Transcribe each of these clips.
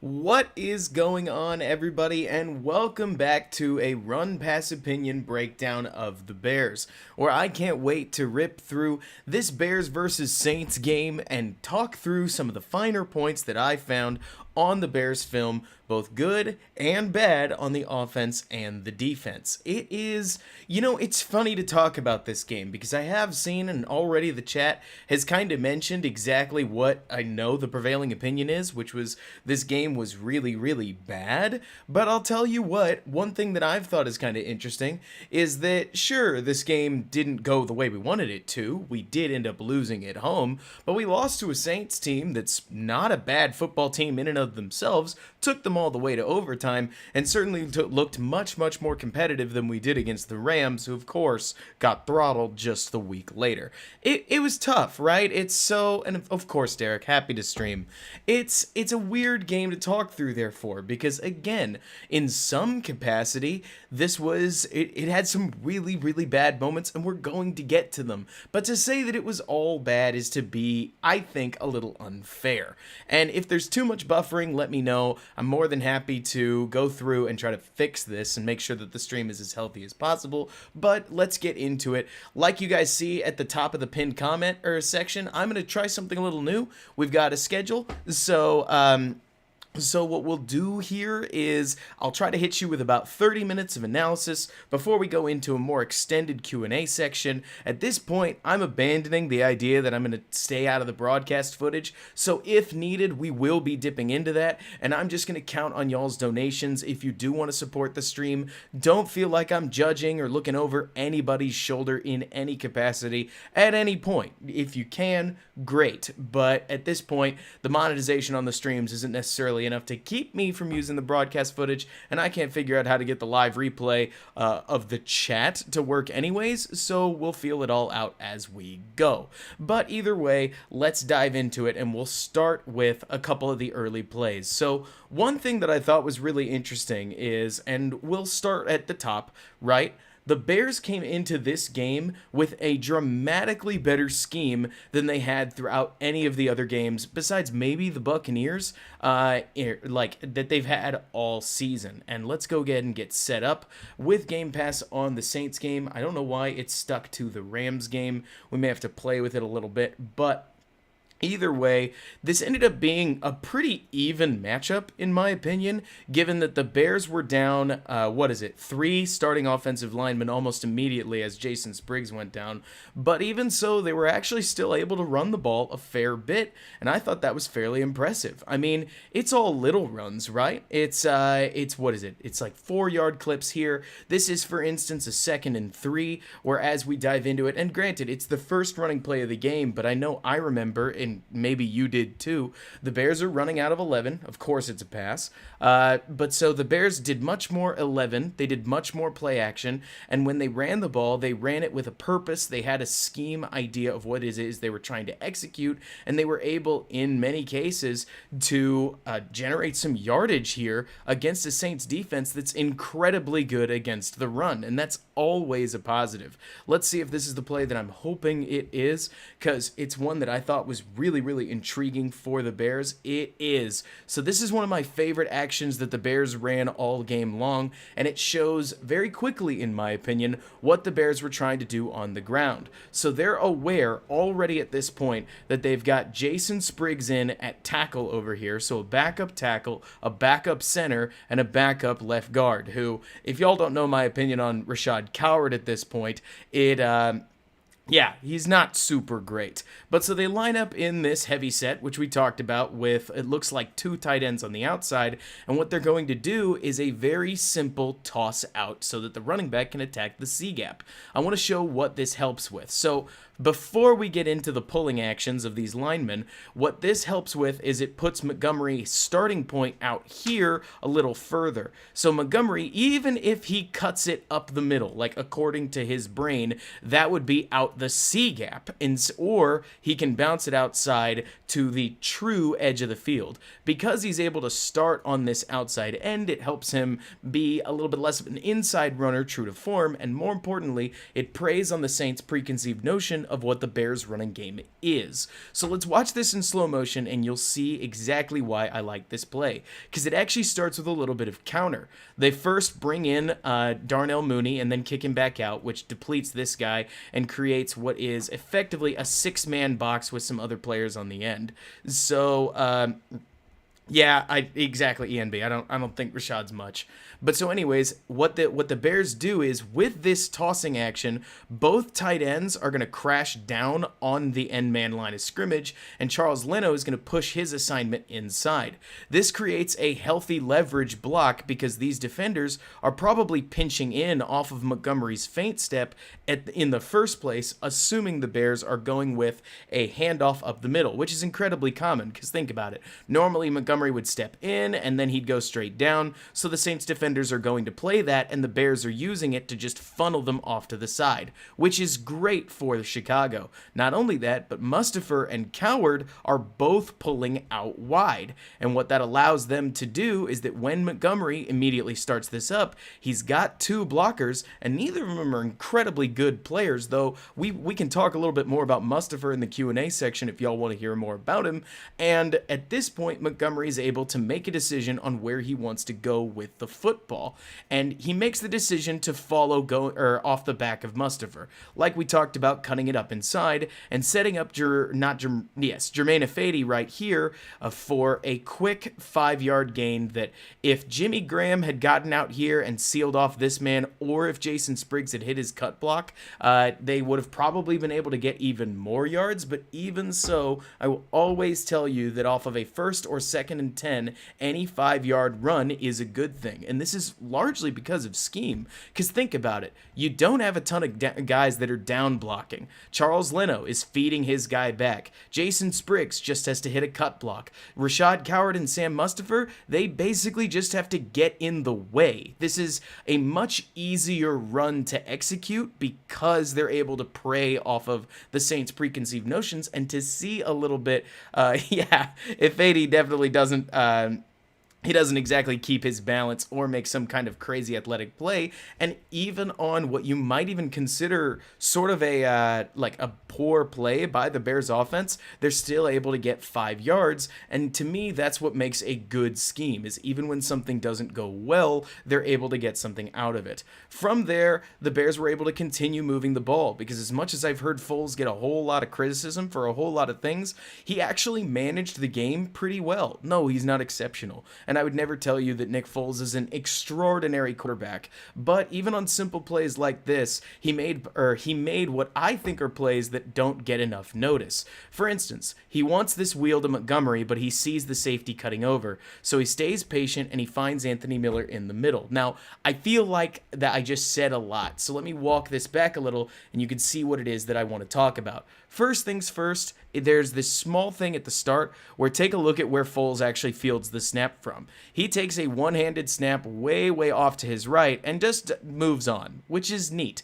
What is going on, everybody, and welcome back to a Run Pass Opinion breakdown of the Bears, where I can't wait to rip through this Bears versus Saints game and talk through some of the finer points that I found on the Bears film, both good and bad on the offense and the defense. It's funny to talk about this game because I have seen, and already the chat has kind of mentioned exactly what I know the prevailing opinion is, which was this game was really, really bad. But I'll tell you what, one thing that I've thought is kind of interesting is that, sure, this game didn't go the way we wanted it to. We did end up losing at home, but we lost to a Saints team that's not a bad football team in and of themselves, took them all the way to overtime, and certainly looked much, much more competitive than we did against the Rams, who, of course, got throttled just the week later. It was tough, right? And of course, Derek, happy to stream. It's a weird game to talk through, therefore, because, again, in some capacity, it had some really, really bad moments, and we're going to get to them. But to say that it was all bad is to be, I think, a little unfair. And if there's too much buffering, let me know. I'm more than happy to go through and try to fix this and make sure that the stream is as healthy as possible. But let's get into it. Like you guys see at the top of the pinned comment or section, I'm going to try something a little new. We've got a schedule. So what we'll do here is I'll try to hit you with about 30 minutes of analysis before we go into a more extended Q&A section. At this point, I'm abandoning the idea that I'm going to stay out of the broadcast footage, so if needed, we will be dipping into that, and I'm just going to count on y'all's donations if you do want to support the stream. Don't feel like I'm judging or looking over anybody's shoulder in any capacity at any point. If you can, great, but at this point, the monetization on the streams isn't necessarily enough to keep me from using the broadcast footage, and I can't figure out how to get the live replay of the chat to work anyways, so we'll feel it all out as we go. But either way, let's dive into it, and we'll start with a couple of the early plays. So one thing that I thought was really interesting is, and we'll start at the top, right? The Bears came into this game with a dramatically better scheme than they had throughout any of the other games, besides maybe the Buccaneers, that they've had all season. And let's go ahead and get set up with Game Pass on the Saints game. I don't know why it's stuck to the Rams game. We may have to play with it a little bit, but either way, this ended up being a pretty even matchup, in my opinion, given that the Bears were down, 3 starting offensive linemen almost immediately as Jason Spriggs went down. But even so, they were actually still able to run the ball a fair bit, and I thought that was fairly impressive. I mean, it's all little runs, right? It's like 4-yard clips here. This is, for instance, a 2nd and 3, where as we dive into it, and granted, it's the first running play of the game, but I remember, and maybe you did too, the Bears are running out of 11. Of course it's a pass. But so the Bears did much more 11. They did much more play action. And when they ran the ball, they ran it with a purpose. They had a scheme idea of what it is they were trying to execute. And they were able, in many cases, to generate some yardage here against a Saints defense that's incredibly good against the run. And that's always a positive. Let's see if this is the play that I'm hoping it is, because it's one that I thought was really, really intriguing for the Bears. It is. So this is one of my favorite actions that the Bears ran all game long, and it shows very quickly, in my opinion, what the Bears were trying to do on the ground. So they're aware already at this point that they've got Jason Spriggs in at tackle over here, so a backup tackle, a backup center, and a backup left guard, who, if y'all don't know my opinion on Rashad Coward at this point, he's not super great. But so they line up in this heavy set, which we talked about, with, it looks like 2 tight ends on the outside, and what they're going to do is a very simple toss out so that the running back can attack the C-gap. I want to show what this helps with. So before we get into the pulling actions of these linemen, what this helps with is it puts Montgomery's starting point out here a little further. So Montgomery, even if he cuts it up the middle, like according to his brain, that would be out out the C gap, or he can bounce it outside to the true edge of the field. Because he's able to start on this outside end, it helps him be a little bit less of an inside runner, true to form, and more importantly, it preys on the Saints' preconceived notion of what the Bears' running game is. So let's watch this in slow motion, and you'll see exactly why I like this play, because it actually starts with a little bit of counter. They first bring in Darnell Mooney and then kick him back out, which depletes this guy and creates what is effectively a six-man box with some other players on the end. So, yeah, exactly, ENB. I don't think Rashad's much. But so anyways, what the Bears do is with this tossing action, both tight ends are going to crash down on the end man line of scrimmage, and Charles Leno is going to push his assignment inside. This creates a healthy leverage block because these defenders are probably pinching in off of Montgomery's feint step in the first place, assuming the Bears are going with a handoff up the middle, which is incredibly common because think about it. Normally Montgomery would step in and then he'd go straight down, so the Saints defenders are going to play that and the Bears are using it to just funnel them off to the side, which is great for the Chicago. Not only that, but Mustipher and Coward are both pulling out wide, and what that allows them to do is that when Montgomery immediately starts this up, he's got two blockers, and neither of them are incredibly good players, though we can talk a little bit more about Mustipher in the Q&A section if y'all want to hear more about him. And at this point, Montgomery is able to make a decision on where he wants to go with the football, and he makes the decision to follow off the back of Mustipher, like we talked about, cutting it up inside and setting up Jermaine Ifedi right here for a quick 5-yard gain that if Jimmy Graham had gotten out here and sealed off this man, or if Jason Spriggs had hit his cut block, they would have probably been able to get even more yards. But even so, I will always tell you that off of a 1st or 2nd and 10, any 5-yard run is a good thing, and this is largely because of scheme. Because think about it, you don't have a ton of guys that are down blocking. Charles Leno is feeding his guy back. Jason Spriggs just has to hit a cut block. Rashad Coward and Sam Mustipher, they basically just have to get in the way. This is a much easier run to execute because they're able to prey off of the Saints' preconceived notions and to see a little bit, if AD definitely doesn't... he doesn't exactly keep his balance or make some kind of crazy athletic play, and even on what you might even consider sort of a poor play by the Bears offense, they're still able to get 5 yards, and to me, that's what makes a good scheme, is even when something doesn't go well, they're able to get something out of it. From there, the Bears were able to continue moving the ball, because as much as I've heard Foles get a whole lot of criticism for a whole lot of things, he actually managed the game pretty well. No, he's not exceptional, and I would never tell you that Nick Foles is an extraordinary quarterback, but even on simple plays like this, he made what I think are plays that don't get enough notice. For instance, he wants this wheel to Montgomery, but he sees the safety cutting over, so he stays patient and he finds Anthony Miller in the middle. Now, I feel like that I just said a lot, so let me walk this back a little and you can see what it is that I want to talk about. First things first, there's this small thing at the start where take a look at where Foles actually fields the snap from. He takes a one-handed snap way off to his right and just moves on, which is neat.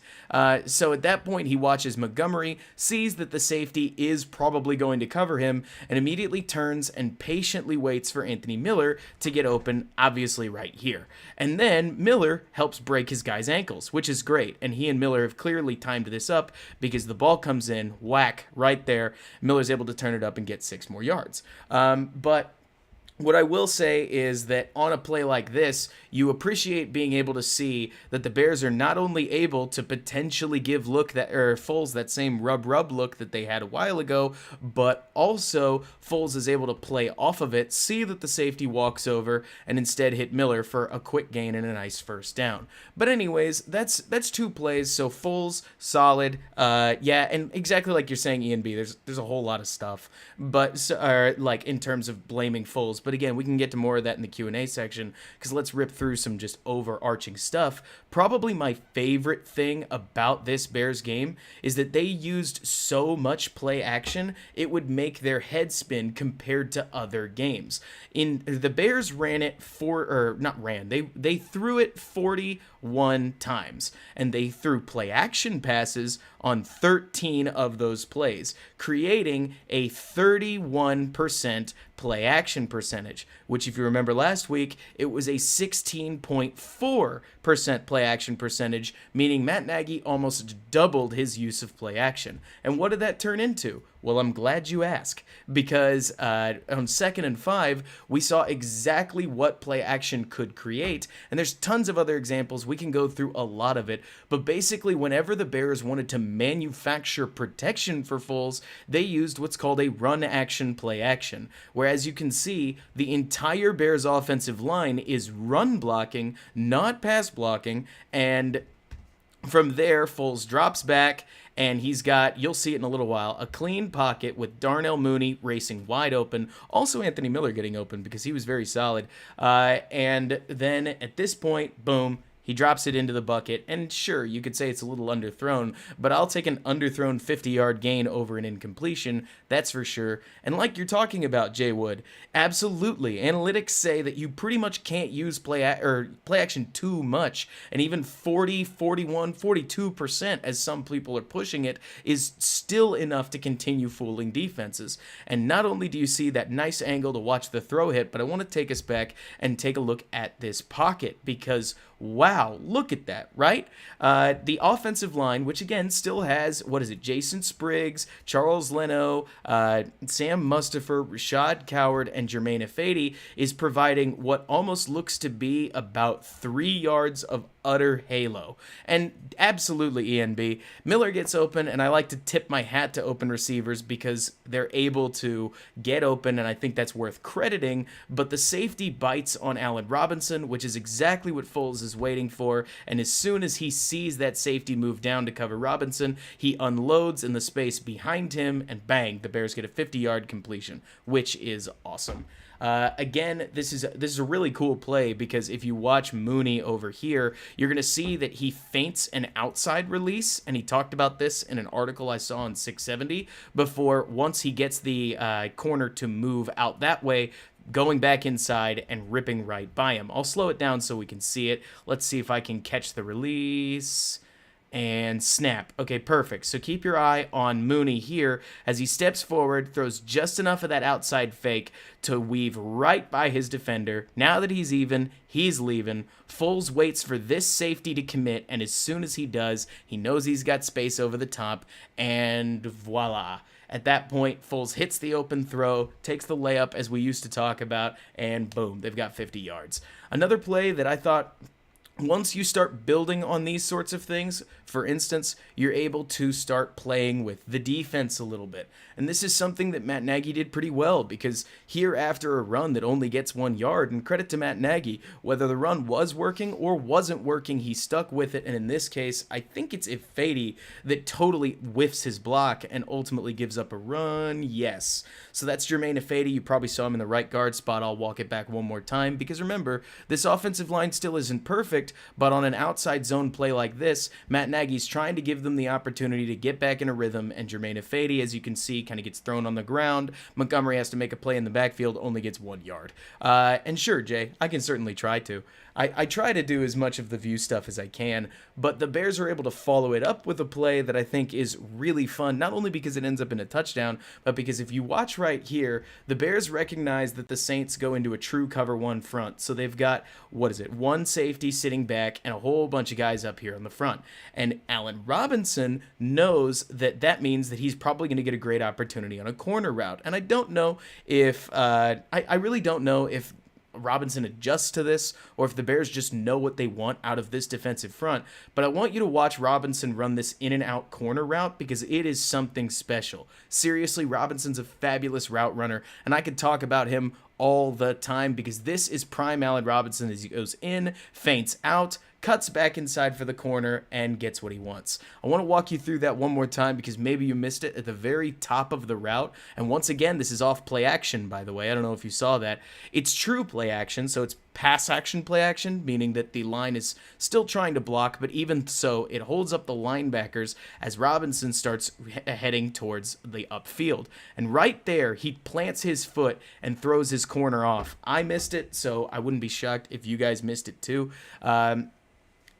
So at that point, he watches Montgomery, sees that the safety is probably going to cover him, and immediately turns and patiently waits for Anthony Miller to get open, obviously right here. And then Miller helps break his guy's ankles, which is great, and he and Miller have clearly timed this up because the ball comes in, whack, right there. Miller's able to turn it up and get 6 more yards. But what I will say is that on a play like this, you appreciate being able to see that the Bears are not only able to potentially give Foles that same rub look that they had a while ago, but also Foles is able to play off of it, see that the safety walks over, and instead hit Miller for a quick gain and a nice first down. But anyways, that's 2 plays, so Foles, solid. And exactly like you're saying, Ian B, there's a whole lot of stuff, but in terms of blaming Foles. But again, we can get to more of that in the Q&A section, because let's rip through some just overarching stuff. Probably my favorite thing about this Bears game is that they used so much play action, it would make their head spin compared to other games. In the Bears ran it they threw it 41 times, and they threw play action passes on 13 of those plays, creating a 31% play action percentage, which, if you remember last week, it was a 16.4% play action percentage, meaning Matt Nagy almost doubled his use of play action. And what did that turn into? Well, I'm glad you ask, because on 2nd and 5, we saw exactly what play action could create, and there's tons of other examples. We can go through a lot of it, but basically whenever the Bears wanted to manufacture protection for Foles, they used what's called a run action play action, where, as you can see, the entire Bears offensive line is run blocking, not pass blocking, and from there, Foles drops back, and he's got, you'll see it in a little while, a clean pocket with Darnell Mooney racing wide open. Also Anthony Miller getting open because he was very solid. And then at this point, boom, he drops it into the bucket, and sure, you could say it's a little underthrown, but I'll take an underthrown 50-yard gain over an incompletion, that's for sure. And like you're talking about, Jay Wood, absolutely, analytics say that you pretty much can't use play action too much, and even 40, 41, 42%, as some people are pushing it, is still enough to continue fooling defenses. And not only do you see that nice angle to watch the throw hit, but I want to take us back and take a look at this pocket, because wow, look at that, right? The offensive line, which again still has, Jason Spriggs, Charles Leno, Sam Mustipher, Rashad Coward, and Germain Ifedi, is providing what almost looks to be about 3 yards of utter halo. And absolutely, ENB, Miller gets open, and I like to tip my hat to open receivers because they're able to get open, and I think that's worth crediting, but the safety bites on Allen Robinson, which is exactly what Foles is waiting for, and as soon as he sees that safety move down to cover Robinson, he unloads in the space behind him, and bang, the Bears get a 50-yard completion, which is awesome. Again, this is a really cool play, because if you watch Mooney over here, you're going to see that he feints an outside release, and he talked about this in an article I saw on 670 before, once he gets the corner to move out that way, going back inside and ripping right by him. I'll slow it down so we can see it. Let's see if I can catch the release. And snap. Okay, perfect. So keep your eye on Mooney here as he steps forward, throws just enough of that outside fake to weave right by his defender. Now that he's even, he's leaving. Foles waits for this safety to commit, and as soon as he does, he knows he's got space over the top, and voila. At that point, Foles hits the open throw, takes the layup as we used to talk about, and boom, they've got 50 yards. Another play that I thought, once you start building on these sorts of things, for instance, you're able to start playing with the defense a little bit. And this is something that Matt Nagy did pretty well, because here, after a run that only gets 1 yard, and credit to Matt Nagy, whether the run was working or wasn't working, he stuck with it. And in this case, I think it's Ifedi that totally whiffs his block and ultimately gives up a run. Yes. So that's Germain Ifedi. You probably saw him in the right guard spot. I'll walk it back one more time, because remember, this offensive line still isn't perfect, but on an outside zone play like this, Matt Nagy's trying to give them the opportunity to get back in a rhythm, and Germain Ifedi, as you can see, kind of gets thrown on the ground. Montgomery has to make a play in the backfield, only gets 1 yard. And sure, Jay, I can certainly try to. I try to do as much of the view stuff as I can, but the Bears are able to follow it up with a play that I think is really fun, not only because it ends up in a touchdown, but because if you watch right here, the Bears recognize that the Saints go into a true cover one front. So they've got, one safety sitting back and a whole bunch of guys up here on the front. And Allen Robinson knows that that means that he's probably going to get a great opportunity on a corner route. And I don't know if, I really don't know if Robinson adjusts to this, or if the Bears just know what they want out of this defensive front. But I want you to watch Robinson run this in and out corner route, because it is something special. Seriously, Robinson's a fabulous route runner, and I could talk about him all the time, because this is prime Allen Robinson as he goes in, feints out, cuts back inside for the corner, and gets what he wants. I want to walk you through that one more time because maybe you missed it at the very top of the route. And once again, this is off play action, by the way. I don't know if you saw that. It's true play action, so it's pass action play action, meaning that the line is still trying to block, but even so, it holds up the linebackers as Robinson starts heading towards the upfield. And right there, he plants his foot and throws his corner off. I missed it, so I wouldn't be shocked if you guys missed it too.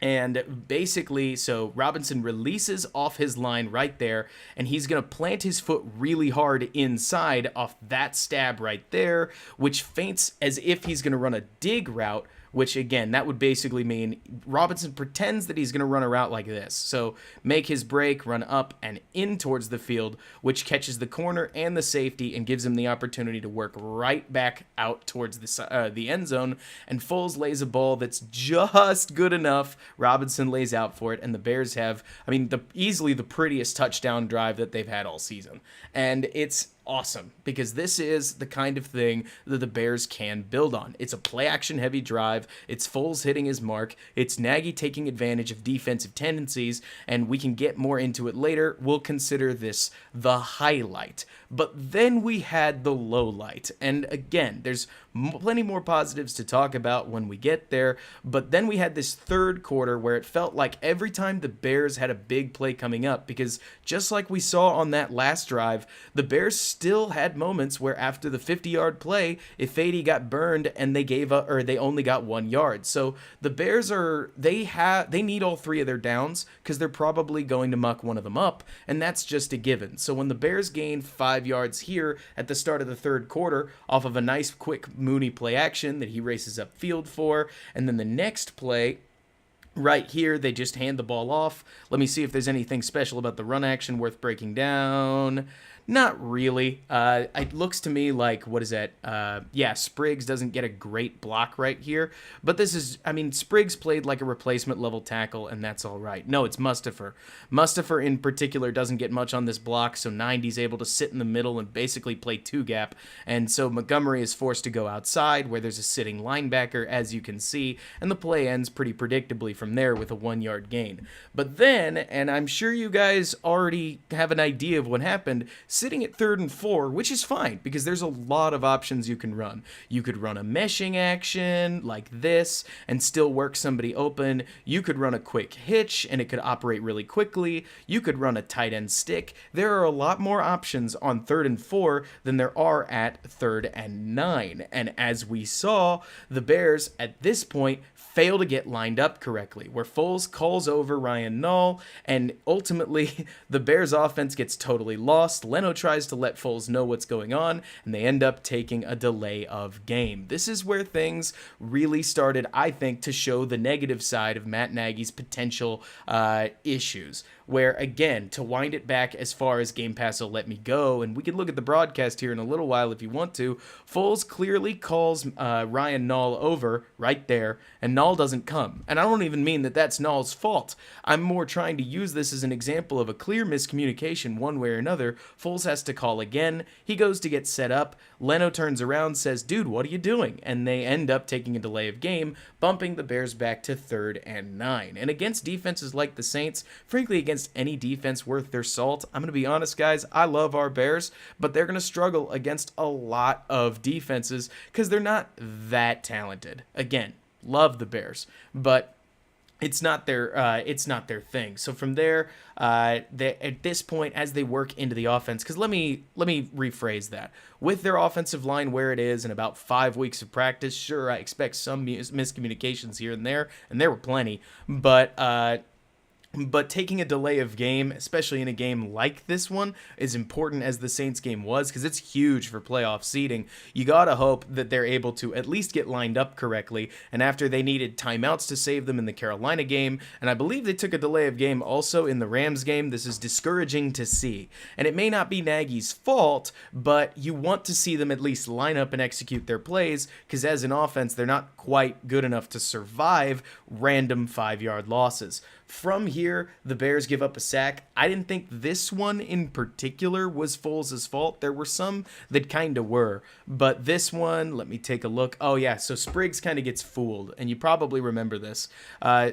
And basically, so Robinson releases off his line right there, and he's going to plant his foot really hard inside off that stab right there, which feints as if he's going to run a dig route, which again, that would basically mean Robinson pretends that he's going to run a route like this. So make his break, run up and in towards the field, which catches the corner and the safety and gives him the opportunity to work right back out towards the end zone. And Foles lays a ball that's just good enough. Robinson lays out for it, and the Bears have, easily the prettiest touchdown drive that they've had all season. And it's awesome because this is the kind of thing that the Bears can build on. It's a play action heavy drive. It's Foles hitting his mark. It's Nagy taking advantage of defensive tendencies, and we can get more into it later. We'll consider this the highlight. But then we had the low light. And again, there's plenty more positives to talk about when we get there. But then we had this third quarter where it felt like every time the Bears had a big play coming up, because just like we saw on that last drive, the Bears still had moments where after the 50-yard play, Fade got burned and they only got 1 yard. So the Bears they need all three of their downs because they're probably going to muck one of them up, and that's just a given. So when the Bears gained 5 yards here at the start of the third quarter off of a nice quick Mooney play action that he races upfield for, and then the next play right here, they just hand the ball off. Let me see if there's anything special about the run action worth breaking down. Not really. It looks to me like, what is that? Spriggs doesn't get a great block right here. But this is, Spriggs played like a replacement level tackle, and that's all right. No, it's Mustipher. Mustipher in particular doesn't get much on this block, so 90's able to sit in the middle and basically play two-gap. And so Montgomery is forced to go outside where there's a sitting linebacker, as you can see, and the play ends pretty predictably from there with a 1-yard gain. But then, and I'm sure you guys already have an idea of what happened, sitting at 3rd and 4, which is fine because there's a lot of options you can run. You could run a meshing action like this and still work somebody open. You could run a quick hitch and it could operate really quickly. You could run a tight end stick. There are a lot more options on 3rd and 4 than there are at 3rd and 9. And as we saw, the Bears at this point fail to get lined up correctly, where Foles calls over Ryan Nall, and ultimately the Bears offense gets totally lost. Leno tries to let Foles know what's going on, and they end up taking a delay of game. This is where things really started, I think, to show the negative side of Matt Nagy's potential issues, where, again, to wind it back as far as Game Pass will let me go, and we can look at the broadcast here in a little while if you want to, Foles clearly calls Ryan Nall over right there, and Nall doesn't come. And I don't even mean that that's Nall's fault. I'm more trying to use this as an example of a clear miscommunication one way or another. Foles has to call again. He goes to get set up. Leno turns around, says, "Dude, what are you doing?" And they end up taking a delay of game, bumping the Bears back to 3rd and 9. And against defenses like the Saints, frankly, against any defense worth their salt, I'm going to be honest, guys, I love our Bears, but they're going to struggle against a lot of defenses because they're not that talented. Again, love the Bears, but it's not their thing. So from there, at this point, as they work into the offense, because let me rephrase that. With their offensive line where it is and about 5 weeks of practice, sure, I expect some miscommunications here and there were plenty, but taking a delay of game, especially in a game like this one, is important as the Saints game was because it's huge for playoff seeding. You gotta hope that they're able to at least get lined up correctly, and after they needed timeouts to save them in the Carolina game, and I believe they took a delay of game also in the Rams game, this is discouraging to see. And it may not be Nagy's fault, but you want to see them at least line up and execute their plays because as an offense, they're not quite good enough to survive random 5-yard losses. From here, the Bears give up a sack. I didn't think this one in particular was Foles' fault. There were some that kind of were. But this one, let me take a look. Oh, yeah, so Spriggs kind of gets fooled, and you probably remember this.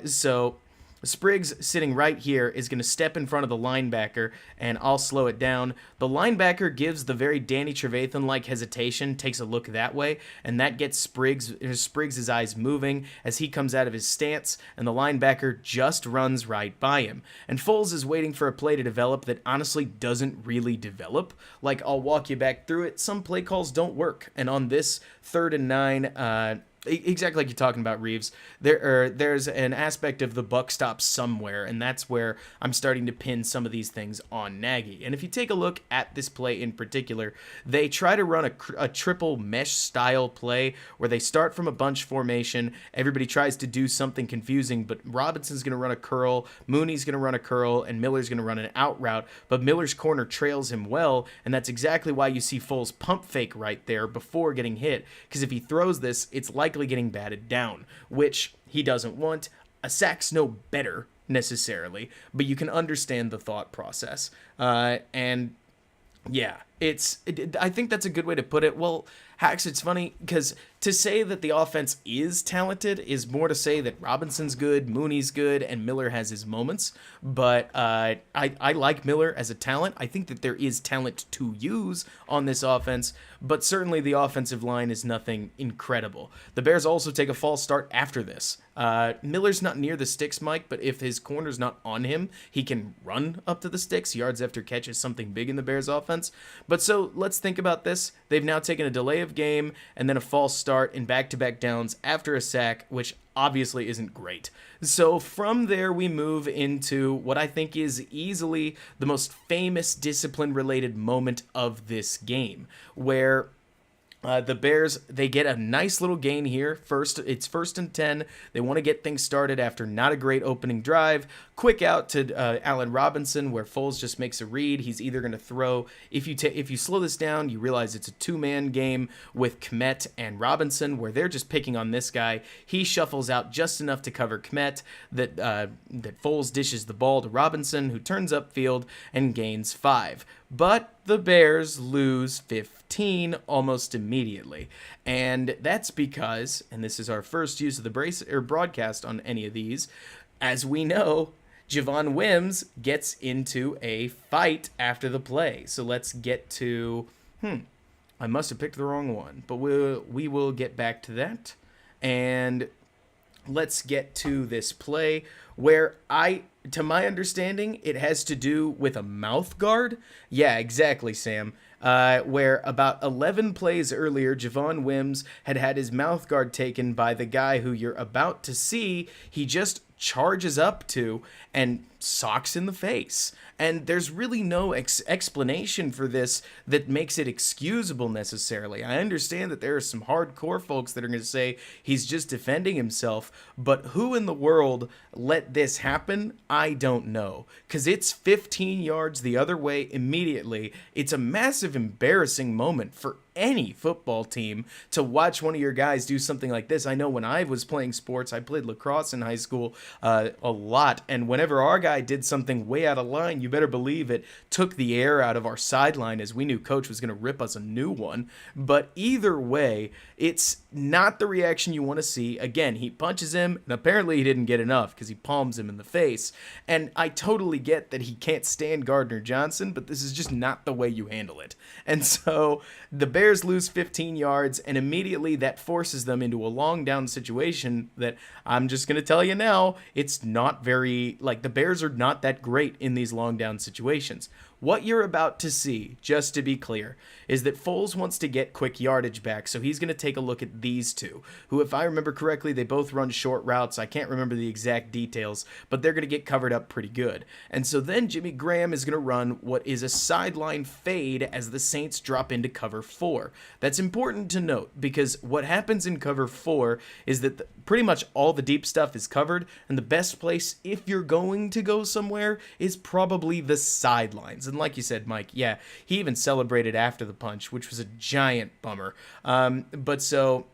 So Spriggs, sitting right here, is going to step in front of the linebacker, and I'll slow it down. The linebacker gives the very Danny Trevathan-like hesitation, takes a look that way, and that gets Spriggs' eyes moving as he comes out of his stance, and the linebacker just runs right by him. And Foles is waiting for a play to develop that honestly doesn't really develop. Like, I'll walk you back through it. Some play calls don't work, and on this 3rd and 9, exactly like you're talking about, Reeves, there's an aspect of the buck stops somewhere, and that's where I'm starting to pin some of these things on Nagy. And if you take a look at this play in particular, they try to run a triple mesh style play where they start from a bunch formation. Everybody tries to do something confusing, but Robinson's going to run a curl, Mooney's going to run a curl, and Miller's going to run an out route, but Miller's corner trails him well, and that's exactly why you see Foles pump fake right there before getting hit, because if he throws this, it's likely getting batted down, which he doesn't want. A sack's no better necessarily, but you can understand the thought process. And yeah, I think that's a good way to put it. Well, Hacks, it's funny because to say that the offense is talented is more to say that Robinson's good, Mooney's good, and Miller has his moments. But I like Miller as a talent. I think that there is talent to use on this offense, but certainly the offensive line is nothing incredible. The Bears also take a false start after this. Miller's not near the sticks, Mike, but if his corner's not on him, he can run up to the sticks. Yards after catch is something big in the Bears offense. But so let's think about this. They've now taken a delay of game and then a false start in back-to-back downs after a sack, which obviously isn't great. So from there, we move into what I think is easily the most famous discipline-related moment of this game, where the Bears, they get a nice little gain here. It's 1st and 10. They want to get things started after not a great opening drive. Quick out to Allen Robinson, where Foles just makes a read. He's either going to throw. If you slow this down, you realize it's a 2-man game with Kmet and Robinson, where they're just picking on this guy. He shuffles out just enough to cover Kmet that Foles dishes the ball to Robinson, who turns upfield and gains 5. But the Bears lose 15 almost immediately. And that's because, and this is our first use of the broadcast on any of these, as we know, Javon Wims gets into a fight after the play. So let's get to, I must have picked the wrong one, but we will get back to that. And let's get to this play where to my understanding, it has to do with a mouth guard. Yeah, exactly, Sam. Where about 11 plays earlier, Javon Wims had his mouth guard taken by the guy who you're about to see. He just charges up to and socks in the face. And there's really no explanation for this that makes it excusable necessarily. I understand that there are some hardcore folks that are going to say he's just defending himself, but who in the world let this happen? I don't know. Because it's 15 yards the other way immediately. It's a massive embarrassing moment for any football team to watch one of your guys do something like this. I know when I was playing sports, I played lacrosse in high school a lot, and whenever our guy did something way out of line, you better believe it took the air out of our sideline, as we knew coach was going to rip us a new one. But either way, it's not the reaction you want to see. Again, he punches him, and apparently he didn't get enough because he palms him in the face. And I totally get that he can't stand Gardner Johnson, but this is just not the way you handle it. And so the Bears lose 15 yards, and immediately that forces them into a long down situation that I'm just going to tell you now, it's not very, the Bears are not that great in these long down situations. What you're about to see, just to be clear, is that Foles wants to get quick yardage back, so he's going to take a look at these two, who, if I remember correctly, they both run short routes. I can't remember the exact details, but they're going to get covered up pretty good. And so then Jimmy Graham is going to run what is a sideline fade as the Saints drop into cover 4. That's important to note, because what happens in cover 4 is that pretty much all the deep stuff is covered, and the best place, if you're going to go somewhere, is probably the sidelines. And like you said, Mike, yeah, he even celebrated after the punch, which was a giant bummer. But so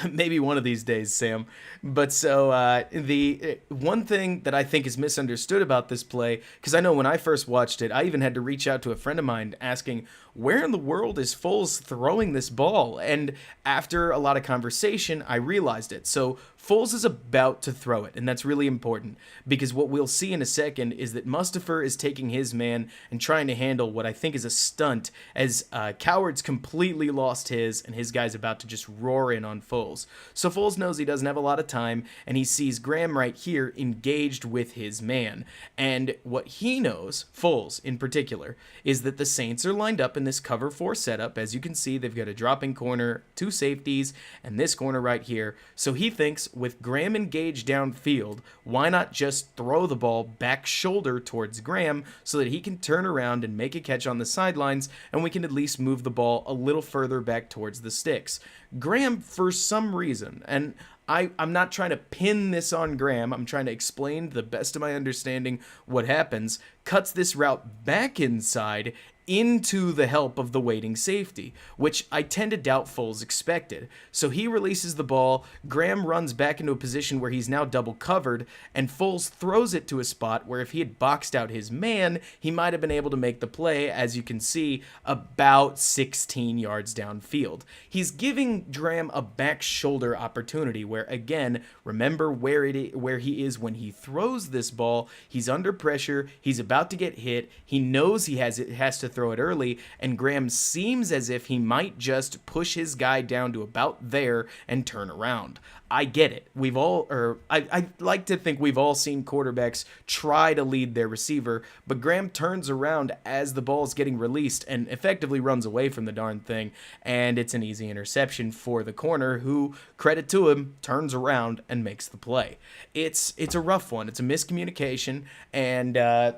Maybe one of these days, Sam. But so the one thing that I think is misunderstood about this play, because I know when I first watched it, I even had to reach out to a friend of mine asking, where in the world is Foles throwing this ball? And after a lot of conversation, I realized it. So Foles is about to throw it, and that's really important because what we'll see in a second is that Mustipher is taking his man and trying to handle what I think is a stunt as Coward's completely lost his, and his guy's about to just roar in on Foles. So Foles knows he doesn't have a lot of time, and he sees Graham right here engaged with his man. And what he knows, Foles in particular, is that the Saints are lined up in this cover 4 setup. As you can see, they've got a dropping corner, 2 safeties, and this corner right here. So he thinks with Graham engaged downfield, why not just throw the ball back shoulder towards Graham so that he can turn around and make a catch on the sidelines, and we can at least move the ball a little further back towards the sticks. Graham, for some reason, and I'm not trying to pin this on Graham, I'm trying to explain to the best of my understanding what happens, cuts this route back inside into the help of the waiting safety, which I tend to doubt Foles expected. So he releases the ball, Graham runs back into a position where he's now double covered, and Foles throws it to a spot where if he had boxed out his man, he might have been able to make the play, as you can see, about 16 yards downfield. He's giving Graham a back shoulder opportunity where, again, remember where he is when he throws this ball. He's under pressure, he's about to get hit, he knows he has to throw it early, and Graham seems as if he might just push his guy down to about there and turn around. I get it. I like to think we've all seen quarterbacks try to lead their receiver, but Graham turns around as the ball is getting released and effectively runs away from the darn thing, and it's an easy interception for the corner who, credit to him, turns around and makes the play. It's a rough one. It's a miscommunication, and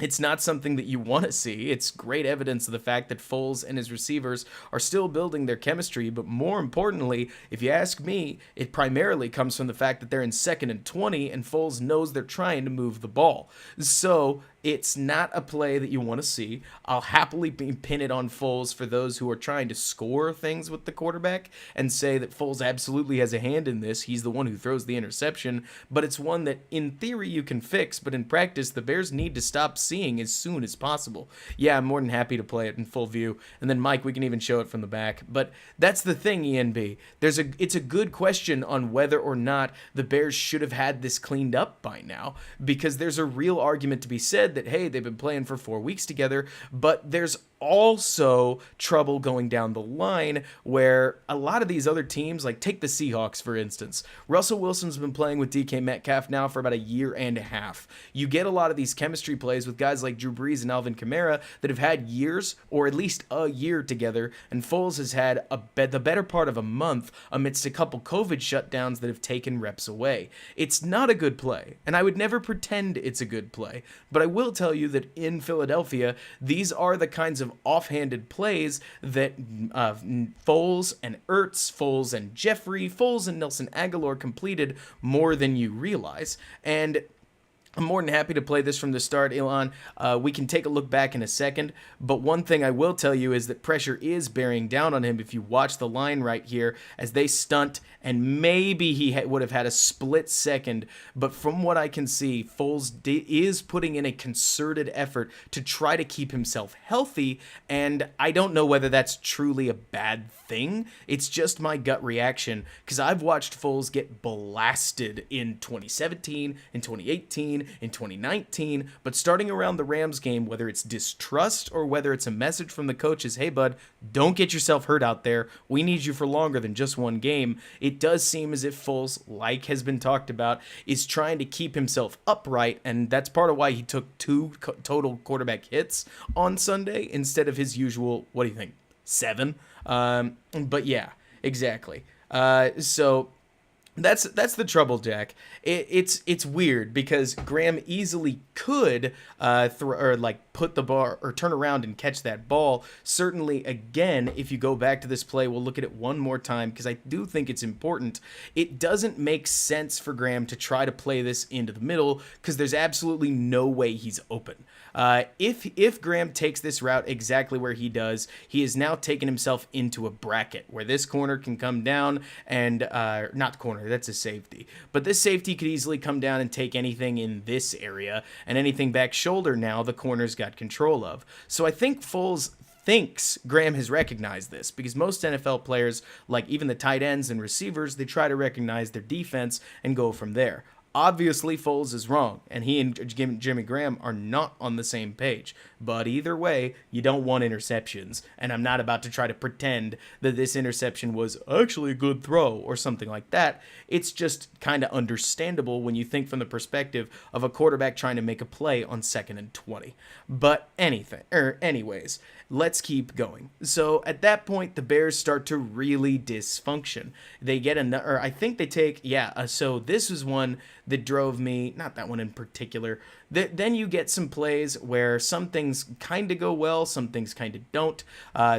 it's not something that you want to see. It's great evidence of the fact that Foles and his receivers are still building their chemistry, but more importantly, if you ask me, it primarily comes from the fact that they're in 2nd and 20 and Foles knows they're trying to move the ball. So it's not a play that you want to see. I'll happily pin it on Foles for those who are trying to score things with the quarterback and say that Foles absolutely has a hand in this. He's the one who throws the interception, but it's one that in theory you can fix, but in practice the Bears need to stop seeing as soon as possible. Yeah, I'm more than happy to play it in full view, and then Mike, we can even show it from the back. But that's the thing, ENB. It's a good question on whether or not the Bears should have had this cleaned up by now, because there's a real argument to be said that, hey, they've been playing for 4 weeks together, but there's also trouble going down the line where a lot of these other teams, like take the Seahawks for instance, Russell Wilson's been playing with DK Metcalf now for about a year and a half. You get a lot of these chemistry plays with guys like Drew Brees and Alvin Kamara that have had years or at least a year together, and Foles has had the better part of a month amidst a couple COVID shutdowns that have taken reps away. It's not a good play, and I would never pretend it's a good play, but I will tell you that in Philadelphia, these are the kinds of offhanded plays that Foles and Ertz, Foles and Jeffrey, Foles and Nelson Aguilar completed more than you realize. And I'm more than happy to play this from the start, Elon. We can take a look back in a second, but one thing I will tell you is that pressure is bearing down on him if you watch the line right here as they stunt, and maybe he would have had a split second, but from what I can see, Foles is putting in a concerted effort to try to keep himself healthy, and I don't know whether that's truly a bad thing. It's just my gut reaction, because I've watched Foles get blasted in 2017, in 2018, in 2019, but starting around the Rams game, whether it's distrust or whether it's a message from the coaches, hey bud, don't get yourself hurt out there, we need you for longer than just one game, it does seem as if Foles, like has been talked about, is trying to keep himself upright, and that's part of why he took 2 total quarterback hits on Sunday instead of his usual, what do you think, 7? But yeah, exactly. So That's the trouble, Jack. It's weird because Graham easily could or like put the bar or turn around and catch that ball. Certainly, again, if you go back to this play, we'll look at it one more time because I do think it's important. It doesn't make sense for Graham to try to play this into the middle because there's absolutely no way he's open. If Graham takes this route exactly where he does, he has now taken himself into a bracket where this corner can come down and not the corner, that's a safety, but this safety could easily come down and take anything in this area, and anything back shoulder now the corner's got control of. So I think Foles thinks Graham has recognized this because most NFL players, like even the tight ends and receivers, they try to recognize their defense and go from there. Obviously, Foles is wrong, and he and Jimmy Graham are not on the same page. But either way, you don't want interceptions, and I'm not about to try to pretend that this interception was actually a good throw or something like that. It's just kind of understandable when you think from the perspective of a quarterback trying to make a play on 2nd and 20. But anyways, let's keep going. So at that point, the Bears start to really dysfunction. They get I think they take, so this was one that drove me, not that one in particular. Then you get some plays where some things kind of go well, some things kind of don't.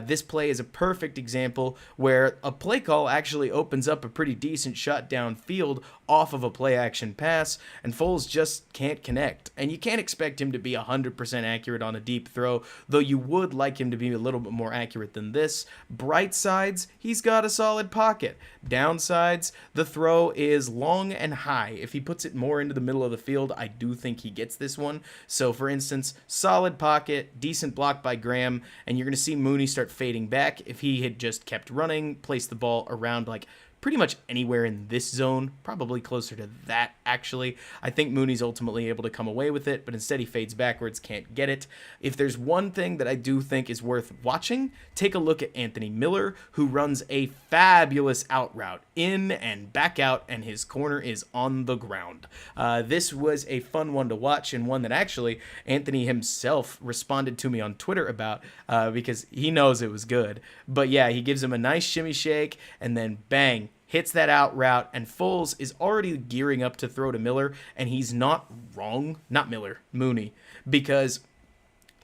This play is a perfect example where a play call actually opens up a pretty decent shot downfield off of a play action pass, and Foles just can't connect. And you can't expect him to be 100% accurate on a deep throw, though you would like him to be a little bit more accurate than this. Bright sides, he's got a solid pocket. Downsides, the throw is long and high. If he puts it more into the middle of the field, I do think he gets this one. So for instance, solid pocket, decent block by Graham, and you're going to see Mooney start fading back. If he had just kept running, placed the ball around like pretty much anywhere in this zone, probably closer to that, actually. I think Mooney's ultimately able to come away with it, but instead he fades backwards, can't get it. If there's one thing that I do think is worth watching, take a look at Anthony Miller, who runs a fabulous out route, in and back out, and his corner is on the ground. This was a fun one to watch, and one that actually Anthony himself responded to me on Twitter about, because he knows it was good. But yeah, he gives him a nice shimmy shake, and then bang, hits that out route, and Foles is already gearing up to throw to Miller, and he's not wrong. Not Miller, Mooney. Because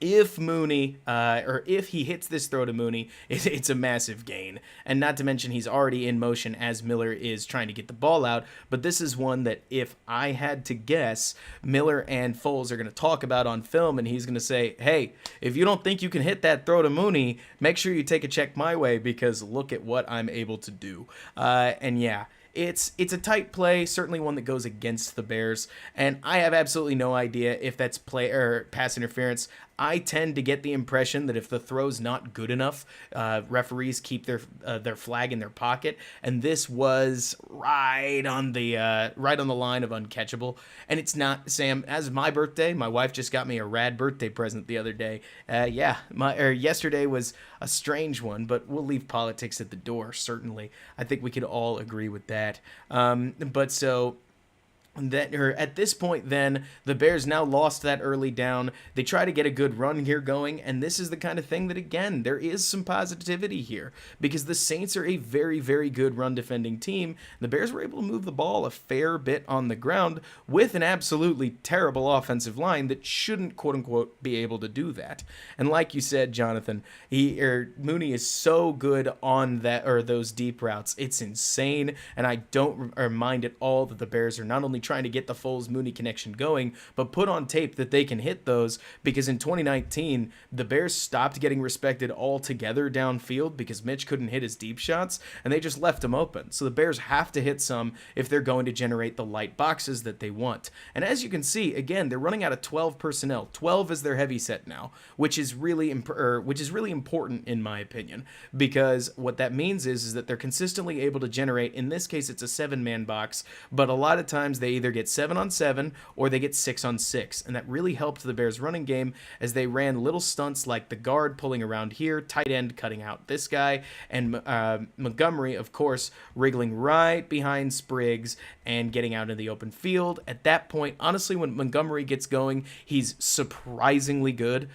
if he hits this throw to Mooney, it's a massive gain. And not to mention he's already in motion as Miller is trying to get the ball out. But this is one that if I had to guess, Miller and Foles are going to talk about on film, and he's going to say, hey, if you don't think you can hit that throw to Mooney, make sure you take a check my way because look at what I'm able to do. And yeah. It's a tight play, certainly one that goes against the Bears, and I have absolutely no idea if that's play or pass interference. I tend to get the impression that if the throw's not good enough, referees keep their flag in their pocket, and this was right on the line of uncatchable. And it's not, Sam. As my birthday, my wife just got me a rad birthday present the other day. Yesterday was a strange one, but we'll leave politics at the door. Certainly, I think we could all agree with that. At this point, then, the Bears now lost that early down. They try to get a good run here going, and this is the kind of thing that, again, there is some positivity here because the Saints are a very, very good run-defending team. The Bears were able to move the ball a fair bit on the ground with an absolutely terrible offensive line that shouldn't, quote-unquote, be able to do that. And like you said, Jonathan, Mooney is so good on those deep routes. It's insane, and I don't mind at all that the Bears are not only trying to get the Foles-Mooney connection going, but put on tape that they can hit those, because in 2019, the Bears stopped getting respected altogether downfield because Mitch couldn't hit his deep shots, and they just left him open. So the Bears have to hit some if they're going to generate the light boxes that they want. And as you can see, again, they're running out of 12 personnel. 12 is their heavy set now, which is really important in my opinion, because what that means is that they're consistently able to generate, in this case, it's a 7-man box, but a lot of times they either get 7-on-7 or they get 6-on-6, and that really helped the Bears' running game as they ran little stunts like the guard pulling around here, tight end cutting out this guy, and Montgomery, of course, wriggling right behind Spriggs and getting out in the open field. At that point, honestly, when Montgomery gets going, he's surprisingly good.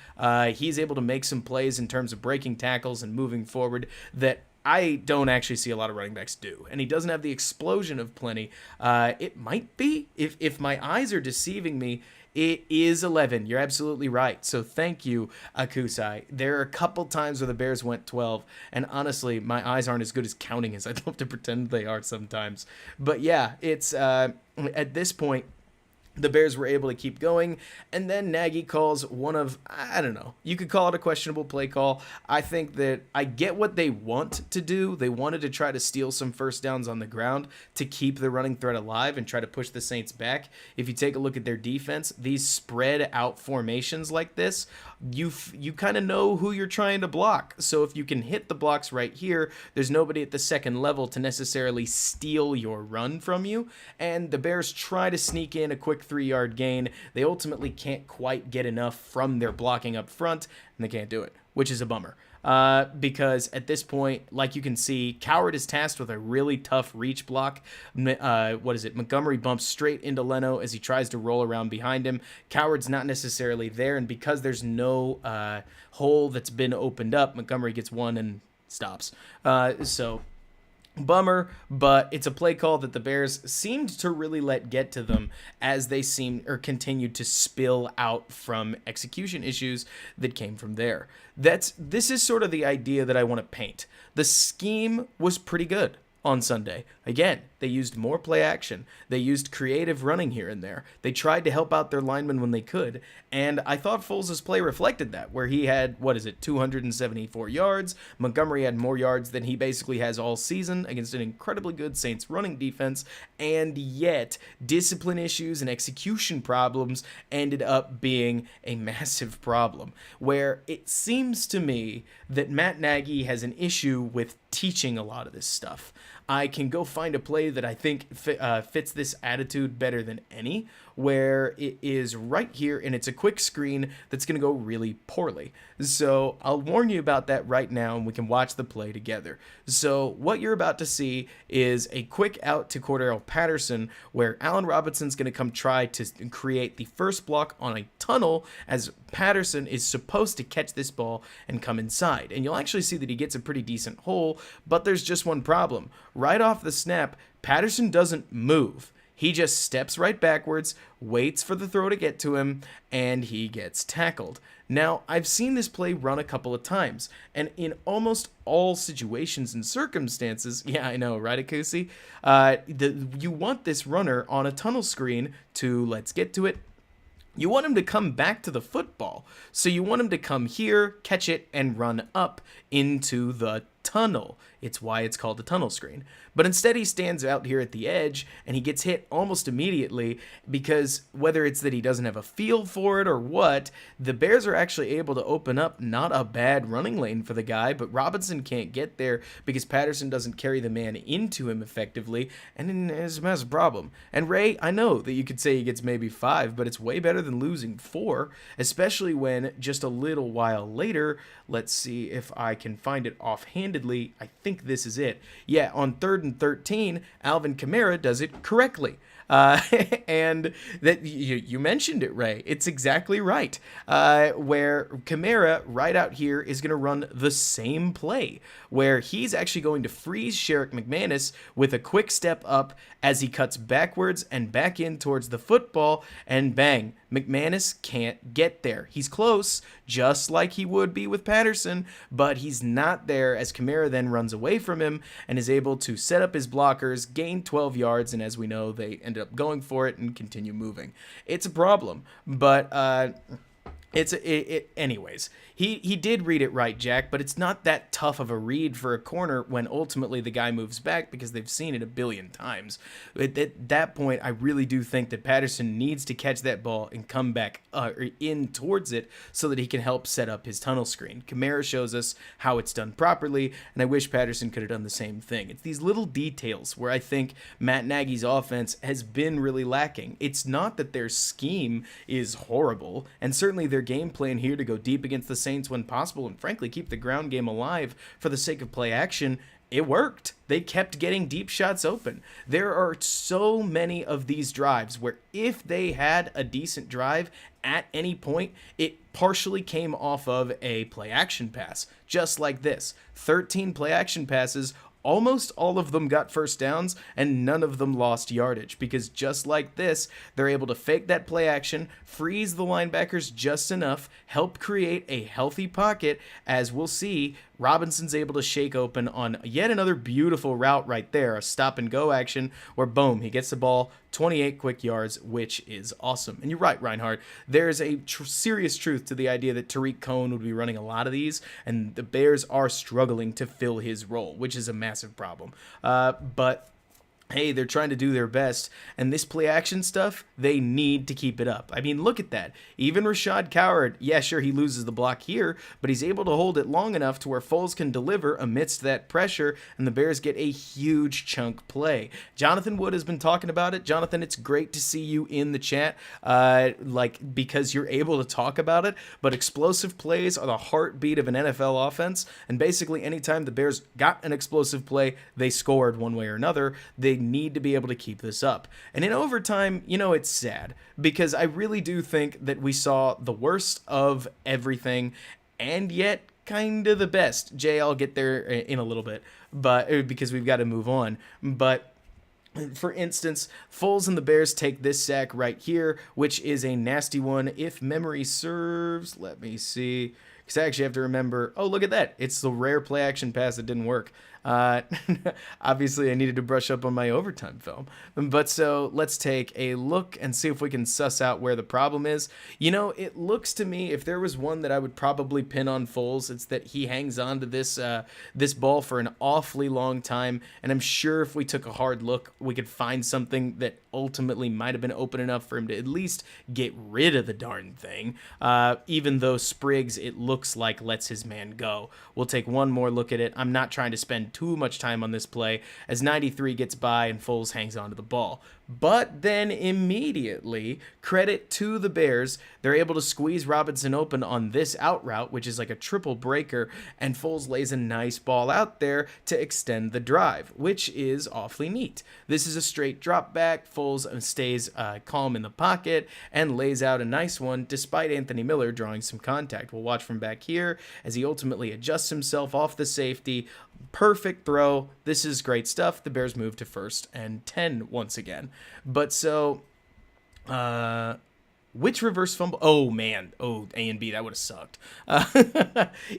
He's able to make some plays in terms of breaking tackles and moving forward that I don't actually see a lot of running backs do. And he doesn't have the explosion of plenty. It might be, if my eyes are deceiving me, it is 11. You're absolutely right. So thank you, Akusai. There are a couple times where the Bears went 12, and honestly, my eyes aren't as good as counting as I'd love to pretend they are sometimes. But yeah, it's at this point, the Bears were able to keep going, and then Nagy calls one of, I don't know, you could call it a questionable play call. I think that I get what they want to do. They wanted to try to steal some first downs on the ground to keep the running threat alive and try to push the Saints back. If you take a look at their defense, these spread out formations like this, you kind of know who you're trying to block. So if you can hit the blocks right here, there's nobody at the second level to necessarily steal your run from you, and the Bears try to sneak in a quick 3-yard gain. They ultimately can't quite get enough from their blocking up front, and they can't do it, which is a bummer. Because at this point, like you can see, Coward is tasked with a really tough reach block. Montgomery bumps straight into Leno as he tries to roll around behind him. Coward's not necessarily there, and because there's no hole that's been opened up, Montgomery gets one and stops. So bummer, but it's a play call that the Bears seemed to really let get to them as they continued to spill out from execution issues that came from there. This is sort of the idea that I want to paint. The scheme was pretty good on Sunday. Again, they used more play action. They used creative running here and there. They tried to help out their linemen when they could, and I thought Foles' play reflected that, where he had, 274 yards. Montgomery had more yards than he basically has all season against an incredibly good Saints running defense, and yet discipline issues and execution problems ended up being a massive problem, where it seems to me that Matt Nagy has an issue with teaching a lot of this stuff. I can go find a play that I think fits this attitude better than any, where it is right here, and it's a quick screen that's going to go really poorly. So I'll warn you about that right now, and we can watch the play together. So what you're about to see is a quick out to Cordarrelle Patterson, where Allen Robinson's going to come try to create the first block on a tunnel, as Patterson is supposed to catch this ball and come inside. And you'll actually see that he gets a pretty decent hole, but there's just one problem. Right off the snap, Patterson doesn't move. He just steps right backwards, waits for the throw to get to him, and he gets tackled. Now, I've seen this play run a couple of times, and in almost all situations and circumstances, yeah, I know, right, Akusi? You want this runner on a tunnel screen to, let's get to it, you want him to come back to the football. So you want him to come here, catch it, and run up into the tunnel. It's why it's called a tunnel screen. But instead he stands out here at the edge, and he gets hit almost immediately because whether it's that he doesn't have a feel for it or what, the Bears are actually able to open up not a bad running lane for the guy, but Robinson can't get there because Patterson doesn't carry the man into him effectively, and it's a massive problem. And Ray, I know that you could say he gets maybe 5, but it's way better than losing 4, especially when just a little while later, let's see if I can find it offhandedly, I think this is it. Yeah, on 3rd and 13, Alvin Kamara does it correctly. And that you mentioned it, Ray. It's exactly right. Where Kamara right out here is going to run the same play, where he's actually going to freeze Sherrick McManus with a quick step up as he cuts backwards and back in towards the football, and bang, McManus can't get there. He's close, just like he would be with Patterson, but he's not there as Kamara then runs away from him and is able to set up his blockers, gain 12 yards, and as we know, they ended up going for it and continue moving. It's a problem, but anyways, he did read it right, Jack, but it's not that tough of a read for a corner when ultimately the guy moves back because they've seen it a billion times. At that point, I really do think that Patterson needs to catch that ball and come back in towards it so that he can help set up his tunnel screen. Kamara shows us how it's done properly, and I wish Patterson could have done the same thing. It's these little details where I think Matt Nagy's offense has been really lacking. It's not that their scheme is horrible, and certainly their game plan here to go deep against the Saints when possible and frankly keep the ground game alive for the sake of play action it worked. They kept getting deep shots open. There are so many of these drives where if they had a decent drive at any point, it partially came off of a play action pass, just like this. 13 play action passes, almost all of them got first downs, and none of them lost yardage, because just like this, they're able to fake that play action, freeze the linebackers just enough, help create a healthy pocket. As we'll see, Robinson's able to shake open on yet another beautiful route right there, a stop and go action where boom, he gets the ball, 28 quick yards, which is awesome. And you're right, Reinhardt, there's a serious truth to the idea that Tariq Cohen would be running a lot of these, and the Bears are struggling to fill his role, which is a massive problem. But hey, they're trying to do their best, and this play action stuff, they need to keep it up. I mean, look at that. Even Rashad Coward, yeah, sure, he loses the block here, but he's able to hold it long enough to where Foles can deliver amidst that pressure, and the Bears get a huge chunk play. Jonathan Wood has been talking about it. Jonathan, it's great to see you in the chat, because you're able to talk about it, but explosive plays are the heartbeat of an NFL offense, and basically anytime the Bears got an explosive play, they scored one way or another. They need to be able to keep this up. And in overtime, it's sad, because I really do think that we saw the worst of everything, and yet kind of the best. Jay, I'll get there in a little bit, but because we've got to move on. But for instance, Foles and the Bears take this sack right here, which is a nasty one. If memory serves, let me see, because I actually have to remember. Oh, look at that. It's the rare play action pass that didn't work. Obviously, I needed to brush up on my overtime film. But so let's take a look and see if we can suss out where the problem is. It looks to me, if there was one that I would probably pin on Foles, it's that he hangs on to this ball for an awfully long time. And I'm sure if we took a hard look, we could find something that ultimately might have been open enough for him to at least get rid of the darn thing. Even though Spriggs, it looks like, lets his man go. We'll take one more look at it. I'm not trying to spend too much time on this play as 93 gets by and Foles hangs onto the ball. But then immediately, credit to the Bears, they're able to squeeze Robinson open on this out route, which is like a triple breaker, and Foles lays a nice ball out there to extend the drive, which is awfully neat. This is a straight drop back. Foles stays calm in the pocket and lays out a nice one despite Anthony Miller drawing some contact. We'll watch from back here as he ultimately adjusts himself off the safety. Perfect throw. This is great stuff. The Bears move to 1st and 10 once again. But so, which reverse fumble? Oh, man. Oh, A and B, that would have sucked.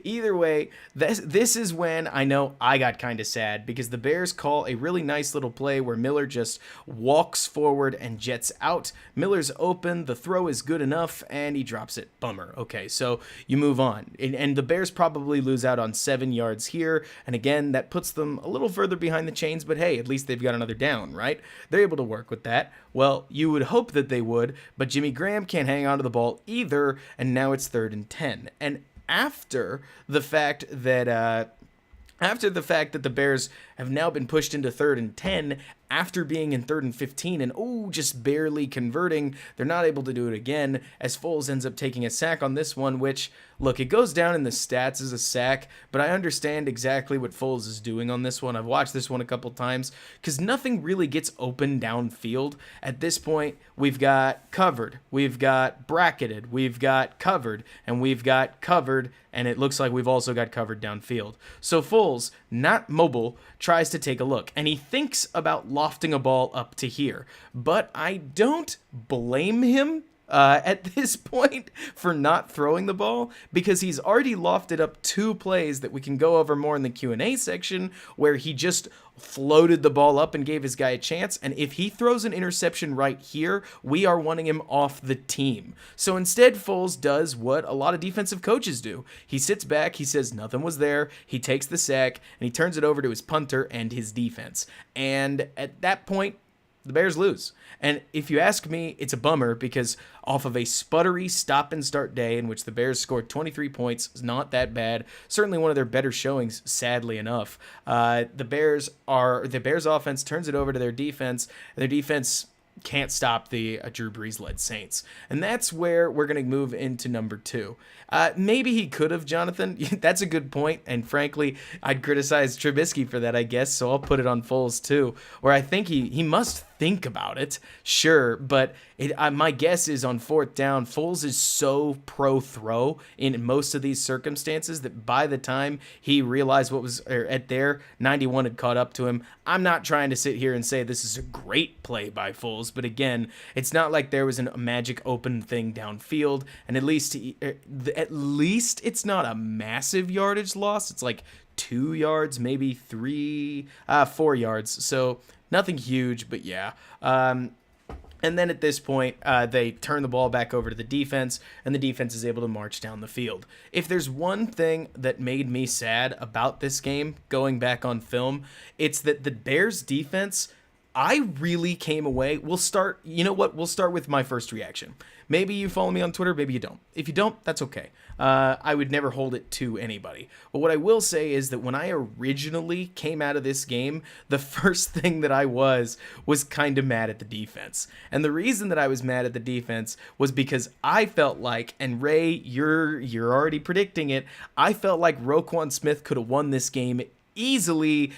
Either way, this is when I know I got kind of sad, because the Bears call a really nice little play where Miller just walks forward and jets out. Miller's open, the throw is good enough, and he drops it. Bummer. Okay, so you move on. And the Bears probably lose out on 7 yards here, and again, that puts them a little further behind the chains, but hey, at least they've got another down, right? They're able to work with that. Well, you would hope that they would, but Jimmy Graham can't hang on to the ball either, and now it's 3rd and 10. And after the fact that the Bears have now been pushed into 3rd and 10 after being in 3rd and 15 and just barely converting, they're not able to do it again as Foles ends up taking a sack on this one, which, look, it goes down in the stats as a sack, but I understand exactly what Foles is doing on this one. I've watched this one a couple times because nothing really gets open downfield. At this point, we've got covered, we've got bracketed, we've got covered, and we've got covered, and it looks like we've also got covered downfield. So Foles, not mobile, tries to take a look, and he thinks about lofting a ball up to here, but I don't blame him at this point for not throwing the ball, because he's already lofted up 2 plays that we can go over more in the Q&A section where he just floated the ball up and gave his guy a chance, and if he throws an interception right here, we are wanting him off the team. So instead, Foles does what a lot of defensive coaches do. He sits back, he says nothing was there, he takes the sack, and he turns it over to his punter and his defense. And at that point, the Bears lose. And if you ask me, it's a bummer, because off of a sputtery stop and start day in which the Bears scored 23 points, is not that bad. Certainly one of their better showings, sadly enough. The Bears offense turns it over to their defense. Their defense can't stop the Drew Brees-led Saints. And that's where we're going to move into number 2. Maybe he could have, Jonathan. That's a good point. And frankly, I'd criticize Trubisky for that, I guess. So I'll put it on Foles too, where I think he must think about it, sure. But my guess is on 4th down, Foles is so pro-throw in most of these circumstances that by the time he realized what was at there, 91 had caught up to him. I'm not trying to sit here and say this is a great play by Foles, but again, it's not like there was a magic open thing downfield, and at least it's not a massive yardage loss. It's like 2 yards, maybe 4 yards. So nothing huge, but yeah. And then at this point, they turn the ball back over to the defense, and the defense is able to march down the field. If there's one thing that made me sad about this game, going back on film, it's that the Bears defense, I really came away. We'll start with my first reaction. Maybe you follow me on Twitter, maybe you don't. If you don't, that's okay. I would never hold it to anybody. But what I will say is that when I originally came out of this game, the first thing that I was kind of mad at the defense. And the reason that I was mad at the defense was because I felt like, and Ray, you're already predicting it, I felt like Roquan Smith could have won this game easily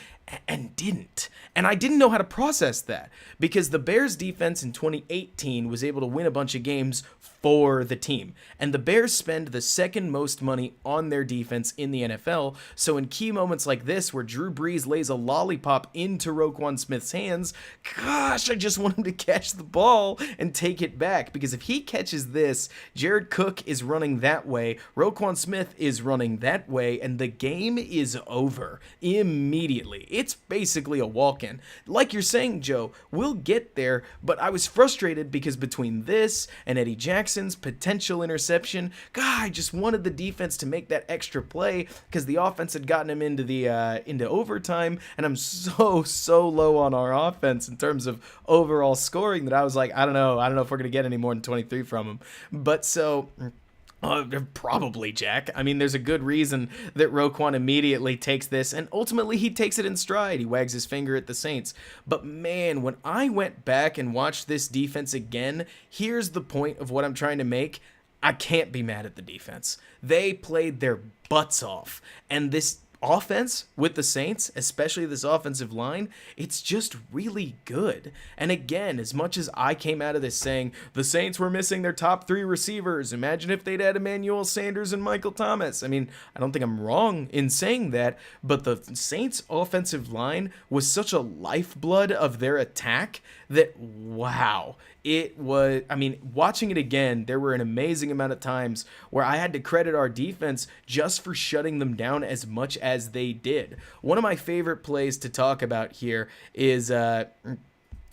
and didn't. And I didn't know how to process that because the Bears defense in 2018 was able to win a bunch of games for the team. And the Bears spend the second most money on their defense in the NFL. So in key moments like this, where Drew Brees lays a lollipop into Roquan Smith's hands, gosh, I just want him to catch the ball and take it back. Because if he catches this, Jared Cook is running that way, Roquan Smith is running that way, and the game is over immediately. It's basically a walk-in. Like you're saying, Joe, we'll get there, but I was frustrated because between this and Eddie Jackson's potential interception, God, I just wanted the defense to make that extra play because the offense had gotten him into overtime, and I'm so low on our offense in terms of overall scoring that I was like, I don't know if we're gonna get any more than 23 from him. But so. Probably, Jack. I mean, there's a good reason that Roquan immediately takes this, and ultimately he takes it in stride. He wags his finger at the Saints. But man, when I went back and watched this defense again, here's the point of what I'm trying to make. I can't be mad at the defense. They played their butts off, and this offense with the Saints, especially this offensive line, it's just really good. And again, as much as I came out of this saying the Saints were missing their top 3 receivers, imagine if they'd had Emmanuel Sanders and Michael Thomas. I mean, I don't think I'm wrong in saying that, but the Saints offensive line was such a lifeblood of their attack that, wow, it was, I mean, watching it again, there were an amazing amount of times where I had to credit our defense just for shutting them down as much as they did. One of my favorite plays to talk about here is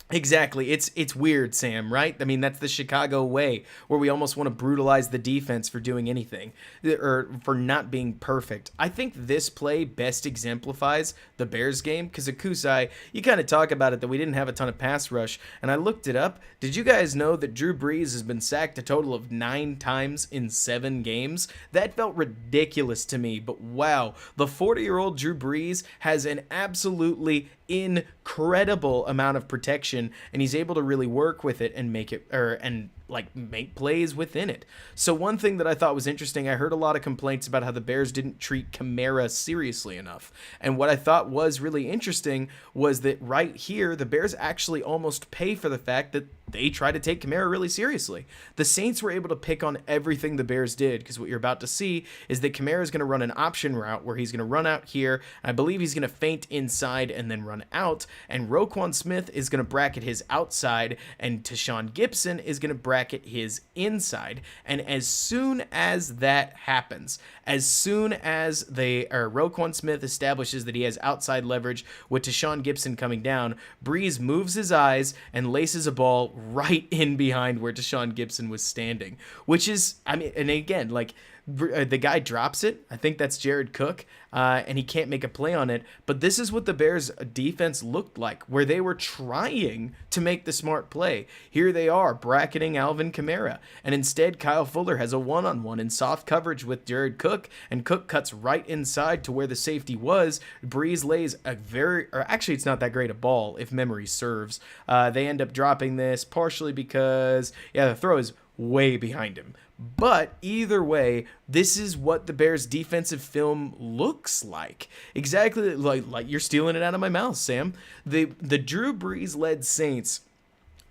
exactly. It's weird, Sam, right? I mean, that's the Chicago way, where we almost want to brutalize the defense for doing anything, or for not being perfect. I think this play best exemplifies the Bears game, because Akusai, you kind of talk about it, that we didn't have a ton of pass rush, and I looked it up. Did you guys know that Drew Brees has been sacked a total of 9 times in 7 games? That felt ridiculous to me, but wow, the 40-year-old Drew Brees has an absolutely incredible amount of protection, and he's able to really work with it and make plays within it. So one thing that I thought was interesting, I heard a lot of complaints about how the Bears didn't treat Kamara seriously enough. And what I thought was really interesting was that right here, the Bears actually almost pay for the fact that they try to take Kamara really seriously. The Saints were able to pick on everything the Bears did, because what you're about to see is that Kamara is going to run an option route where he's going to run out here, and I believe he's going to feint inside and then run out, and Roquan Smith is going to bracket his outside, and Tashawn Gibson is going to bracket his inside. And as soon as that happens, as soon as Roquan Smith establishes that he has outside leverage with Tashawn Gibson coming down, Brees moves his eyes and laces a ball right in behind where Tashawn Gibson was standing, which is, I mean, and again, like, The guy drops it. I think that's Jared Cook, and he can't make a play on it. But this is what the Bears' defense looked like, where they were trying to make the smart play. Here they are bracketing Alvin Kamara, and instead Kyle Fuller has a one-on-one in soft coverage with Jared Cook, and Cook cuts right inside to where the safety was. Breeze lays actually it's not that great a ball if memory serves. They end up dropping this partially because the throw is way behind him. But either way, this is what the Bears' defensive film looks like. Exactly like you're stealing it out of my mouth, Sam. The Drew Brees-led Saints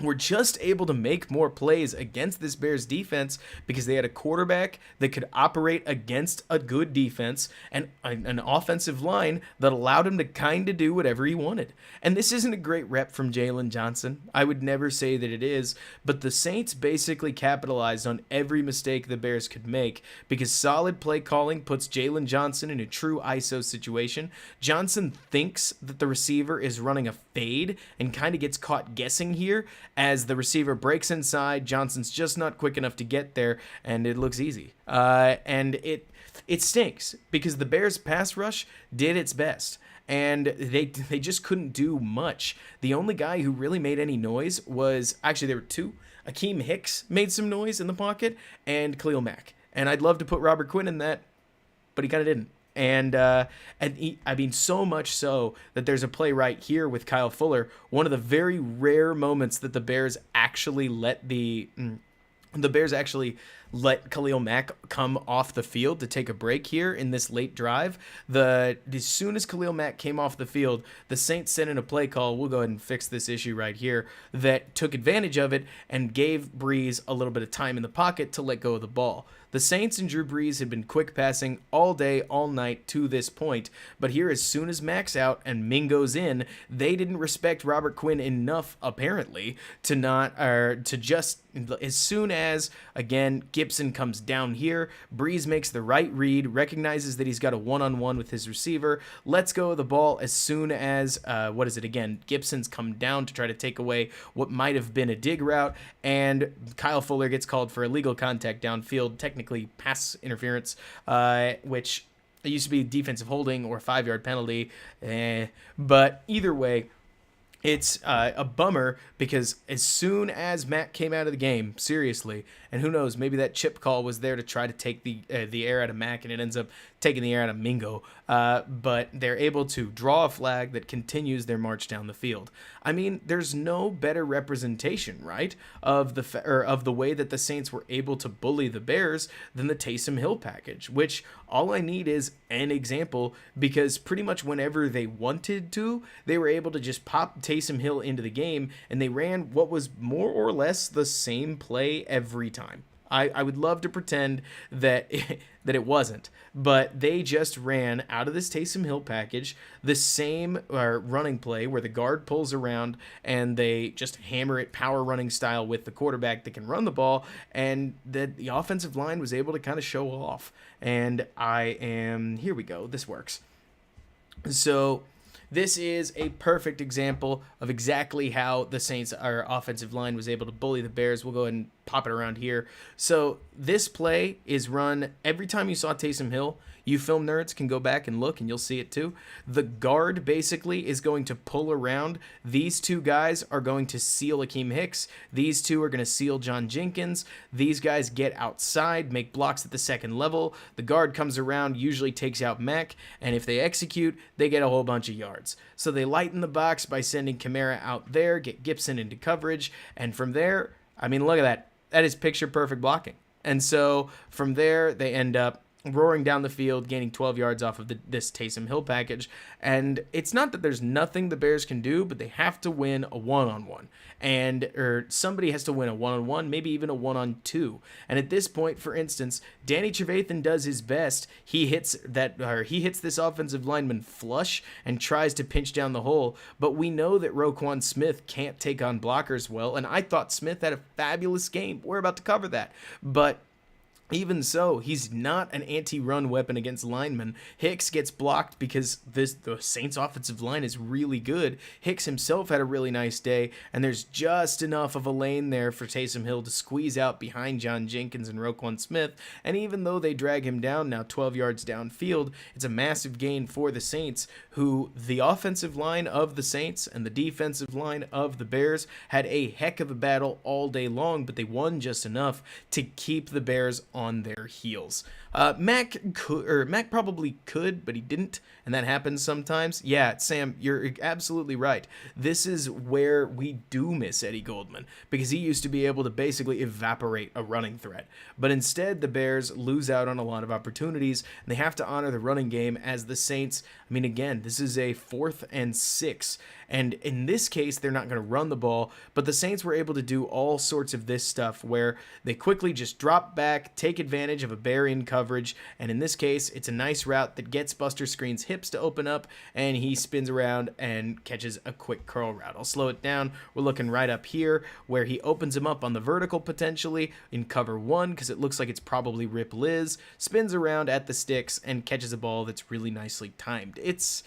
were just able to make more plays against this Bears defense because they had a quarterback that could operate against a good defense and an offensive line that allowed him to kind of do whatever he wanted. And this isn't a great rep from Jalen Johnson. I would never say that it is, but the Saints basically capitalized on every mistake the Bears could make because solid play calling puts Jalen Johnson in a true ISO situation. Johnson thinks that the receiver is running a fade and kind of gets caught guessing here. As the receiver breaks inside, Johnson's just not quick enough to get there, and it looks easy. And it stinks because the Bears' pass rush did its best, and they just couldn't do much. The only guy who really made any noise was, actually there were two. Akeem Hicks made some noise in the pocket, and Khalil Mack. And I'd love to put Robert Quinn in that, but he kind of didn't. And I mean, so much so that there's a play right here with Kyle Fuller, one of the very rare moments that the Bears actually let Khalil Mack come off the field to take a break here in this late drive. As soon as Khalil Mack came off the field, the Saints sent in a play call. We'll go ahead and fix this issue right here that took advantage of it and gave Breeze a little bit of time in the pocket to let go of the ball. The Saints and Drew Brees had been quick passing all day, all night to this point, but here as soon as Mack's out and Mingo's in, they didn't respect Robert Quinn enough, apparently, as soon as, again, Gibson comes down here, Brees makes the right read, recognizes that he's got a one-on-one with his receiver, lets go of the ball as soon as, Gibson's come down to try to take away what might have been a dig route, and Kyle Fuller gets called for illegal contact downfield, technically pass interference, which it used to be defensive holding or a 5-yard penalty, but either way, it's a bummer because as soon as Matt came out of the game, seriously, and who knows, maybe that chip call was there to try to take the air out of Mack, and it ends up taking the air out of Mingo. But they're able to draw a flag that continues their march down the field. I mean, there's no better representation, right, of the way that the Saints were able to bully the Bears than the Taysom Hill package, which all I need is an example because pretty much whenever they wanted to, they were able to just pop Taysom Hill into the game, and they ran what was more or less the same play every time. I would love to pretend that it wasn't, but they just ran out of this Taysom Hill package the same running play where the guard pulls around and they just hammer it power running style with the quarterback that can run the ball, and that the offensive line was able to kind of show off. And here we go. This works. So this is a perfect example of exactly how the Saints, our offensive line, was able to bully the Bears. We'll go ahead and pop it around here. So this play is run every time you saw Taysom Hill. You film nerds can go back and look, and you'll see it too. The guard basically is going to pull around. These two guys are going to seal Akeem Hicks. These two are going to seal John Jenkins. These guys get outside, make blocks at the second level. The guard comes around, usually takes out Mack, and if they execute, they get a whole bunch of yards. So they lighten the box by sending Kamara out there, get Gibson into coverage, and from there, I mean, look at that. That is picture-perfect blocking. And so from there, they end up roaring down the field, gaining 12 yards off of this Taysom Hill package. And it's not that there's nothing the Bears can do, but they have to win a one-on-one. Or somebody has to win a one-on-one, maybe even a one-on-two. And at this point, for instance, Danny Trevathan does his best. He hits this offensive lineman flush and tries to pinch down the hole. But we know that Roquan Smith can't take on blockers well. And I thought Smith had a fabulous game. We're about to cover that. But Even so, he's not an anti-run weapon against linemen. Hicks gets blocked because the Saints offensive line is really good. Hicks himself had a really nice day, and there's just enough of a lane there for Taysom Hill to squeeze out behind John Jenkins and Roquan Smith, and even though they drag him down now 12 yards downfield, it's a massive gain for the Saints, who the offensive line of the Saints and the defensive line of the Bears had a heck of a battle all day long, but they won just enough to keep the Bears on their heels. Mac probably could, but he didn't, and that happens sometimes. Yeah, Sam, you're absolutely right. This is where we do miss Eddie Goldman, because he used to be able to basically evaporate a running threat. But instead, the Bears lose out on a lot of opportunities, and they have to honor the running game as the Saints. I mean, again, this is a 4th and 6, and in this case, they're not going to run the ball, but the Saints were able to do all sorts of this stuff where they quickly just drop back, take advantage of a bear in coverage, and in this case, it's a nice route that gets Buster Skrine's hips to open up, and he spins around and catches a quick curl route. I'll slow it down. We're looking right up here where he opens him up on the vertical potentially in cover 1 because it looks like it's probably Rip Liz, spins around at the sticks, and catches a ball that's really nicely timed. It's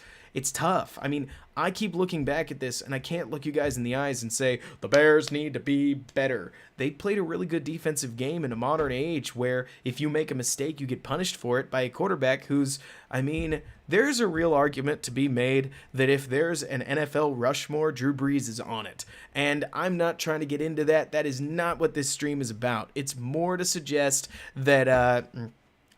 tough. I mean, I keep looking back at this, and I can't look you guys in the eyes and say, the Bears need to be better. They played a really good defensive game in a modern age where if you make a mistake, you get punished for it by a quarterback who's, I mean, there's a real argument to be made that if there's an NFL Rushmore, Drew Brees is on it. And I'm not trying to get into that. That is not what this stream is about. It's more to suggest that,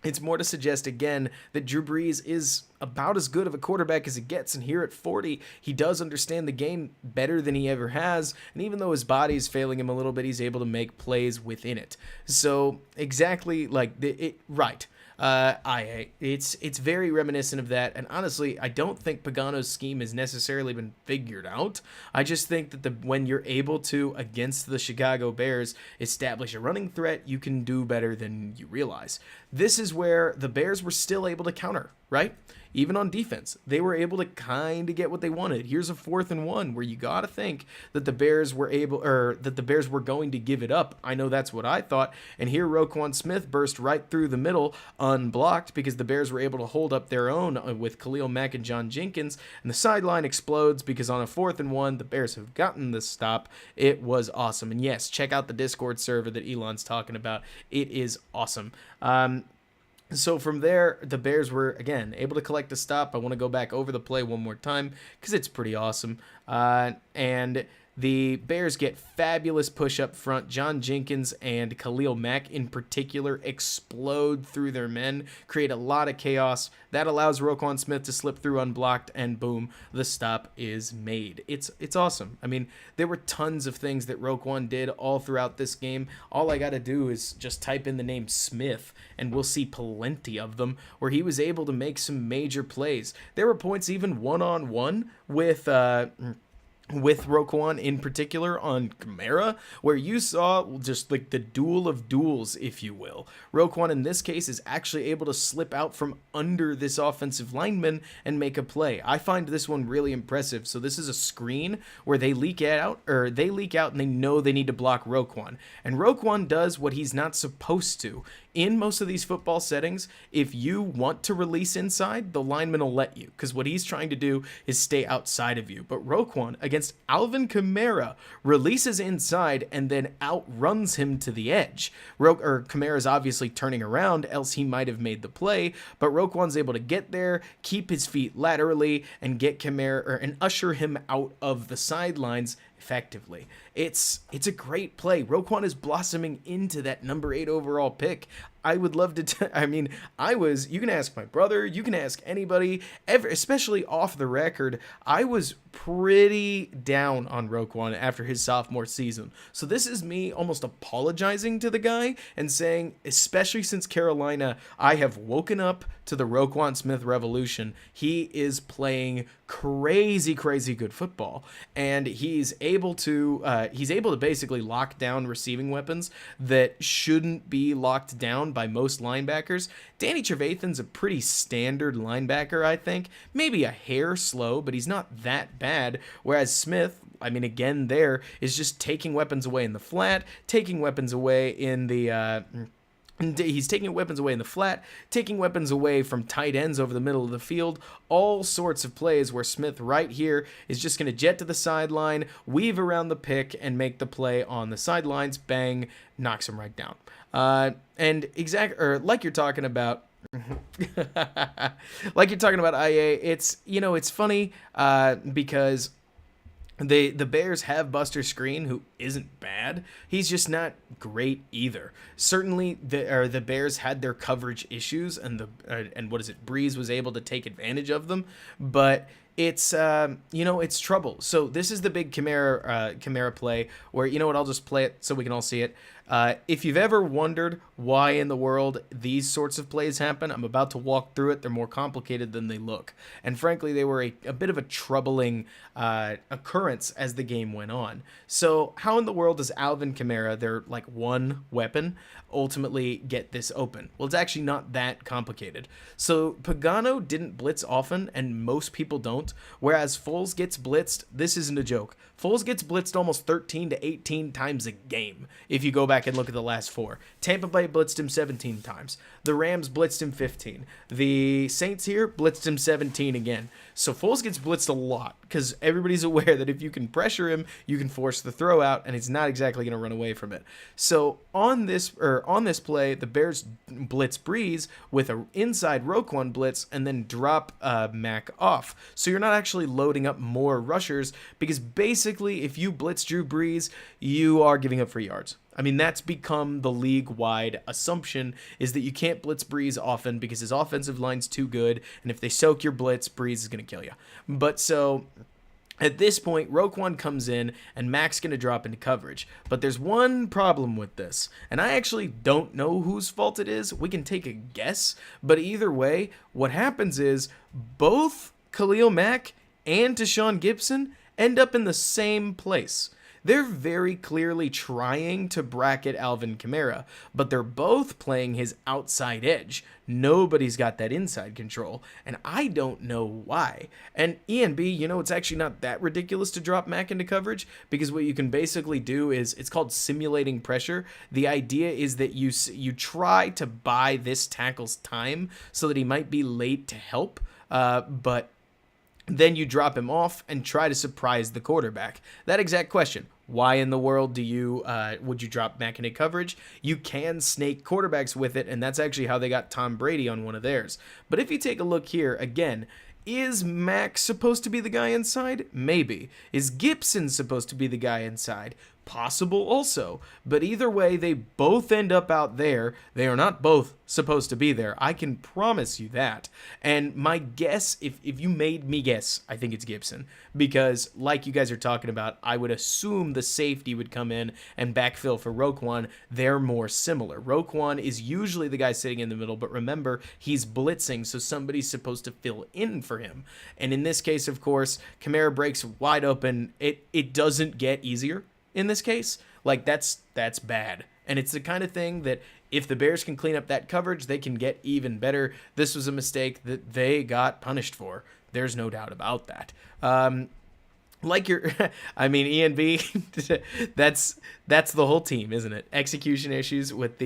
again, that Drew Brees is about as good of a quarterback as it gets, and here at 40, he does understand the game better than he ever has, and even though his body is failing him a little bit, he's able to make plays within it. So, exactly, right. It's very reminiscent of that, and honestly, I don't think Pagano's scheme has necessarily been figured out. I just think that when you're able to, against the Chicago Bears, establish a running threat, you can do better than you realize. This is where the Bears were still able to counter, right? Even on defense, they were able to kind of get what they wanted. Here's a 4th and 1 where you got to think that the Bears were going to give it up. I know that's what I thought. And here Roquan Smith burst right through the middle unblocked because the Bears were able to hold up their own with Khalil Mack and John Jenkins. And the sideline explodes because on a 4th and 1, the Bears have gotten the stop. It was awesome. And yes, check out the Discord server that Elon's talking about. It is awesome. So from there, the Bears were, again, able to collect a stop. I want to go back over the play one more time because it's pretty awesome. And the Bears get fabulous push up front. John Jenkins and Khalil Mack in particular explode through their men, create a lot of chaos. That allows Roquan Smith to slip through unblocked, and boom, the stop is made. It's awesome. I mean, there were tons of things that Roquan did all throughout this game. All I got to do is just type in the name Smith, and we'll see plenty of them where he was able to make some major plays. There were points even one-on-one with Roquan in particular on Kamara, where you saw just like the duel of duels, if you will. Roquan in this case is actually able to slip out from under this offensive lineman and make a play. I find this one really impressive. So this is a screen where they leak out and they know they need to block Roquan. And Roquan does what he's not supposed to. In most of these football settings, if you want to release inside, the lineman will let you, because what he's trying to do is stay outside of you. But Roquan, against Alvin Kamara, releases inside and then outruns him to the edge. Kamara's obviously turning around, else he might have made the play, but Roquan's able to get there, keep his feet laterally, and get Kamara and usher him out of the sidelines effectively. It's a great play. Roquan is blossoming into that number 8 overall pick. I would love to, you can ask my brother, you can ask anybody, especially off the record, I was pretty down on Roquan after his sophomore season. So this is me almost apologizing to the guy and saying, especially since Carolina, I have woken up to the Roquan Smith revolution. He is playing crazy good football, and he's able to basically lock down receiving weapons that shouldn't be locked down by most linebackers. Danny Trevathan's a pretty standard linebacker, I think. Maybe a hair slow, but he's not that bad. Whereas Smith, I mean, again, there is just taking weapons away in the flat, taking weapons away in the And he's taking weapons away in the flat, taking weapons away from tight ends over the middle of the field, all sorts of plays where Smith right here is just going to jet to the sideline, weave around the pick, and make the play on the sidelines. Bang, knocks him right down. Like you're talking about, IA, it's funny because the Bears have Buster Screen, who isn't bad. He's just not great either. Certainly, the Bears had their coverage issues, and Breeze was able to take advantage of them, but it's it's trouble. So this is the big Kamara play where, you know what, I'll just play it so we can all see it. If you've ever wondered why in the world these sorts of plays happen, I'm about to walk through it. They're more complicated than they look. And frankly, they were a bit of a troubling occurrence as the game went on. So how in the world does Alvin Kamara, their one weapon, ultimately get this open? Well, it's actually not that complicated. So Pagano didn't blitz often, and most people don't, whereas Foles gets blitzed. This isn't a joke. Foles gets blitzed almost 13 to 18 times a game if you go back and look at the last 4. Tampa Bay blitzed him 17 times. The Rams blitzed him 15. The Saints here blitzed him 17 again. So Foles gets blitzed a lot because everybody's aware that if you can pressure him, you can force the throw out, and he's not exactly going to run away from it. So on this play, the Bears blitz Breeze with an inside Roquan blitz and then drop Mac off. So you're not actually loading up more rushers because basically if you blitz Drew Brees, you are giving up free yards. I mean, that's become the league-wide assumption, is that you can't blitz Breeze often because his offensive line's too good, and if they soak your blitz, Breeze is going to kill you. But so at this point, Roquan comes in, and Mac's going to drop into coverage. But there's one problem with this, and I actually don't know whose fault it is. We can take a guess, but either way, what happens is both Khalil Mack and Tashaun Gibson end up in the same place. They're very clearly trying to bracket Alvin Kamara, but they're both playing his outside edge. Nobody's got that inside control, and I don't know why. And ENB, it's actually not that ridiculous to drop Mac into coverage, because what you can basically do is, it's called simulating pressure. The idea is that you try to buy this tackle's time so that he might be late to help, but then you drop him off and try to surprise the quarterback. That exact question. Why in the world would you drop Mac into coverage? You can snake quarterbacks with it, and that's actually how they got Tom Brady on one of theirs. But if you take a look here, again, is Mac supposed to be the guy inside? Maybe. Is Gibson supposed to be the guy inside? Possible also. But either way, they both end up out there. They are not both supposed to be there. I can promise you that. And my guess, if you made me guess, I think it's Gibson. Because like you guys are talking about, I would assume the safety would come in and backfill for Roquan. They're more similar. Roquan is usually the guy sitting in the middle, but remember, he's blitzing, so somebody's supposed to fill in for him. And in this case, of course, Kamara breaks wide open. It doesn't get easier. In this case, that's bad. And it's the kind of thing that if the Bears can clean up that coverage, they can get even better. This was a mistake that they got punished for. There's no doubt about that. ENB, that's the whole team, isn't it? Execution issues with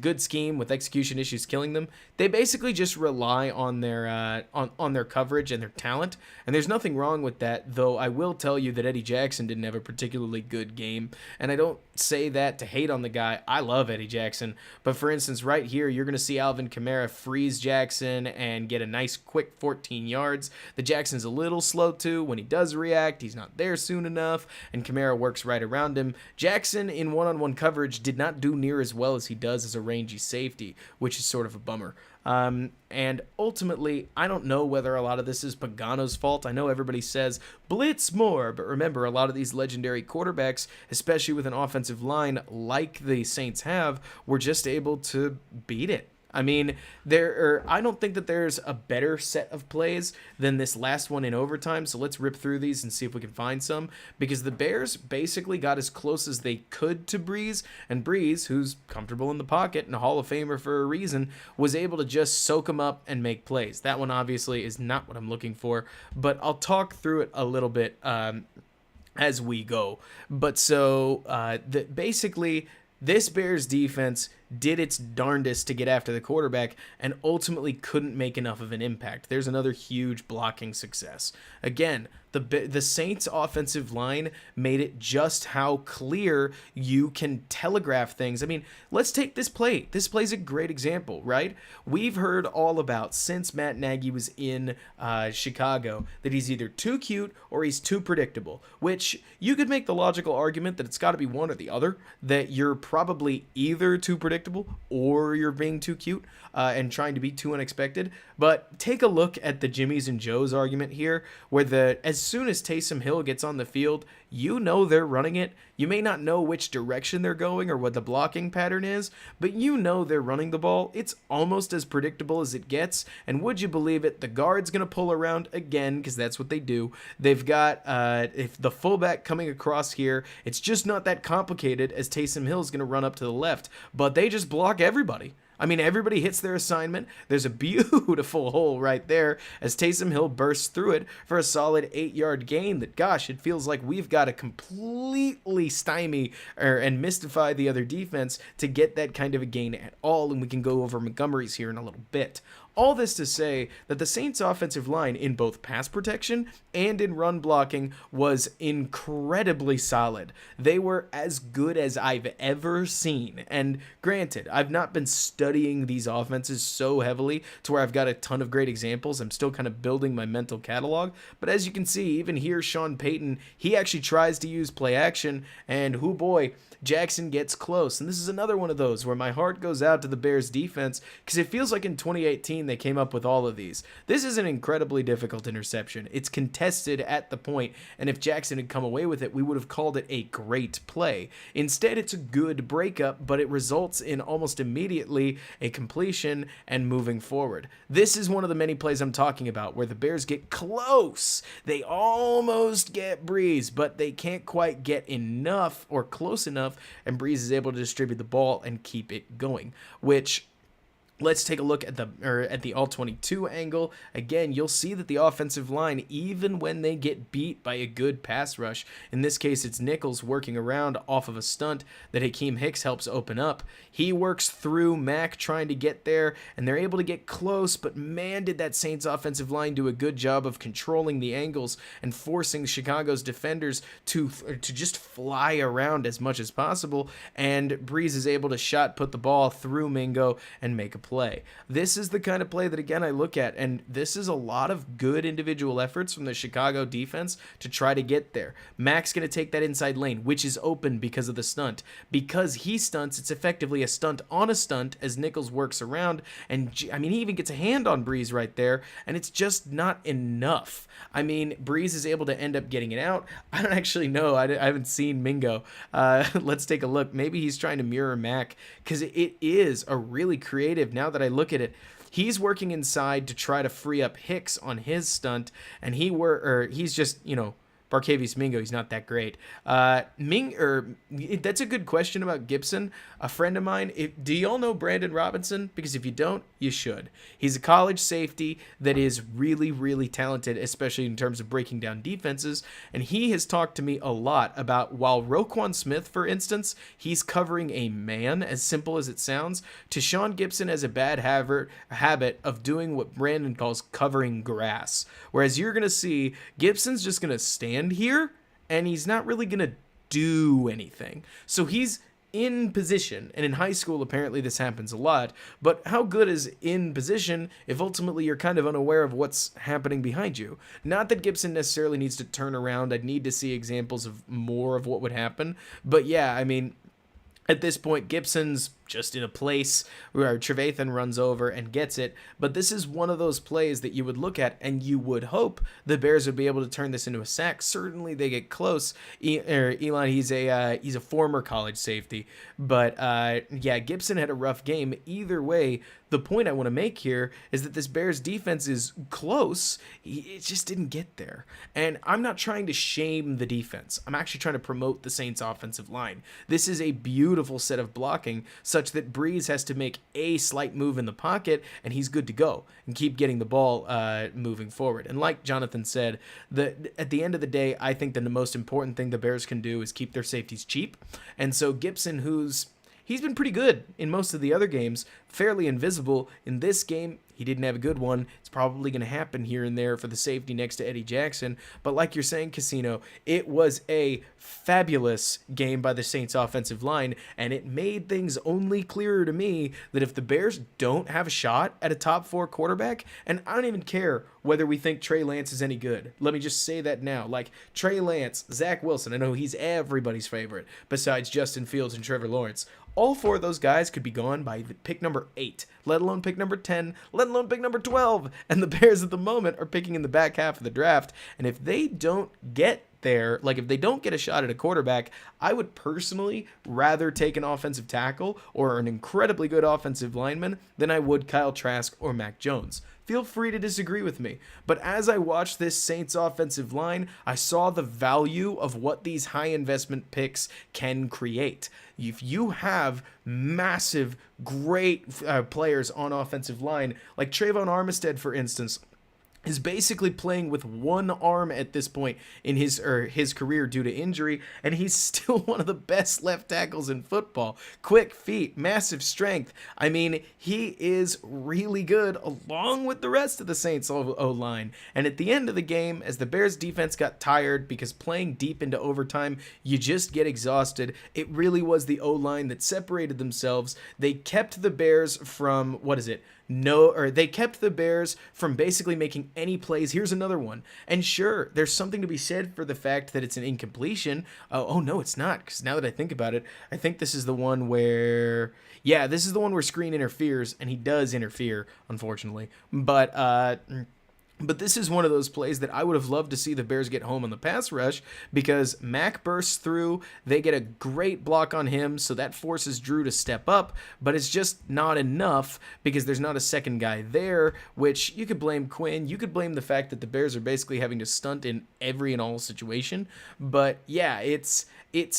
good scheme with execution issues killing them. They basically just rely on their on their coverage and their talent, and there's nothing wrong with that. Though I will tell you that Eddie Jackson didn't have a particularly good game, and I don't say that to hate on the guy. I love Eddie Jackson, but for instance, right here, you're going to see Alvin Kamara freeze Jackson and get a nice quick 14 yards. The Jackson's a little slow too. When he does react, he's not there soon enough, and Kamara works right around him. Jackson in one-on-one coverage did not do near as well as he does as a rangy safety, which is sort of a bummer. And ultimately, I don't know whether a lot of this is Pagano's fault. I know everybody says blitz more, but remember, a lot of these legendary quarterbacks, especially with an offensive line like the Saints have, were just able to beat it. I mean, I don't think that there's a better set of plays than this last one in overtime, so let's rip through these and see if we can find some, because the Bears basically got as close as they could to Breeze, and Breeze, who's comfortable in the pocket and a Hall of Famer for a reason, was able to just soak them up and make plays. That one obviously is not what I'm looking for, but I'll talk through it a little bit as we go. But so basically, This Bears defense did its darndest to get after the quarterback and ultimately couldn't make enough of an impact. There's another huge blocking success. Again, the Saints offensive line made it just how clear you can telegraph things. I mean, let's take this play. This play's a great example, right? We've heard all about, since Matt Nagy was in Chicago, that he's either too cute or he's too predictable, which you could make the logical argument that it's got to be one or the other, that you're probably either too predictable or you're being too cute and trying to be too unexpected. But take a look at the Jimmy's and Joe's argument here, where as soon as Taysom Hill gets on the field, you know they're running it. You may not know which direction they're going or what the blocking pattern is, but you know they're running the ball. It's almost as predictable as it gets, and would you believe it, the guard's going to pull around again, because that's what they do. They've got if the fullback coming across here, it's just not that complicated, as Taysom Hill's going to run up to the left, but they just block everybody. I mean, everybody hits their assignment. There's a beautiful hole right there as Taysom Hill bursts through it for a solid 8-yard gain that, gosh, it feels like we've got to completely stymie and mystify the other defense to get that kind of a gain at all, and we can go over Montgomery's here in a little bit. All this to say that the Saints' offensive line in both pass protection and in run blocking was incredibly solid. They were as good as I've ever seen. And granted, I've not been studying these offenses so heavily to where I've got a ton of great examples. I'm still kind of building my mental catalog. But as you can see, even here, Sean Payton, he actually tries to use play action, and oh boy, Jackson gets close. And this is another one of those where my heart goes out to the Bears defense, because it feels like in 2018 they came up with all of these. This is an incredibly difficult interception. It's contested at the point, and if Jackson had come away with it, we would have called it a great play. Instead, it's a good breakup, but it results in almost immediately a completion and moving forward. This is one of the many plays I'm talking about where the Bears get close. They almost get Breeze, but they can't quite get enough or close enough, and Breeze is able to distribute the ball and keep it going, which Let's take a look at the all-22 angle. Again, you'll see that the offensive line, even when they get beat by a good pass rush, in this case it's Nichols working around off of a stunt that Hakeem Hicks helps open up. He works through Mack trying to get there, and they're able to get close, but man, did that Saints offensive line do a good job of controlling the angles and forcing Chicago's defenders to just fly around as much as possible, and Breeze is able to shot put the ball through Mingo and make a play. This is the kind of play that, again, I look at, and this is a lot of good individual efforts from the Chicago defense to try to get there. Mack's going to take that inside lane, which is open because of the stunt. Because he stunts, it's effectively a stunt on a stunt as Nichols works around, and I mean, he even gets a hand on Breeze right there, and it's just not enough. I mean, Breeze is able to end up getting it out. I don't actually know. I haven't seen Mingo. Let's take a look. Maybe he's trying to mirror Mack, because it is a really creative, now that I look at it, he's working inside to try to free up Hicks on his stunt, and he's just, Barkevious Mingo, he's not that great. That's a good question about Gibson. A friend of mine, do y'all know Brandon Robinson? Because if you don't, you should. He's a college safety that is really, really talented, especially in terms of breaking down defenses, and he has talked to me a lot about, while Roquan Smith, for instance, he's covering a man, as simple as it sounds, Tashaun Gibson has a bad habit of doing what Brandon calls covering grass, whereas you're going to see Gibson's just going to stand here and he's not really gonna do anything. So he's in position, and in high school apparently this happens a lot, but how good is in position if ultimately you're kind of unaware of what's happening behind you? Not that Gibson necessarily needs to turn around. I'd need to see examples of more of what would happen, but yeah, I mean, at this point Gibson's just in a place where Trevathan runs over and gets it, but this is one of those plays that you would look at and you would hope the Bears would be able to turn this into a sack. Certainly they get close. Elon, he's a former college safety, but yeah, Gibson had a rough game. Either way, the point I want to make here is that this Bears defense is close. It just didn't get there. And I'm not trying to shame the defense. I'm actually trying to promote the Saints offensive line. This is a beautiful set of blocking, such that Breeze has to make a slight move in the pocket and he's good to go and keep getting the ball moving forward. And like Jonathan said, at the end of the day, I think that the most important thing the Bears can do is keep their safeties cheap. And so Gibson, who's he's been pretty good in most of the other games, fairly invisible. In this game, he didn't have a good one. It's probably going to happen here and there for the safety next to Eddie Jackson. But like you're saying, Casino, it was a fabulous game by the Saints offensive line, and it made things only clearer to me that if the Bears don't have a shot at a top 4 quarterback, and I don't even care whether we think Trey Lance is any good. Let me just say that now. Like, Trey Lance, Zach Wilson, I know he's everybody's favorite besides Justin Fields and Trevor Lawrence. All 4 of those guys could be gone by pick number 8, let alone pick number 10, let alone pick number 12. And the Bears at the moment are picking in the back half of the draft. And if they don't get there, like if they don't get a shot at a quarterback, I would personally rather take an offensive tackle or an incredibly good offensive lineman than I would Kyle Trask or Mac Jones. Feel free to disagree with me, but as I watched this Saints offensive line, I saw the value of what these high investment picks can create. If you have massive, great players on offensive line, like Trayvon Armistead, for instance, is basically playing with one arm at this point in his career due to injury, and he's still one of the best left tackles in football. Quick feet, massive strength. I mean, he is really good along with the rest of the Saints O-line. And at the end of the game, as the Bears defense got tired because playing deep into overtime, you just get exhausted, it really was the O-line that separated themselves. They kept the Bears from, they kept the Bears from basically making any plays. Here's another one. And sure, there's something to be said for the fact that it's an incompletion. Oh no, it's not, because now that I think about it, I think this is the one where, this is the one where Screen interferes, and he does interfere, unfortunately. But this is one of those plays that I would have loved to see the Bears get home on the pass rush, because Mac bursts through, they get a great block on him, so that forces Drew to step up, but it's just not enough because there's not a second guy there, which you could blame Quinn, you could blame the fact that the Bears are basically having to stunt in every and all situation, but yeah, it's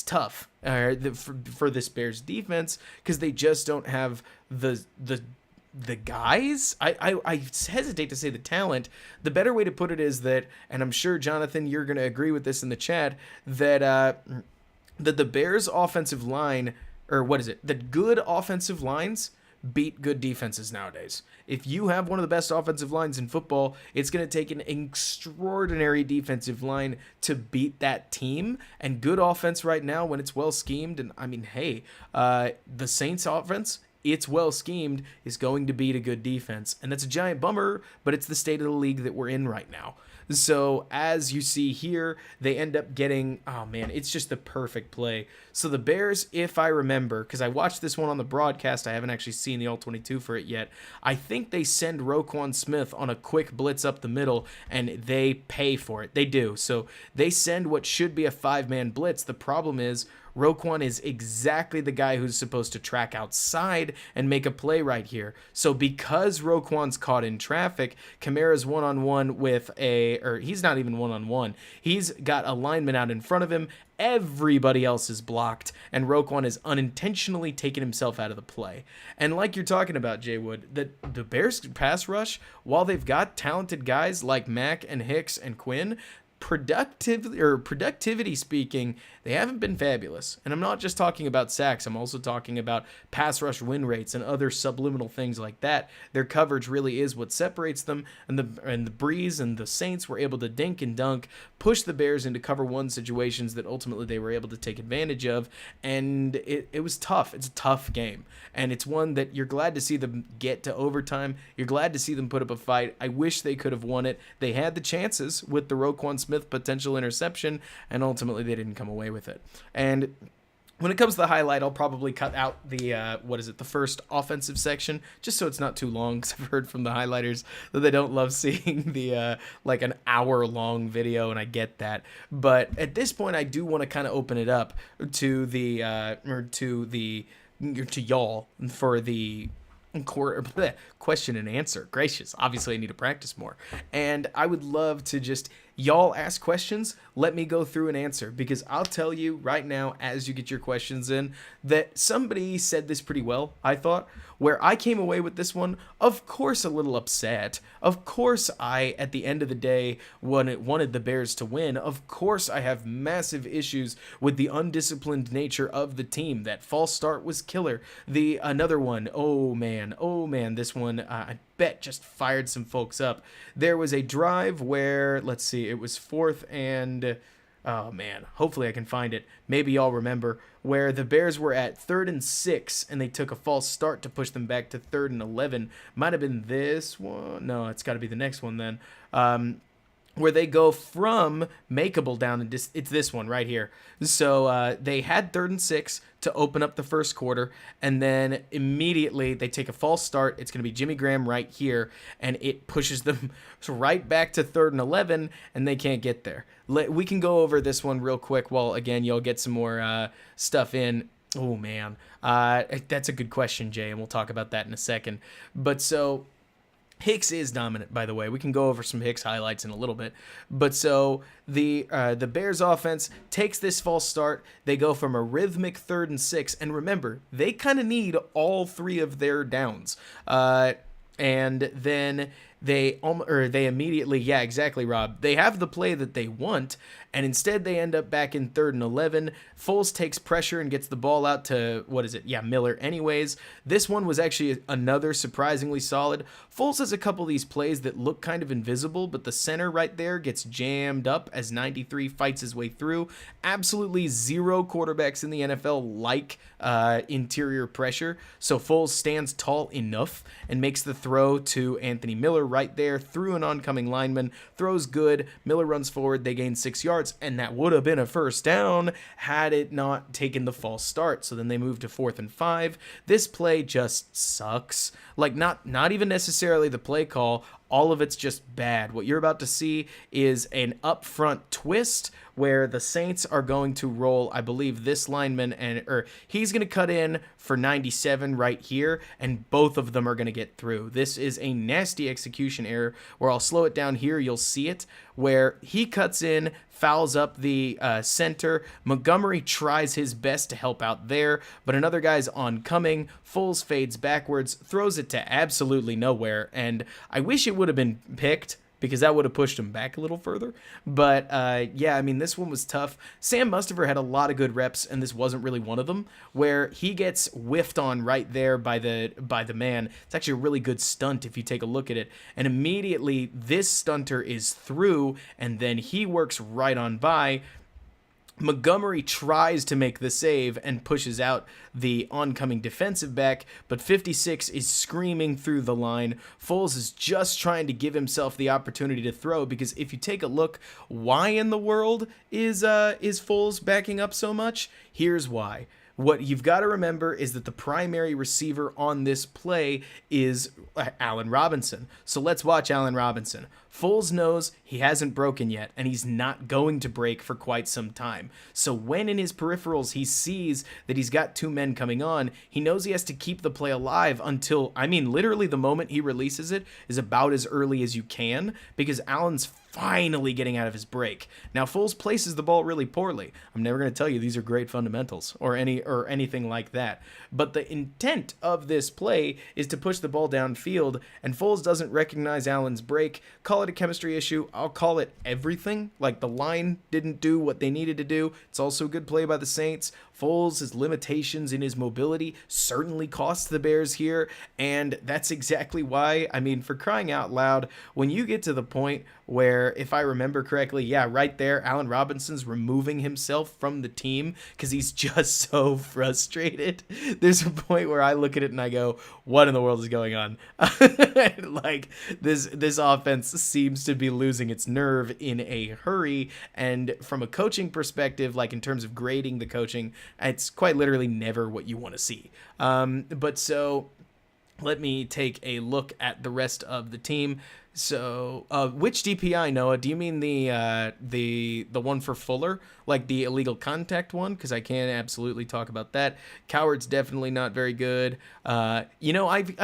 tough for this Bears defense because they just don't have the guys. I hesitate to say the talent. The better way to put it is that, and I'm sure, Jonathan, you're going to agree with this in the chat, that the Bears offensive line, that good offensive lines beat good defenses nowadays. If you have one of the best offensive lines in football, it's going to take an extraordinary defensive line to beat that team. And good offense right now, when it's well schemed, and I mean, hey, the Saints offense, it's well schemed, is going to beat a good defense. And that's a giant bummer, but it's the state of the league that we're in right now. So as you see here, they end up getting, it's just the perfect play. So the Bears, if I remember, because I watched this one on the broadcast, I haven't actually seen the All-22 for it yet, I think they send Roquan Smith on a quick blitz up the middle, and they pay for it. They do. So they send what should be a 5-man blitz. The problem is, Roquan is exactly the guy who's supposed to track outside and make a play right here. So because Roquan's caught in traffic, Kamara's one-on-one with he's not even one-on-one. He's got a lineman out in front of him. Everybody else is blocked, and Roquan is unintentionally taking himself out of the play. And like you're talking about, Jay Wood, the Bears pass rush, while they've got talented guys like Mack and Hicks and Quinn, productivity speaking, they haven't been fabulous. And I'm not just talking about sacks, I'm also talking about pass rush win rates and other subliminal things like that. Their coverage really is what separates them, and the Breeze and the Saints were able to dink and dunk, push the Bears into cover one situations that ultimately they were able to take advantage of, and it was tough. It's a tough game, and it's one that you're glad to see them get to overtime. You're glad to see them put up a fight. I wish they could have won it. They had the chances with the Roquan Smith potential interception, and ultimately they didn't come away with it. And when it comes to the highlight, I'll probably cut out the first offensive section, just so it's not too long, because I've heard from the highlighters that they don't love seeing the an hour-long video, and I get that. But at this point, I do want to kind of open it up to y'all for the question and answer. Gracious. Obviously, I need to practice more. And I would love to just y'all ask questions, let me go through and answer, because I'll tell you right now, as you get your questions in, that somebody said this pretty well, I thought, where I came away with this one, of course, a little upset. Of course, I, at the end of the day, wanted the Bears to win. Of course, I have massive issues with the undisciplined nature of the team. That false start was killer. Another one, oh man, this one, I bet just fired some folks up. There was a drive where, let's see, it was 4th and... oh man, hopefully I can find it. Maybe y'all remember, where the Bears were at 3rd and 6 and they took a false start to push them back to 3rd and 11. Might have been this one. No, it's got to be the next one then. Where they go from makeable down, and it's this one right here. So they had 3rd and 6 to open up the first quarter, and then immediately they take a false start. It's going to be Jimmy Graham right here, and it pushes them right back to 3rd and 11, and they can't get there. We can go over this one real quick while, again, you'll get some more stuff in. Oh, man. That's a good question, Jay, and we'll talk about that in a second. But so... Hicks is dominant, by the way. We can go over some Hicks highlights in a little bit. But so the Bears offense takes this false start. They go from a rhythmic 3rd and 6. And remember, they kind of need all 3 of their downs. And then they immediately, yeah, exactly, Rob. They have the play that they want, and instead they end up back in 3rd and 11. Foles takes pressure and gets the ball out to, Miller anyways. This one was actually another surprisingly solid. Foles has a couple of these plays that look kind of invisible, but the center right there gets jammed up as 93 fights his way through. Absolutely zero quarterbacks in the NFL like interior pressure, so Foles stands tall enough and makes the throw to Anthony Miller right there through an oncoming lineman. Throws good. Miller runs forward. They gain 6 yards, and that would have been a first down had it not taken the false start. So then they move to 4th and 5. This play just sucks. Like, not even necessarily the play call. All of it's just bad. What you're about to see is an upfront twist where the Saints are going to roll, I believe, this lineman, or he's going to cut in for 97 right here, and both of them are going to get through. This is a nasty execution error where I'll slow it down here. You'll see it where he cuts in, fouls up the center. Montgomery tries his best to help out there, but another guy's oncoming. Foles fades backwards, throws it to absolutely nowhere, and I wish it would have been picked, because that would have pushed him back a little further. But, yeah, I mean, this one was tough. Sam Mustafer had a lot of good reps, and this wasn't really one of them, where he gets whiffed on right there by the man. It's actually a really good stunt if you take a look at it. And immediately, this stunter is through, and then he works right on by. Montgomery tries to make the save and pushes out the oncoming defensive back, but 56 is screaming through the line. Foles is just trying to give himself the opportunity to throw, because if you take a look, why in the world is Foles backing up so much? Here's why. What you've got to remember is that the primary receiver on this play is Allen Robinson. So let's watch Allen Robinson. Foles knows he hasn't broken yet, and he's not going to break for quite some time. So when in his peripherals he sees that he's got 2 men coming on, he knows he has to keep the play alive until, literally the moment he releases it is about as early as you can, because Allen's finally getting out of his break. Now, Foles places the ball really poorly. I'm never going to tell you these are great fundamentals or anything like that. But the intent of this play is to push the ball downfield, and Foles doesn't recognize Allen's break. Call it a chemistry issue. I'll call it everything. Like, the line didn't do what they needed to do. It's also a good play by the Saints. Foles' limitations in his mobility certainly cost the Bears here, and that's exactly why, for crying out loud, when you get to the point where, if I remember correctly, yeah, right there, Allen Robinson's removing himself from the team because he's just so frustrated. There's a point where I look at it and I go, what in the world is going on? Like, this offense seems to be losing its nerve in a hurry, and from a coaching perspective, like in terms of grading the coaching, it's quite literally never what you want to see. But so let me take a look at the rest of the team. So, which DPI, Noah? Do you mean the one for Fuller, like the illegal contact one? Because I can absolutely talk about that. Coward's definitely not very good. I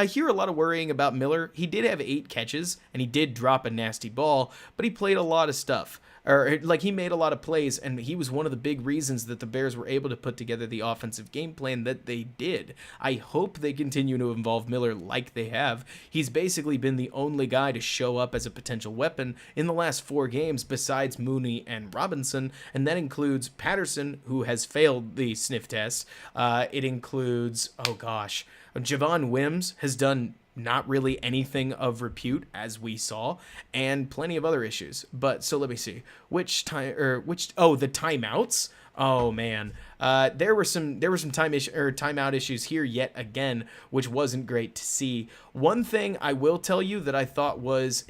hear a lot of worrying about Miller. He did have 8 catches and he did drop a nasty ball, but he played a lot of stuff. Or like he made a lot of plays, and he was one of the big reasons that the Bears were able to put together the offensive game plan that they did. I hope they continue to involve Miller like they have. He's basically been the only guy to show up as a potential weapon in the last 4 games besides Mooney and Robinson, and that includes Patterson, who has failed the sniff test. It includes, Javon Wims has done not really anything of repute, as we saw, and plenty of other issues. But so let me see the timeouts. Oh man, there were some timeout issues here yet again, which wasn't great to see. One thing I will tell you that I thought was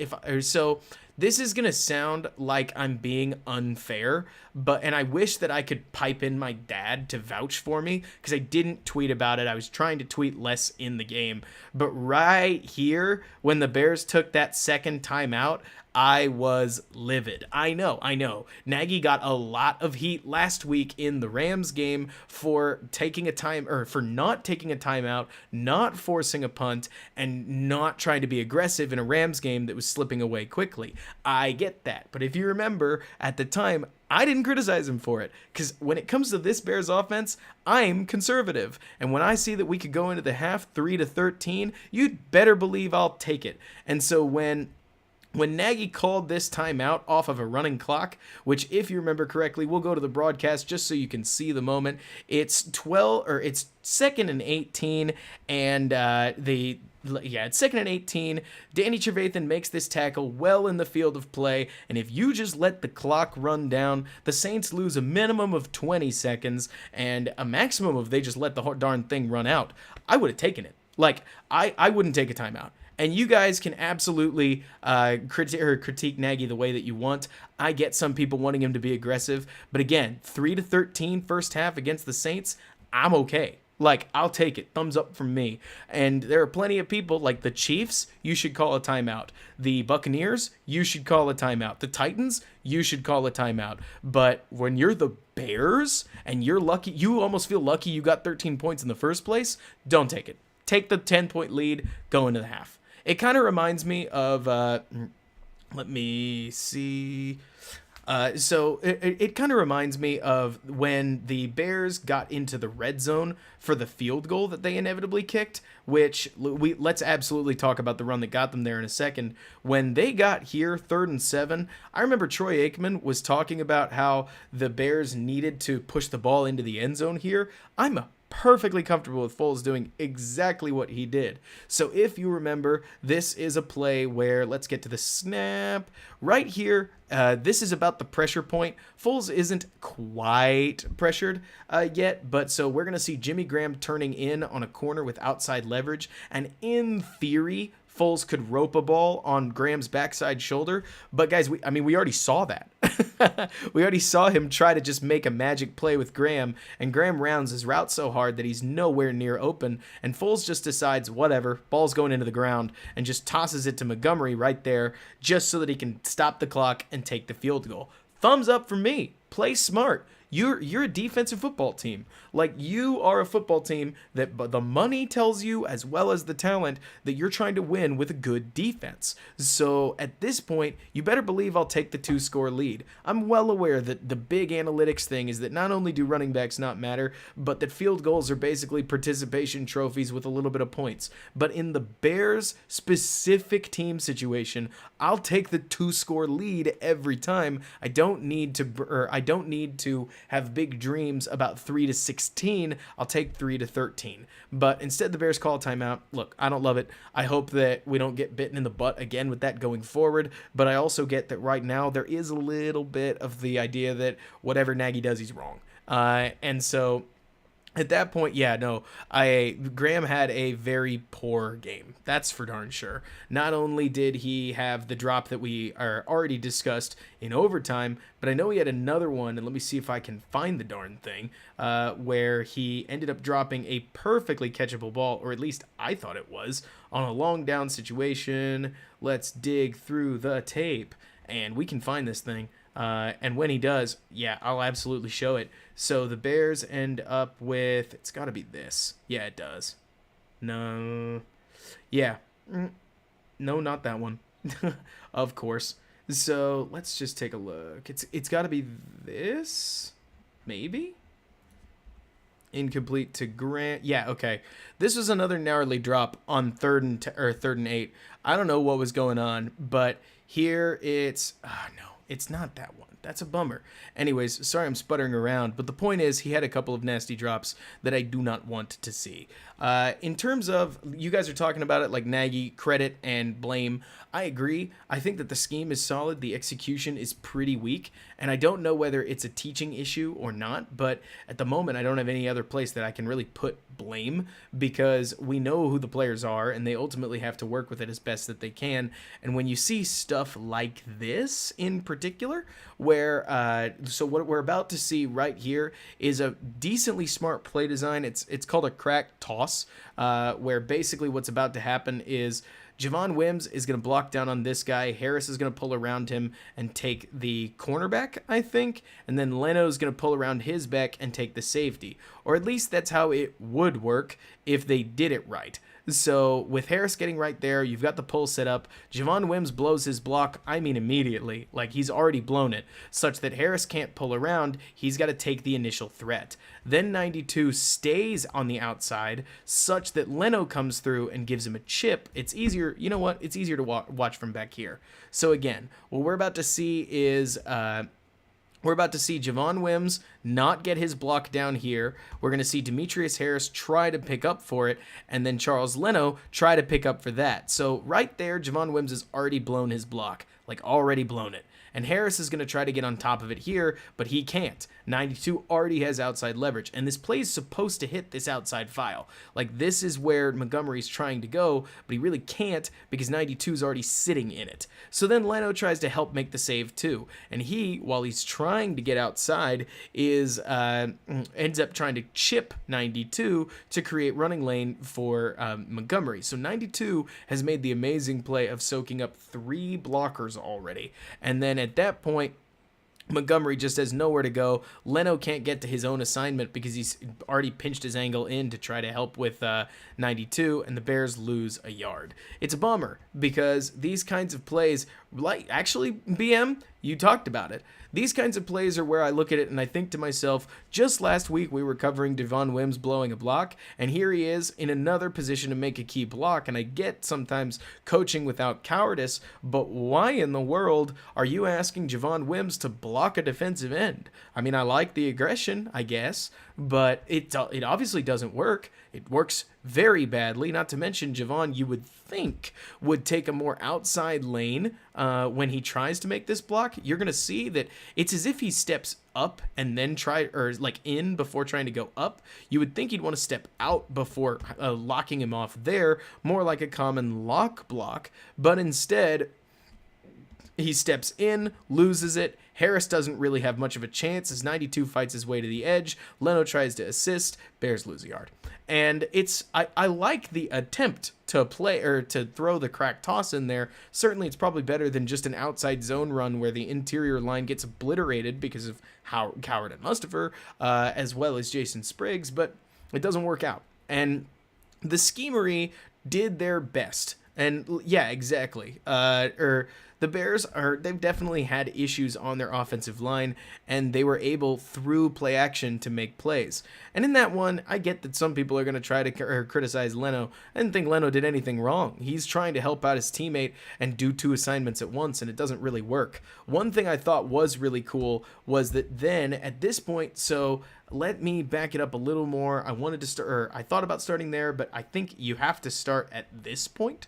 this is going to sound like I'm being unfair, and I wish that I could pipe in my dad to vouch for me, because I didn't tweet about it. I was trying to tweet less in the game. But right here, when the Bears took that second timeout, I was livid. I know. Nagy got a lot of heat last week in the Rams game for not taking a timeout, not forcing a punt, and not trying to be aggressive in a Rams game that was slipping away quickly. I get that. But if you remember, at the time, I didn't criticize him for it, because when it comes to this Bears offense, I'm conservative. And when I see that we could go into the half 3-13, you'd better believe I'll take it. And so when Nagy called this timeout off of a running clock, which, if you remember correctly, we'll go to the broadcast just so you can see the moment. It's 2nd and 18, and it's 2nd and 18. Danny Trevathan makes this tackle well in the field of play, and if you just let the clock run down, the Saints lose a minimum of 20 seconds and a maximum of they just let the darn thing run out. I would have taken it. Like, I wouldn't take a timeout. And you guys can absolutely critique Nagy the way that you want. I get some people wanting him to be aggressive. But again, 3-13 first half against the Saints, I'm okay. Like, I'll take it. Thumbs up from me. And there are plenty of people, like the Chiefs, you should call a timeout. The Buccaneers, you should call a timeout. The Titans, you should call a timeout. But when you're the Bears and you're lucky, you almost feel lucky you got 13 points in the first place, don't take it. Take the 10-point lead, go into the half. It kind of reminds me of, let me see. It kind of reminds me of when the Bears got into the red zone for the field goal that they inevitably kicked, which let's absolutely talk about the run that got them there in a second. When they got here, 3rd and 7, I remember Troy Aikman was talking about how the Bears needed to push the ball into the end zone here. I'm perfectly comfortable with Foles doing exactly what he did. So if you remember, this is a play where, let's get to the snap. Right here, this is about the pressure point. Foles isn't quite pressured yet, but so we're going to see Jimmy Graham turning in on a corner with outside leverage, and in theory, Foles could rope a ball on Graham's backside shoulder. But guys, we already saw that. We already saw him try to just make a magic play with Graham, and Graham rounds his route so hard that he's nowhere near open, and Foles just decides, whatever, ball's going into the ground, and just tosses it to Montgomery right there, just so that he can stop the clock and take the field goal. Thumbs up for me. Play smart. You're a defensive football team. Like, you are a football team that the money tells you, as well as the talent, that you're trying to win with a good defense. So at this point, you better believe I'll take the 2-score lead. I'm well aware that the big analytics thing is that not only do running backs not matter, but that field goals are basically participation trophies with a little bit of points. But in the Bears specific team situation, I'll take the 2-score lead every time. I don't need to have big dreams about 3-16. I'll take 3-13. But instead, the Bears call a timeout. Look, I don't love it. I hope that we don't get bitten in the butt again with that going forward. But I also get that right now there is a little bit of the idea that whatever Nagy does, he's wrong. And so At that point, yeah, no, Graham had a very poor game. That's for darn sure. Not only did he have the drop that we are already discussed in overtime, but I know he had another one, and let me see if I can find the darn thing, where he ended up dropping a perfectly catchable ball, or at least I thought it was, on a long down situation. Let's dig through the tape, and we can find this thing. And when he does, yeah, I'll absolutely show it. So the Bears end up with, it's got to be this. Yeah, it does. No. Yeah. No, not that one. Of course. So let's just take a look. It's got to be this? Maybe? Incomplete to Grant. Yeah, okay. This was another gnarly drop on third and 8. I don't know what was going on, but here it's no, it's not that one. That's a bummer. Anyways, sorry I'm sputtering around, but the point is he had a couple of nasty drops that I do not want to see. In terms of, you guys are talking about it like Nagy, credit and blame. I agree. I think that the scheme is solid. The execution is pretty weak, and I don't know whether it's a teaching issue or not, but at the moment I don't have any other place that I can really put blame, because we know who the players are and they ultimately have to work with it as best that they can. And when you see stuff like this in particular, where so what we're about to see right here is a decently smart play design. It's called a crack toss, where basically what's about to happen is Javon Wims is going to block down on this guy. Harris is going to pull around him and take the cornerback, I think. And then Leno's going to pull around his back and take the safety. Or at least that's how it would work if they did it right. So with Harris getting right there, you've got the pull set up. Javon Wims blows his block, I mean immediately, like he's already blown it, such that Harris can't pull around. He's got to take the initial threat. Then 92 stays on the outside, such that Leno comes through and gives him a chip. It's easier, you know what? It's easier to watch from back here. So again, what we're about to see is we're about to see Javon Wims not get his block down here. We're going to see Demetrius Harris try to pick up for it, and then Charles Leno try to pick up for that. So right there, Javon Wims has already blown his block, like already blown it. And Harris is going to try to get on top of it here, but he can't. 92 already has outside leverage, and this play is supposed to hit this outside file. Like, this is where Montgomery's trying to go, but he really can't because 92 is already sitting in it. So then Leno tries to help make the save too, and he, while he's trying to get outside, is ends up trying to chip 92 to create running lane for Montgomery. So 92 has made the amazing play of soaking up 3 blockers already, and then at that point, Montgomery just has nowhere to go. Leno can't get to his own assignment because he's already pinched his angle in to try to help with 92, and the Bears lose a yard. It's a bummer because these kinds of plays, like actually, BM, you talked about it. These kinds of plays are where I look at it and I think to myself, just last week we were covering Javon Wims blowing a block, and here he is in another position to make a key block, and I get sometimes coaching without cowardice, but why in the world are you asking Javon Wims to block a defensive end? I mean, I like the aggression, I guess, but it obviously doesn't work. It works very badly, not to mention Javon, you would think, would take a more outside lane when he tries to make this block. You're going to see that it's as if he steps up and then in before trying to go up. You would think he'd want to step out before locking him off there, more like a common lock block, but instead he steps in, loses it. Harris doesn't really have much of a chance as 92 fights his way to the edge. Leno tries to assist. Bears lose a yard. And I like the attempt to play or to throw the crack toss in there. Certainly it's probably better than just an outside zone run where the interior line gets obliterated because of Coward and Mustafer, as well as Jason Spriggs, but it doesn't work out. And the schemery did their best. And yeah, exactly. The Bears they've definitely had issues on their offensive line, and they were able through play action to make plays. And in that one, I get that some people are going to try to criticize Leno. I didn't think Leno did anything wrong. He's trying to help out his teammate and do 2 assignments at once, and it doesn't really work. One thing I thought was really cool was that then at this point, so let me back it up a little more. I wanted to start, I thought about starting there, but I think you have to start at this point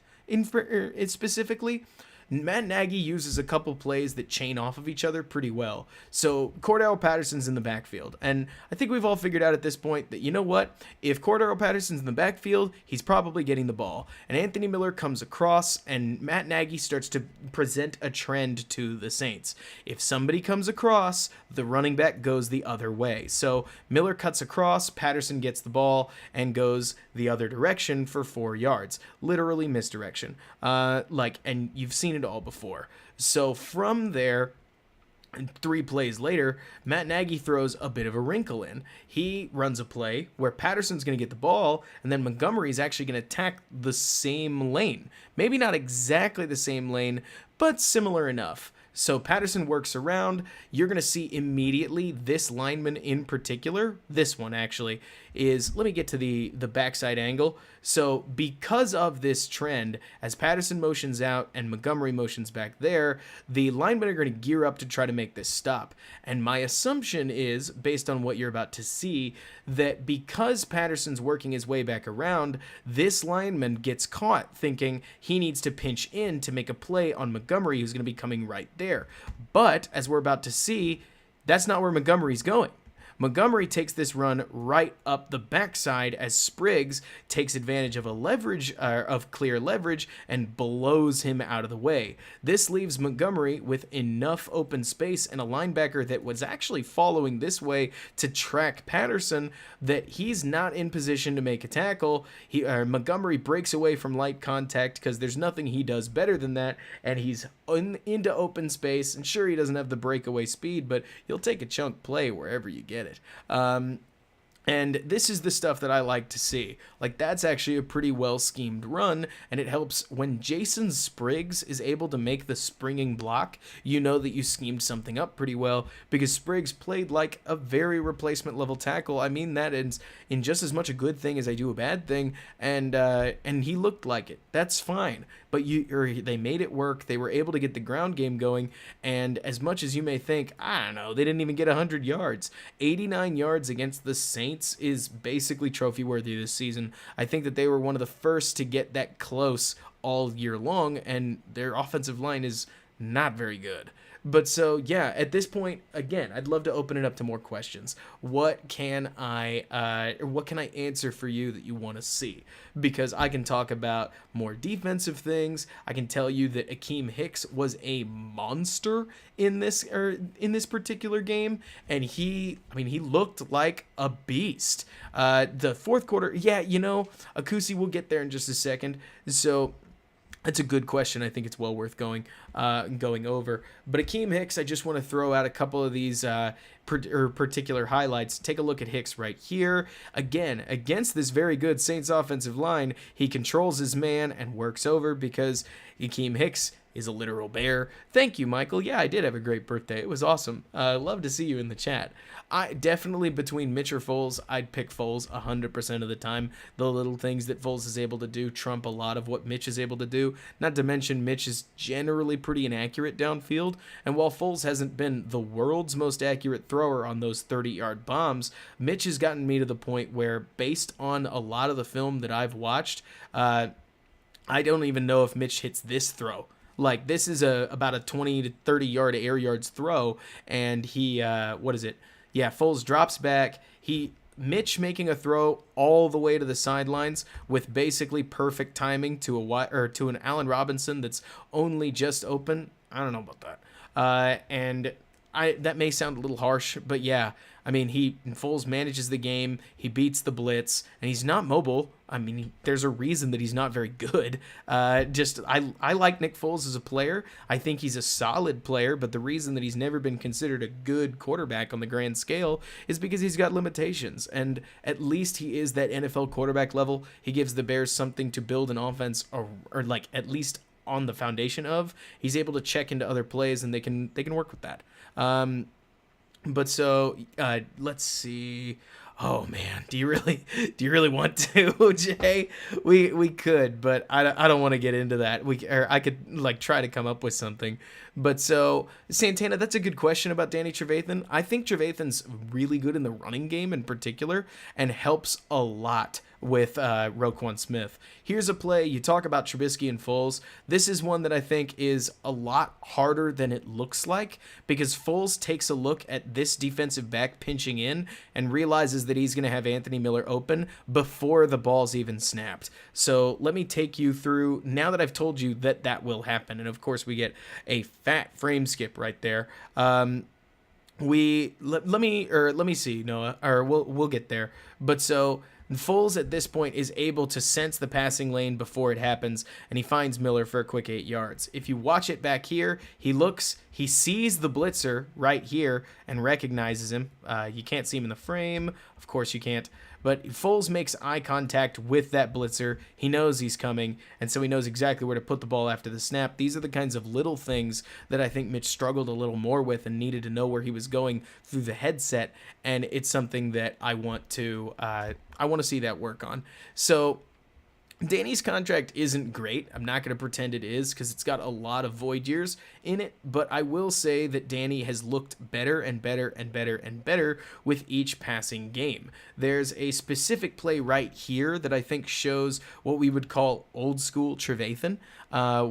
specifically. Matt Nagy uses a couple plays that chain off of each other pretty well. So Cordell Patterson's in the backfield, and I think we've all figured out at this point that, you know what, if Cordell Patterson's in the backfield, he's probably getting the ball. And Anthony Miller comes across, and Matt Nagy starts to present a trend to the Saints. If somebody comes across, the running back goes the other way. So Miller cuts across, Patterson gets the ball, and goes the other direction for 4 yards. Literally misdirection. And you've seen it all before. So from there, 3 plays later, Matt Nagy throws a bit of a wrinkle in. He runs a play where Patterson's going to get the ball, and then Montgomery's actually going to attack the same lane. Maybe not exactly the same lane, but similar enough. So Patterson works around. You're going to see immediately this lineman in particular, this one actually, is, let me get to the backside angle. So because of this trend, as Patterson motions out and Montgomery motions back there, the linemen are going to gear up to try to make this stop. And my assumption is, based on what you're about to see, that because Patterson's working his way back around, this lineman gets caught thinking he needs to pinch in to make a play on Montgomery, who's going to be coming right there. But as we're about to see, that's not where Montgomery's going. Montgomery takes this run right up the backside as Spriggs takes advantage of clear leverage and blows him out of the way. This leaves Montgomery with enough open space and a linebacker that was actually following this way to track Patterson that he's not in position to make a tackle. Montgomery breaks away from light contact because there's nothing he does better than that, and he's into open space. And sure, he doesn't have the breakaway speed, but he'll take a chunk play wherever you get it. And this is the stuff that I like to see. Like, that's actually a pretty well schemed run, and it helps when Jason Spriggs is able to make the springing block. You know that you schemed something up pretty well, because Spriggs played like a very replacement level tackle. I mean that in just as much a good thing as I do a bad thing, and he looked like it. That's fine. But they made it work. They were able to get the ground game going, and as much as you may think, I don't know, they didn't even get 100 yards. 89 yards against the Saints is basically trophy worthy this season. I think that they were one of the first to get that close all year long, and their offensive line is not very good. But so, yeah, at this point, again, I'd love to open it up to more questions. What can I answer for you that you want to see? Because I can talk about more defensive things. I can tell you that Akeem Hicks was a monster in this particular game, and he looked like a beast. The fourth quarter, Akusi, we'll get there in just a second. So that's a good question. I think it's well worth going over. But Akeem Hicks, I just want to throw out a couple of these particular highlights. Take a look at Hicks right here. Again, against this very good Saints offensive line, he controls his man and works over because Akeem Hicks is a literal bear. Thank you, Michael. Yeah, I did have a great birthday. It was awesome. Love to see you in the chat. I definitely, between Mitch or Foles, I'd pick Foles 100% of the time. The little things that Foles is able to do trump a lot of what Mitch is able to do. Not to mention Mitch is generally pretty inaccurate downfield. And while Foles hasn't been the world's most accurate thrower on those 30-yard bombs, Mitch has gotten me to the point where, based on a lot of the film that I've watched, I don't even know if Mitch hits this throw. Like, this is about a 20 to 30 yard air yards throw, and he, Foles drops back. Mitch making a throw all the way to the sidelines with basically perfect timing to an Allen Robinson that's only just open. I don't know about that. That may sound a little harsh, but yeah, I mean, Foles manages the game, he beats the blitz, and he's not mobile. I mean, there's a reason that he's not very good. I like Nick Foles as a player. I think he's a solid player, but the reason that he's never been considered a good quarterback on the grand scale is because he's got limitations, and at least he is that NFL quarterback level. He gives the Bears something to build an offense, or like at least on the foundation of. He's able to check into other plays, and they can work with that. But so let's see. Oh man, do you really want to, Jay? We could, but I don't want to get into that. I could try to come up with something. But so Santana, that's a good question about Danny Trevathan. I think Trevathan's really good in the running game in particular, and helps a lot with Roquan Smith. Here's a play. You talk about Trubisky and Foles. This is one that I think is a lot harder than it looks like, because Foles takes a look at this defensive back pinching in and realizes that he's going to have Anthony Miller open before the ball's even snapped. So let me take you through, now that I've told you that that will happen. And of course we get a fat frame skip right there. Let me see, Noah, or we'll get there. But so Foles at this point is able to sense the passing lane before it happens, and he finds Miller for a quick 8 yards. If you watch it back here, he sees the blitzer right here and recognizes him. You can't see him in the frame. Of course you can't. But Foles makes eye contact with that blitzer. He knows he's coming, and so he knows exactly where to put the ball after the snap. These are the kinds of little things that I think Mitch struggled a little more with and needed to know where he was going through the headset, and it's something that I want to see that work on. So Danny's contract isn't great. I'm not going to pretend it is, because it's got a lot of void years in it, but I will say that Danny has looked better and better and better and better with each passing game. There's a specific play right here that I think shows what we would call old school Trevathan,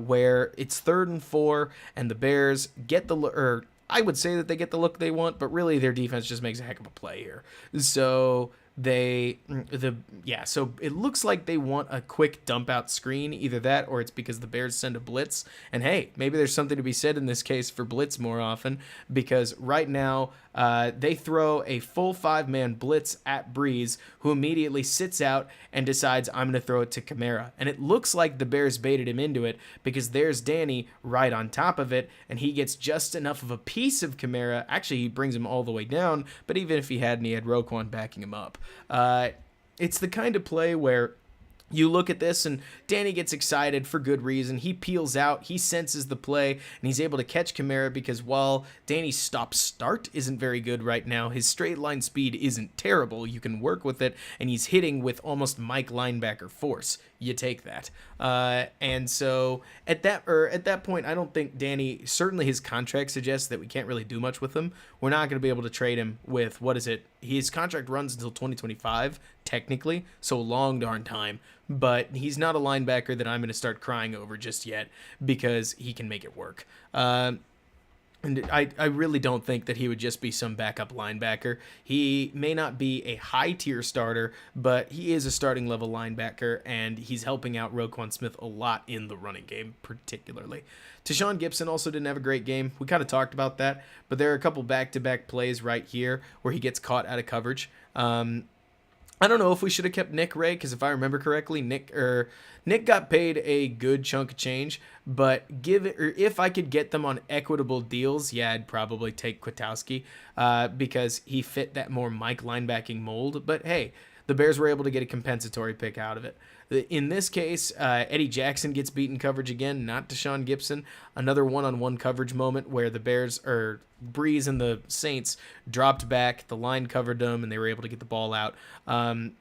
where it's 3rd and 4 and the Bears get the, I would say that they get the look they want, but really their defense just makes a heck of a play here. So so it looks like they want a quick dump out screen, either that or it's because the Bears send a blitz. And hey, maybe there's something to be said in this case for blitz more often, because right now they throw a full 5-man blitz at Breeze, who immediately sits out and decides, I'm going to throw it to Kamara. And it looks like the Bears baited him into it, because there's Danny right on top of it, and he gets just enough of a piece of Kamara. Actually, he brings him all the way down, but even if he hadn't, he had Roquan backing him up. It's the kind of play where you look at this and Danny gets excited for good reason. He peels out, he senses the play, and he's able to catch Kamara, because while Danny's stop-start isn't very good right now, his straight line speed isn't terrible. You can work with it, and he's hitting with almost Mike linebacker force. You take that. And so at that point, I don't think Danny, certainly his contract suggests that we can't really do much with him. We're not going to be able to trade him with, what is it? His contract runs until 2025, technically, so a long darn time. But he's not a linebacker that I'm going to start crying over just yet, because he can make it work. And I really don't think that he would just be some backup linebacker. He may not be a high-tier starter, but he is a starting-level linebacker, and he's helping out Roquan Smith a lot in the running game, particularly. Tashaun Gipson also didn't have a great game. We kind of talked about that, but there are a couple back-to-back plays right here where he gets caught out of coverage. I don't know if we should have kept Nick Ray, because if I remember correctly, Nick got paid a good chunk of change, but if I could get them on equitable deals, yeah, I'd probably take Kwiatkowski, because he fit that more Mike linebacking mold. But hey, the Bears were able to get a compensatory pick out of it. In this case, Eddie Jackson gets beaten coverage again, not Tashaun Gipson. Another one-on-one coverage moment where the Bears, or Breeze and the Saints, dropped back, the line covered them, and they were able to get the ball out. And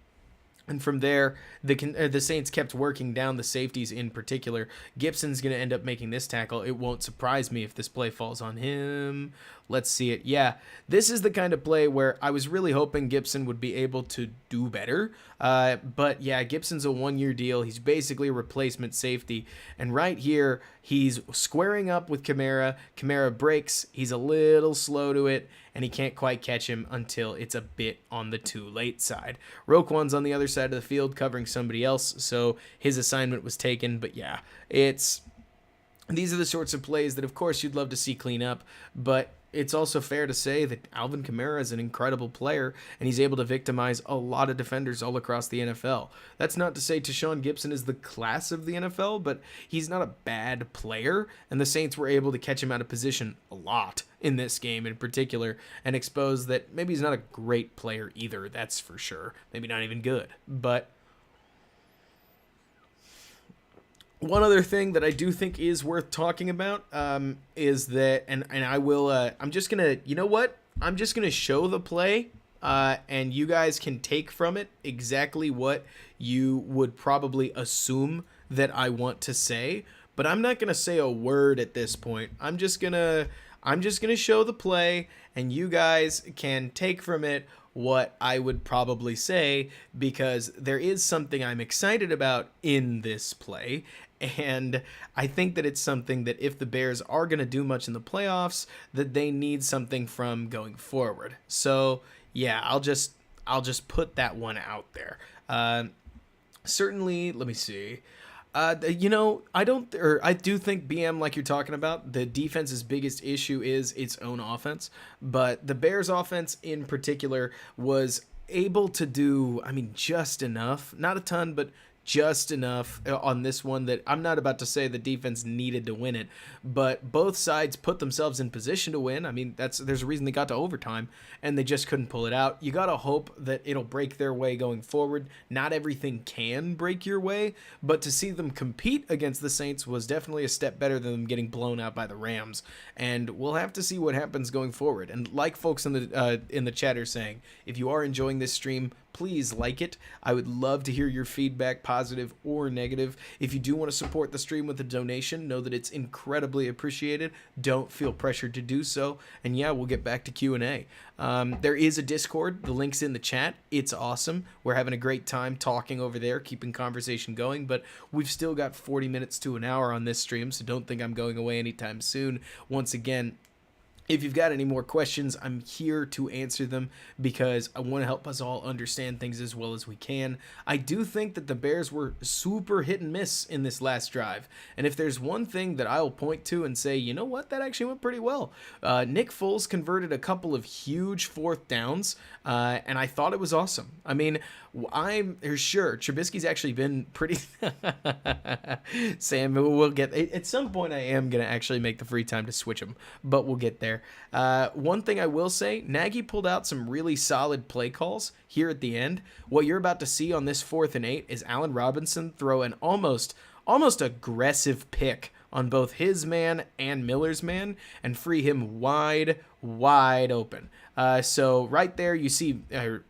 from there, the Saints kept working down the safeties in particular. Gibson's going to end up making this tackle. It won't surprise me if this play falls on him. Let's see it. Yeah, this is the kind of play where I was really hoping Gibson would be able to do better. But yeah, Gibson's a 1-year deal. He's basically a replacement safety. And right here, he's squaring up with Kamara. Kamara breaks. He's a little slow to it, and he can't quite catch him until it's a bit on the too late side. Roquan's on the other side of the field covering somebody else, so his assignment was taken. But yeah, these are the sorts of plays that, of course, you'd love to see clean up, but it's also fair to say that Alvin Kamara is an incredible player, and he's able to victimize a lot of defenders all across the NFL. That's not to say Tashaun Gipson is the class of the NFL, but he's not a bad player, and the Saints were able to catch him out of position a lot in this game in particular, and expose that maybe he's not a great player either, that's for sure. Maybe not even good, but one other thing that I do think is worth talking about is that, and I will, I'm just going to, you know what? I'm just going to show the play, and you guys can take from it exactly what you would probably assume that I want to say, but I'm not going to say a word at this point. I'm just going to show the play, and you guys can take from it what I would probably say, because there is something I'm excited about in this play. And I think that it's something that if the Bears are going to do much in the playoffs, that they need something from going forward. So yeah, I'll just put that one out there. Certainly, let me see. I do think BM, like you're talking about, the defense's biggest issue is its own offense, but the Bears offense in particular was able to do, just enough, not a ton, but just enough on this one that I'm not about to say the defense needed to win it, but both sides put themselves in position to win. There's a reason they got to overtime and they just couldn't pull it out. You got to hope that it'll break their way going forward. Not everything can break your way, but to see them compete against the Saints was definitely a step better than them getting blown out by the Rams. And we'll have to see what happens going forward. And like folks in the chat are saying, if you are enjoying this stream, please like it. I would love to hear your feedback, positive or negative. If you do want to support the stream with a donation, know that it's incredibly appreciated. Don't feel pressured to do so. And yeah, we'll get back to Q&A. There is a Discord. The link's in the chat. It's awesome. We're having a great time talking over there, keeping conversation going, but we've still got 40 minutes to an hour on this stream, so don't think I'm going away anytime soon. Once again, if you've got any more questions, I'm here to answer them because I want to help us all understand things as well as we can. I do think that the Bears were super hit and miss in this last drive. And if there's one thing that I'll point to and say, you know what, that actually went pretty well. Nick Foles converted a couple of huge fourth downs, and I thought it was awesome. I'm sure Trubisky's actually been pretty... Sam, we'll get... At some point, I am going to actually make the free time to switch him, but we'll get there. One thing I will say, Nagy pulled out some really solid play calls here at the end. What you're about to see on this 4th and 8 is Allen Robinson throw an almost aggressive pick on both his man and Miller's man and free him wide open. So right there you see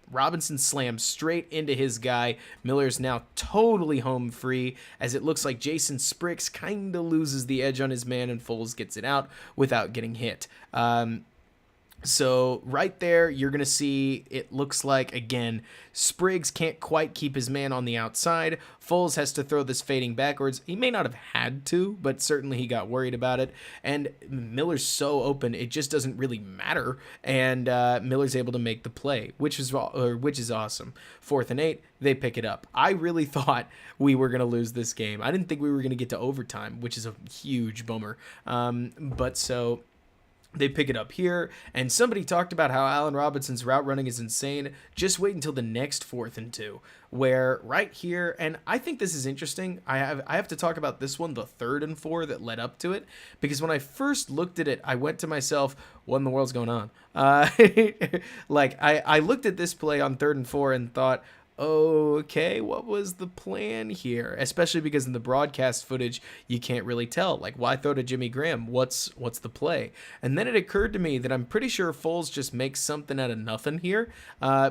Robinson slams straight into his guy. Miller's now totally home free, as it looks like Jason Sprix kind of loses the edge on his man and Foles gets it out without getting hit. So right there, you're going to see it looks like, again, Spriggs can't quite keep his man on the outside. Foles has to throw this fading backwards. He may not have had to, but certainly he got worried about it. And Miller's so open, it just doesn't really matter. And Miller's able to make the play, which is awesome. 4th and 8, they pick it up. I really thought we were going to lose this game. I didn't think we were going to get to overtime, which is a huge bummer. But so... they pick it up here, and somebody talked about how Allen Robinson's route running is insane. Just wait until the next 4th and 2, where right here, and I think this is interesting. I have to talk about this one, the 3rd and 4 that led up to it, because when I first looked at it, I went to myself, what in the world's going on? I looked at this play on 3rd and 4 and thought, okay, what was the plan here? Especially because in the broadcast footage, you can't really tell. Like, why throw to Jimmy Graham? What's the play? And then it occurred to me that I'm pretty sure Foles just makes something out of nothing here,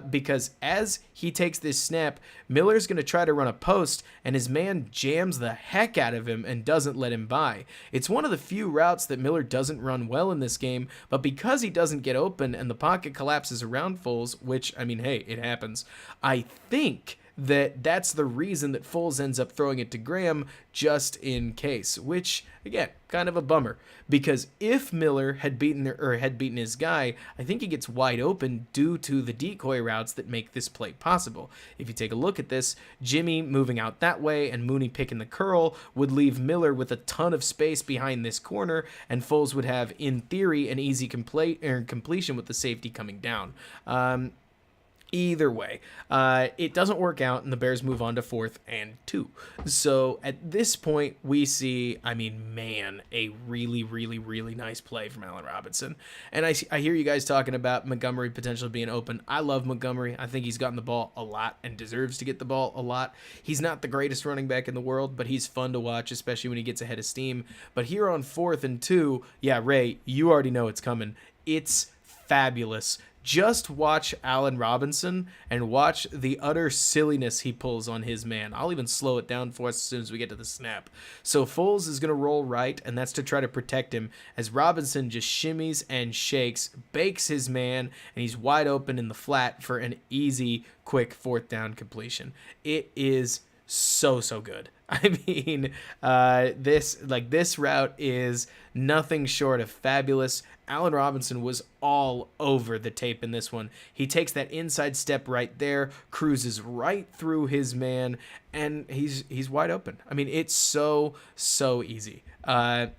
because as he takes this snap, Miller's going to try to run a post, and his man jams the heck out of him and doesn't let him by. It's one of the few routes that Miller doesn't run well in this game, but because he doesn't get open and the pocket collapses around Foles, which, hey, it happens, I think that's the reason that Foles ends up throwing it to Graham just in case, which, again, kind of a bummer, because if Miller had beaten his guy, I think he gets wide open due to the decoy routes that make this play possible. If you take a look at this, Jimmy moving out that way and Mooney picking the curl would leave Miller with a ton of space behind this corner, and Foles would have, in theory, an easy completion with the safety coming down. Either way, it doesn't work out, and the Bears move on to 4th and 2. So at this point, we see, a really, really, really nice play from Allen Robinson. And I hear you guys talking about Montgomery potentially being open. I love Montgomery. I think he's gotten the ball a lot and deserves to get the ball a lot. He's not the greatest running back in the world, but he's fun to watch, especially when he gets ahead of steam. But here on 4th and 2, yeah, Ray, you already know it's coming. It's fabulous. just watch Allen Robinson and watch the utter silliness he pulls on his man. I'll even slow it down for us as soon as we get to the snap. So Foles is going to roll right, and that's to try to protect him as Robinson just shimmies and shakes, bakes his man, and he's wide open in the flat for an easy, quick 4th down completion. It is so good. I mean, this route is nothing short of fabulous. Allen Robinson was all over the tape in this one. He takes that inside step right there, cruises right through his man, and he's wide open. I mean, it's so easy. And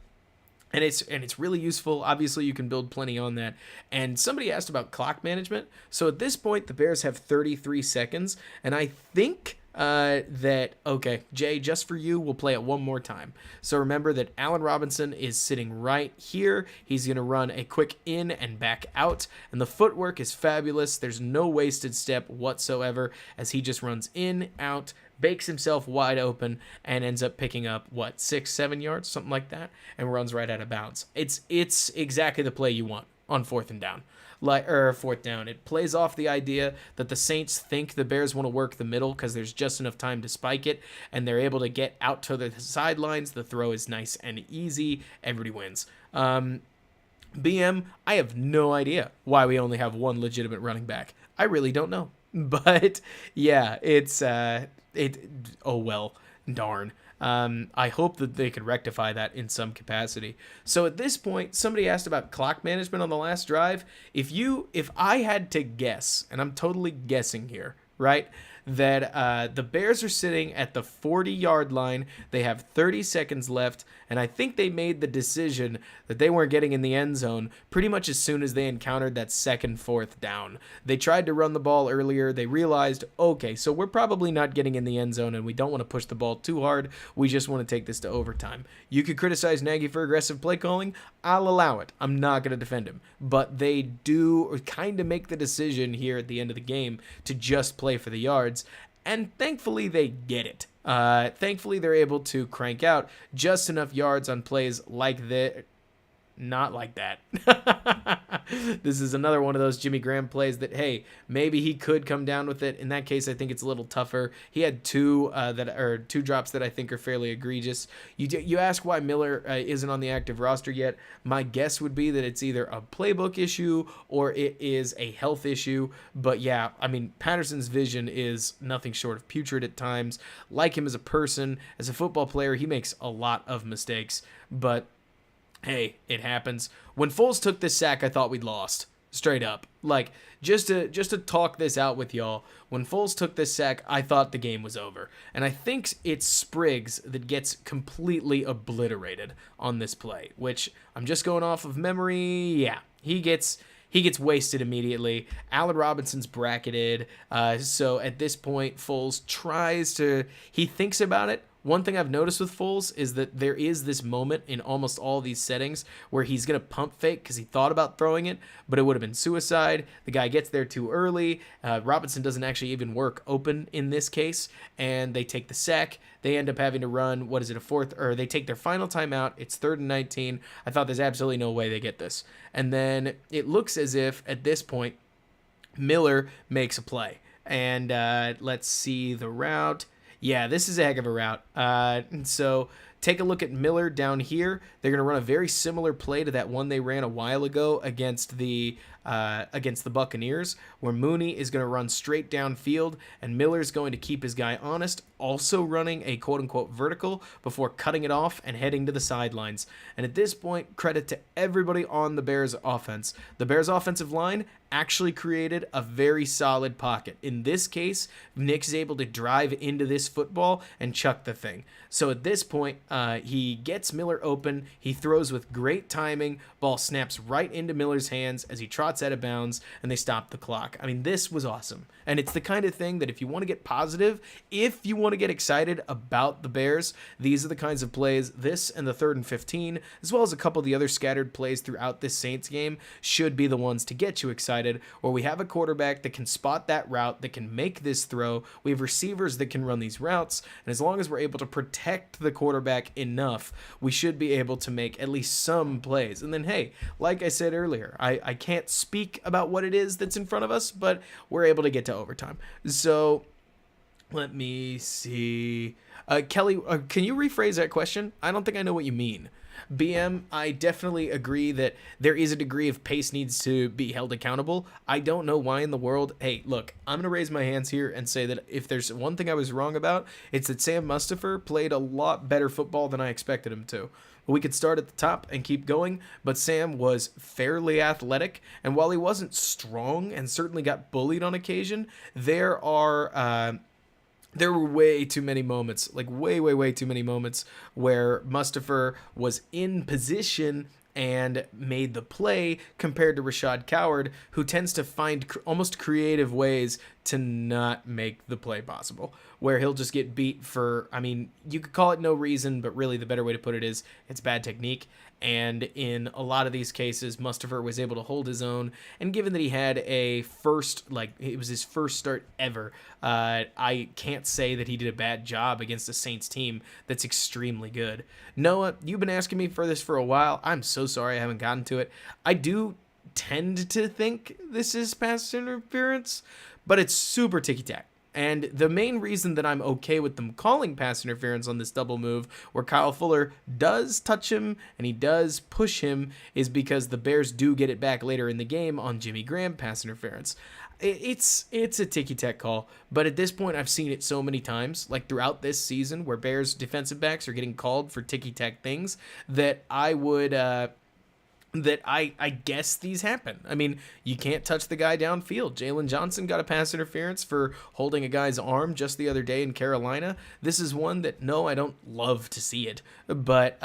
it's really useful. Obviously, you can build plenty on that. And somebody asked about clock management. So at this point, the Bears have 33 seconds, and I think okay, Jay, just for you, we'll play it one more time. So remember that Allen Robinson is sitting right here. He's going to run a quick in and back out, and the footwork is fabulous. There's no wasted step whatsoever as he just runs in, out, bakes himself wide open, and ends up picking up, 6-7 yards, something like that, and runs right out of bounds. It's exactly the play you want on 4th down. It plays off the idea that the Saints think the Bears want to work the middle because there's just enough time to spike it, and they're able to get out to the sidelines. The throw is nice and easy. Everybody wins. BM, I have no idea why we only have one legitimate running back. I really don't know. But yeah, oh well, darn. I hope that they could rectify that in some capacity. So at this point, somebody asked about clock management on the last drive. If I had to guess, and I'm totally guessing here, right, that the Bears are sitting at the 40-yard line. They have 30 seconds left, and I think they made the decision that they weren't getting in the end zone pretty much as soon as they encountered that 2nd, 4th down. They tried to run the ball earlier. They realized, okay, so we're probably not getting in the end zone, and we don't want to push the ball too hard. We just want to take this to overtime. You could criticize Nagy for aggressive play calling. I'll allow it. I'm not going to defend him. But they do kind of make the decision here at the end of the game to just play for the yards. And thankfully, they get it. Thankfully, they're able to crank out just enough yards on plays like that. Not like that. This is another one of those Jimmy Graham plays that, hey, maybe he could come down with it. In that case, I think it's a little tougher. He had two drops that I think are fairly egregious. You ask why Miller isn't on the active roster yet. My guess would be that it's either a playbook issue or it is a health issue. But yeah, I mean, Patterson's vision is nothing short of putrid at times. Like him as a person, as a football player, he makes a lot of mistakes. But hey, it happens. When Foles took this sack, I thought we'd lost. Straight up. Like, just to talk this out with y'all, when Foles took this sack, I thought the game was over. And I think it's Spriggs that gets completely obliterated on this play, which I'm just going off of memory. Yeah, he gets wasted immediately. Allen Robinson's bracketed. So at this point, Foles he thinks about it. One thing I've noticed with Foles is that there is this moment in almost all these settings where he's going to pump fake because he thought about throwing it, but it would have been suicide. The guy gets there too early. Robinson doesn't actually even work open in this case, and they take the sack. They end up having to run, they take their final timeout. It's 3rd and 19. I thought there's absolutely no way they get this. And then it looks as if, at this point, Miller makes a play. And let's see the route. Yeah, this is a heck of a route. So take a look at Miller down here. They're going to run a very similar play to that one they ran a while ago against the Buccaneers, where Mooney is going to run straight downfield, and Miller's going to keep his guy honest, also running a quote-unquote vertical before cutting it off and heading to the sidelines. And at this point, credit to everybody on the Bears offense. The Bears offensive line actually created a very solid pocket. In this case, Nick is able to drive into this football and chuck the thing. So at this point, he gets Miller open. He throws with great timing. Ball snaps right into Miller's hands as he trots out of bounds, and they stop the clock. I mean, this was awesome. And it's the kind of thing that if you want to get positive, if you want to get excited about the Bears, these are the kinds of plays, this and the 3rd and 15, as well as a couple of the other scattered plays throughout this Saints game, should be the ones to get you excited, where we have a quarterback that can spot that route, that can make this throw. We have receivers that can run these routes, and as long as we're able to protect the quarterback enough, we should be able to make at least some plays. And then, hey, like I said earlier, I can't speak about what it is that's in front of us, but we're able to get to overtime. So let me see. Kelly, can you rephrase that question? I don't think I know what you mean. BM, I definitely agree that there is a degree of pace needs to be held accountable. I don't know why in the world. Hey, look, I'm going to raise my hands here and say that if there's one thing I was wrong about, it's that Sam Mustipher played a lot better football than I expected him to. We could start at the top and keep going, but Sam was fairly athletic, and while he wasn't strong and certainly got bullied on occasion, there were way too many moments, like way too many moments where Mustipher was in position and made the play compared to Rashad Coward, who tends to find almost creative ways to not make the play possible, where he'll just get beat for, I mean, you could call it no reason, but really the better way to put it is it's bad technique. And in a lot of these cases, Mustipher was able to hold his own. And given that he had a first, like, it was his first start ever, I can't say that he did a bad job against a Saints team that's extremely good. Noah, you've been asking me for this for a while. I'm so sorry I haven't gotten to it. I do tend to think this is pass interference, but it's super ticky-tack. And the main reason that I'm okay with them calling pass interference on this double move where Kyle Fuller does touch him and he does push him is because the Bears do get it back later in the game on Jimmy Graham pass interference. It's a ticky-tack call, but at this point I've seen it so many times, like throughout this season, where Bears defensive backs are getting called for ticky-tack things that I would... that I guess these happen. I mean, you can't touch the guy downfield. Jalen Johnson got a pass interference for holding a guy's arm just the other day in Carolina. This is one that, no, I don't love to see it, but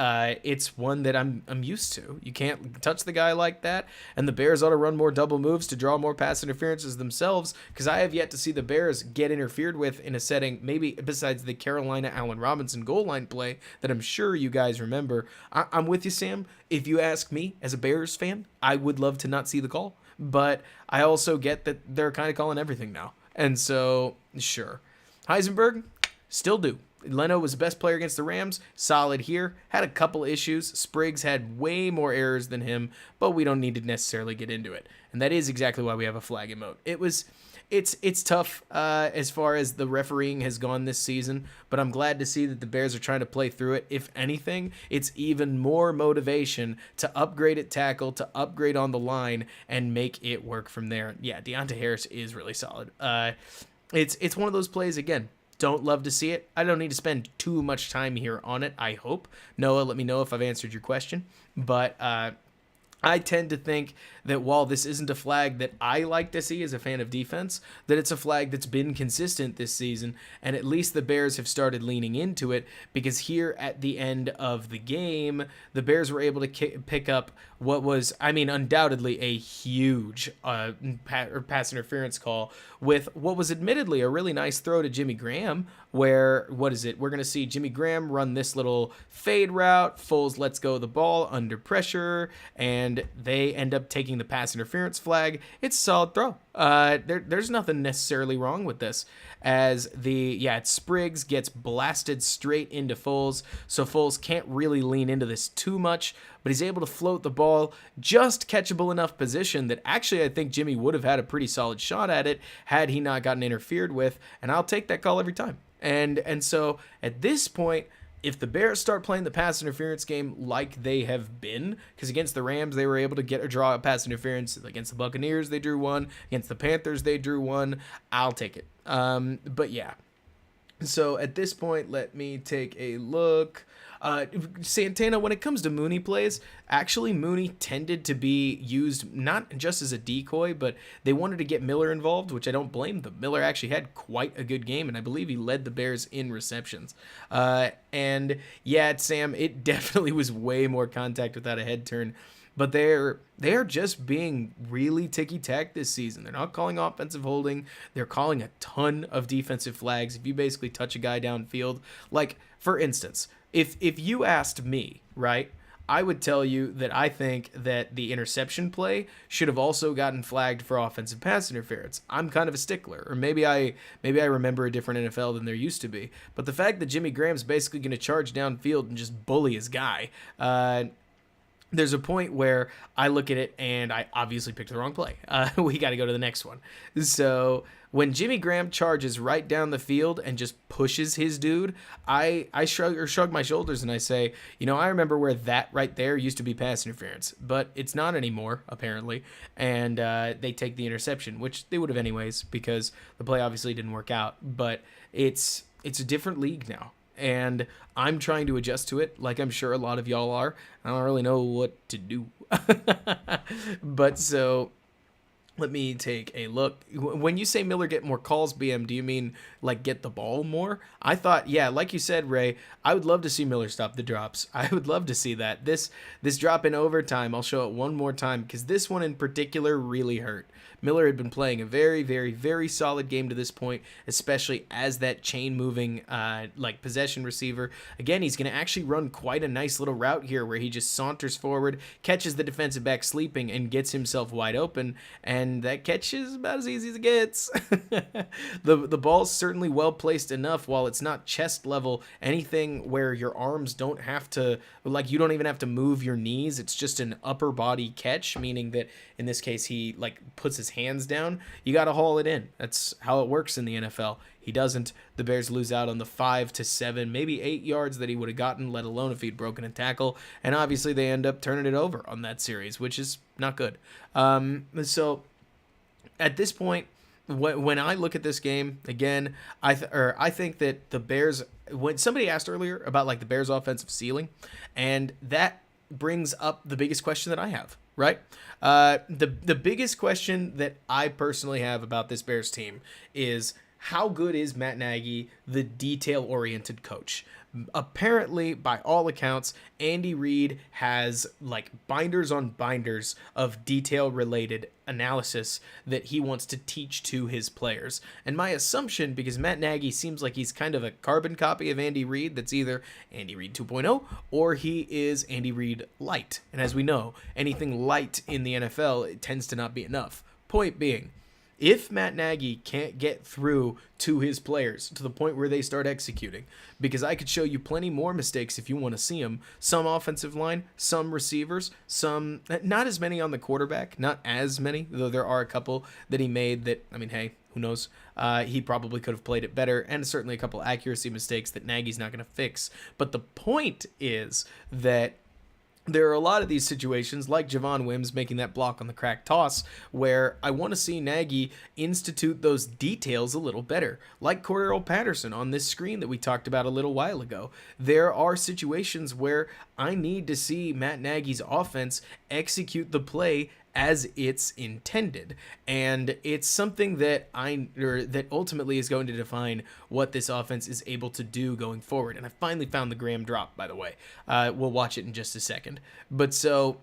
it's one that I'm used to. You can't touch the guy like that, and the Bears ought to run more double moves to draw more pass interferences themselves, because I have yet to see the Bears get interfered with in a setting, maybe besides the Carolina Allen Robinson goal line play that I'm sure you guys remember. I'm with you, Sam. If you ask me, as a Bears fan, I would love to not see the call, but I also get that they're kind of calling everything now. And so, sure. Heisenberg, still do. Leno was the best player against the Rams, solid here, had a couple issues. Spriggs had way more errors than him, but we don't need to necessarily get into it. And that is exactly why we have a flag emote. It's tough as far as the refereeing has gone this season, but I'm glad to see that the Bears are trying to play through it. If anything, it's even more motivation to upgrade at tackle, to upgrade on the line, and make it work from there. Yeah, Deontay Harris is really solid. It's one of those plays, again, don't love to see it. I don't need to spend too much time here on it, I hope. Noah, let me know if I've answered your question. But I tend to think that while this isn't a flag that I like to see as a fan of defense, that it's a flag that's been consistent this season, and at least the Bears have started leaning into it, because here at the end of the game, the Bears were able to pick up what was, I mean, undoubtedly a huge pass interference call with what was admittedly a really nice throw to Jimmy Graham, where, what is it? We're going to see Jimmy Graham run this little fade route. Foles lets go of the ball under pressure, and they end up taking the pass interference flag. It's a solid throw. There's nothing necessarily wrong with this, as Spriggs gets blasted straight into Foles, so Foles can't really lean into this too much, but he's able to float the ball, just catchable enough position that actually I think Jimmy would have had a pretty solid shot at it had he not gotten interfered with, and I'll take that call every time. And so at this point, if the Bears start playing the pass interference game like they have been, because against the Rams, they were able to get a draw at pass interference. Against the Buccaneers, they drew one. Against the Panthers, they drew one. I'll take it. But yeah. So at this point, let me take a look. Santana, when it comes to Mooney plays, actually Mooney tended to be used not just as a decoy, but they wanted to get Miller involved, which I don't blame them. Miller actually had quite a good game, and I believe he led the Bears in receptions. And yeah, Sam, it definitely was way more contact without a head turn. But they are just being really ticky-tack this season. They're not calling offensive holding. They're calling a ton of defensive flags. If you basically touch a guy downfield, like, for instance, if you asked me, right, I would tell you that I think that the interception play should have also gotten flagged for offensive pass interference. I'm kind of a stickler, or maybe I remember a different NFL than there used to be. But the fact that Jimmy Graham's basically going to charge downfield and just bully his guy, there's a point where I look at it and I obviously picked the wrong play. We got to go to the next one. So when Jimmy Graham charges right down the field and just pushes his dude, I shrug my shoulders and I say, I remember where that right there used to be pass interference, but it's not anymore, apparently. And they take the interception, which they would have anyways because the play obviously didn't work out. But it's a different league now. And I'm trying to adjust to it, like I'm sure a lot of y'all are. I don't really know what to do. But so let me take a look. When you say Miller get more calls, BM, do you mean like get the ball more? I thought, yeah, like you said, Ray, I would love to see Miller stop the drops. I would love to see that. This drop in overtime, I'll show it one more time because this one in particular really hurt. Miller had been playing a very, very, very solid game to this point, especially as that chain-moving possession receiver. Again, he's going to actually run quite a nice little route here where he just saunters forward, catches the defensive back sleeping, and gets himself wide open. And that catch is about as easy as it gets. The ball's certainly well-placed enough while it's not chest level, anything where your arms don't have to, you don't even have to move your knees. It's just an upper body catch, meaning that in this case he puts his hands down. You got to haul it in. That's how it works in the NFL. He doesn't. The Bears lose out on the 5 to 7, maybe 8 yards that he would have gotten, let alone if he'd broken a tackle. And obviously they end up turning it over on that series, which is not good. So at this point, when I look at this game again, I think that the Bears. When somebody asked earlier about the Bears' offensive ceiling, and that brings up the biggest question that I have. Right? The biggest question that I personally have about this Bears team is how good is Matt Nagy, the detail-oriented coach? Apparently, by all accounts, Andy Reid has binders on binders of detail-related analysis that he wants to teach to his players. And my assumption, because Matt Nagy seems like he's kind of a carbon copy of Andy Reid that's either Andy Reid 2.0 or he is Andy Reid light. And as we know, anything light in the NFL, it tends to not be enough. Point being, if Matt Nagy can't get through to his players to the point where they start executing, because I could show you plenty more mistakes if you want to see them. Some offensive line, some receivers, some, not as many on the quarterback, not as many, though there are a couple that he made that, hey, who knows? He probably could have played it better, and certainly a couple accuracy mistakes that Nagy's not going to fix. But the point is that there are a lot of these situations, like Javon Wims making that block on the crack toss, where I want to see Nagy institute those details a little better. Like Cordero Patterson on this screen that we talked about a little while ago. There are situations where I need to see Matt Nagy's offense execute the play as it's intended, and it's something that that ultimately is going to define what this offense is able to do going forward. And I finally found the Graham drop, by the way. We'll watch it in just a second. But so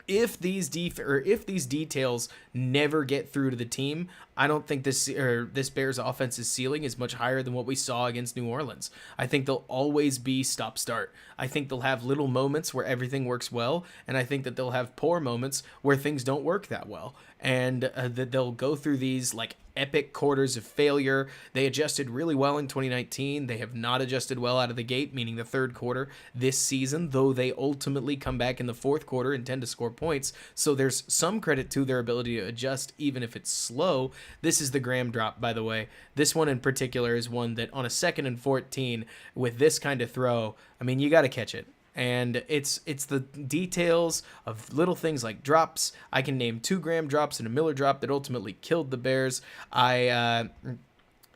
if these details never get through to the team, I don't think this Bears offense's ceiling is much higher than what we saw against New Orleans. I think they'll always be stop-start. I think they'll have little moments where everything works well, and I think that they'll have poor moments where things don't work that well, and that they'll go through these epic quarters of failure. They adjusted really well in 2019. They have not adjusted well out of the gate, meaning the third quarter this season, though they ultimately come back in the fourth quarter and tend to score points. So there's some credit to their ability to adjust, even if it's slow. This is the Graham drop, by the way. This one in particular is one that on a 2nd and 14 with this kind of throw, you got to catch it. And it's the details of little things like drops. I can name 2 Graham drops and a Miller drop that ultimately killed the Bears.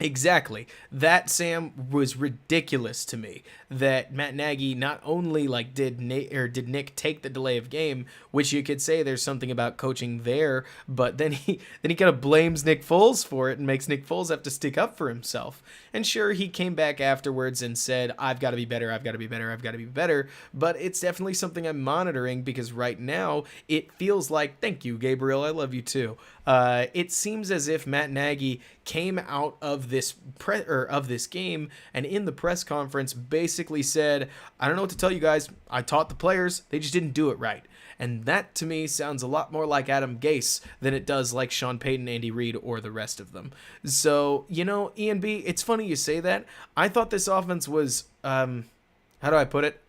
Exactly. That, Sam, was ridiculous to me. That Matt Nagy not only did Nick take the delay of game, which you could say there's something about coaching there, but then he kind of blames Nick Foles for it and makes Nick Foles have to stick up for himself. And sure, he came back afterwards and said, I've got to be better, I've got to be better, I've got to be better. But it's definitely something I'm monitoring because right now it feels like, thank you, Gabriel, I love you too. It seems as if Matt Nagy came out of this game and in the press conference basically said, I don't know what to tell you guys. I taught the players. They just didn't do it right. And that to me sounds a lot more like Adam Gase than it does like Sean Payton, Andy Reid, or the rest of them. So, Ian B, it's funny you say that. I thought this offense was, how do I put it?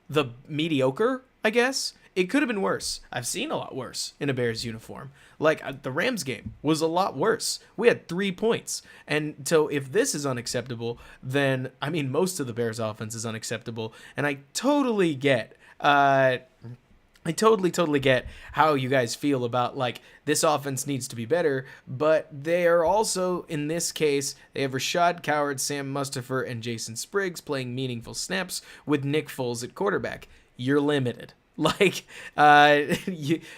the mediocre, I guess. It could have been worse. I've seen a lot worse in a Bears uniform. Like, the Rams game was a lot worse. We had 3 points. And so if this is unacceptable, then, I mean, most of the Bears offense is unacceptable. And I totally get, I totally get how you guys feel about, like, this offense needs to be better, but they are also, in this case, they have Rashad Coward, Sam Mustipher, and Jason Spriggs playing meaningful snaps with Nick Foles at quarterback. You're limited. Like,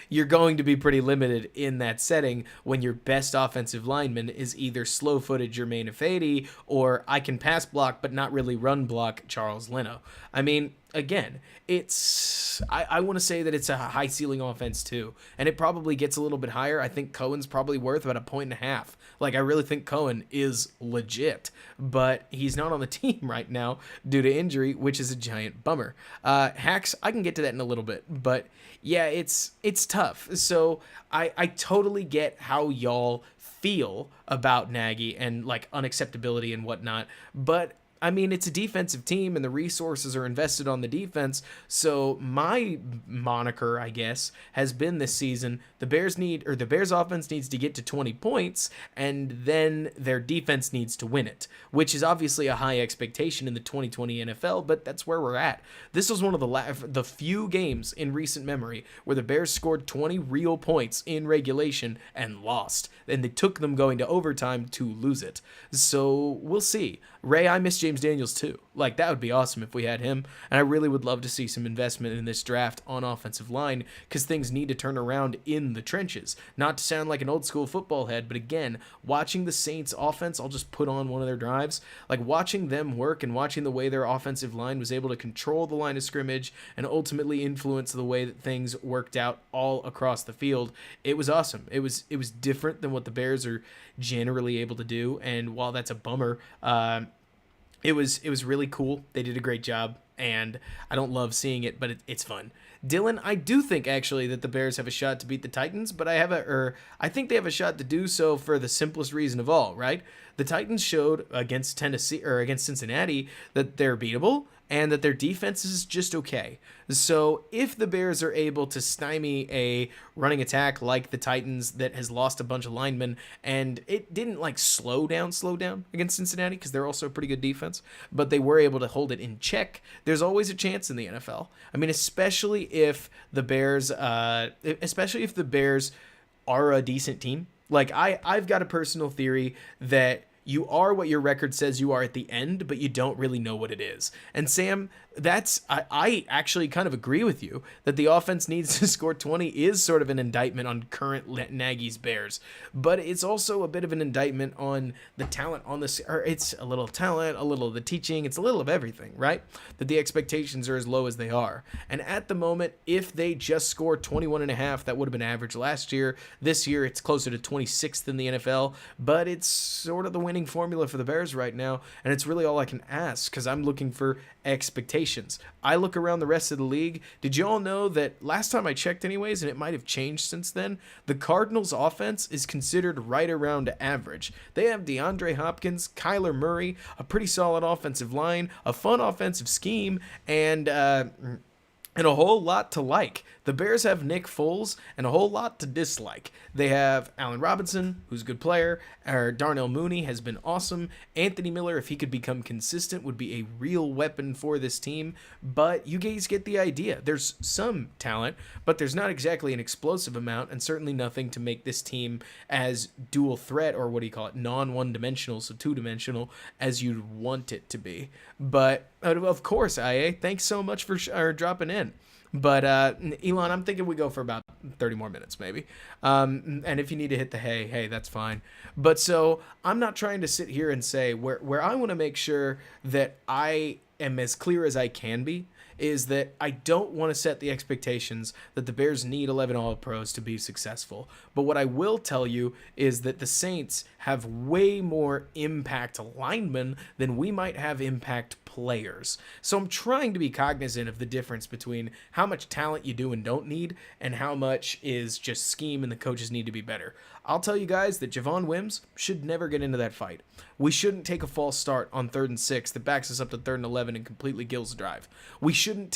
you're going to be pretty limited in that setting when your best offensive lineman is either slow-footed Jermaine Ifedi or I can pass block but not really run block Charles Leno. I mean, again, I want to say that it's a high ceiling offense too, and it probably gets a little bit higher. I think Cohen's probably worth about 1.5 points. Like, I really think Cohen is legit, but he's not on the team right now due to injury, which is a giant bummer. Hacks, I can get to that in a little bit, but yeah, it's tough. So I totally get how y'all feel about Nagy and, like, unacceptability and whatnot, but I mean, it's a defensive team and the resources are invested on the defense. So my moniker, I guess, has been this season, the Bears offense needs to get to 20 points and then their defense needs to win it, which is obviously a high expectation in the 2020 NFL, but that's where we're at. This was one of the few games in recent memory where the Bears scored 20 real points in regulation and lost. And they took them going to overtime to lose it. So we'll see. Ray, I miss James Daniels too. Like, that would be awesome if we had him. And I really would love to see some investment in this draft on offensive line because things need to turn around in the trenches. Not to sound like an old school football head, but again, watching the Saints offense, I'll just put on one of their drives, like watching them work and watching the way their offensive line was able to control the line of scrimmage and ultimately influence the way that things worked out all across the field. It was awesome. It was different than what the Bears are generally able to do. And while that's a bummer, it was really cool. They did a great job, and I don't love seeing it, but it's fun. Dylan, I do think actually that the Bears have a shot to beat the Titans, but I think they have a shot to do so for the simplest reason of all, right? The Titans showed against Cincinnati that they're beatable and that their defense is just okay. So if the Bears are able to stymie a running attack like the Titans that has lost a bunch of linemen, and it didn't like slow down against Cincinnati because they're also a pretty good defense, but they were able to hold it in check, there's always a chance in the NFL. I mean, especially if the Bears are a decent team. Like, I've got a personal theory that you are what your record says you are at the end, but you don't really know what it is. And Sam, I actually kind of agree with you that the offense needs to score 20 is sort of an indictment on current Nagy's Bears, but it's also a bit of an indictment on the talent on this, or it's a little talent, a little of the teaching, it's a little of everything, right? That the expectations are as low as they are. And at the moment, if they just score 21.5, that would have been average last year. This year, it's closer to 26th in the NFL, but it's sort of the winning formula for the Bears right now, and it's really all I can ask because I'm looking for expectations. I look around the rest of the league. Did you all know that last time I checked anyways, and it might have changed since then, the Cardinals offense is considered right around average. They have DeAndre Hopkins, Kyler Murray, a pretty solid offensive line, a fun offensive scheme, and a whole lot to like. The Bears have Nick Foles and a whole lot to dislike. They have Allen Robinson, who's a good player. Darnell Mooney has been awesome. Anthony Miller, if he could become consistent, would be a real weapon for this team. But you guys get the idea. There's some talent, but there's not exactly an explosive amount, and certainly nothing to make this team as dual threat, or what do you call it, non-one-dimensional, so two-dimensional, as you'd want it to be. But, of course, IA, thanks so much for dropping in. But, Elon, I'm thinking we go for about 30 more minutes, maybe. And if you need to hit the hey, that's fine. But so I'm not trying to sit here and say where I want to make sure that I am as clear as I can be is that I don't want to set the expectations that the Bears need 11 All-Pros to be successful. But what I will tell you is that the Saints have way more impact linemen than we might have impact players. So I'm trying to be cognizant of the difference between how much talent you do and don't need and how much is just scheme and the coaches need to be better. I'll tell you guys that Javon Wims should never get into that fight. We shouldn't take a false start on 3rd and 6 that backs us up to 3rd and 11 and completely kills the drive. We shouldn't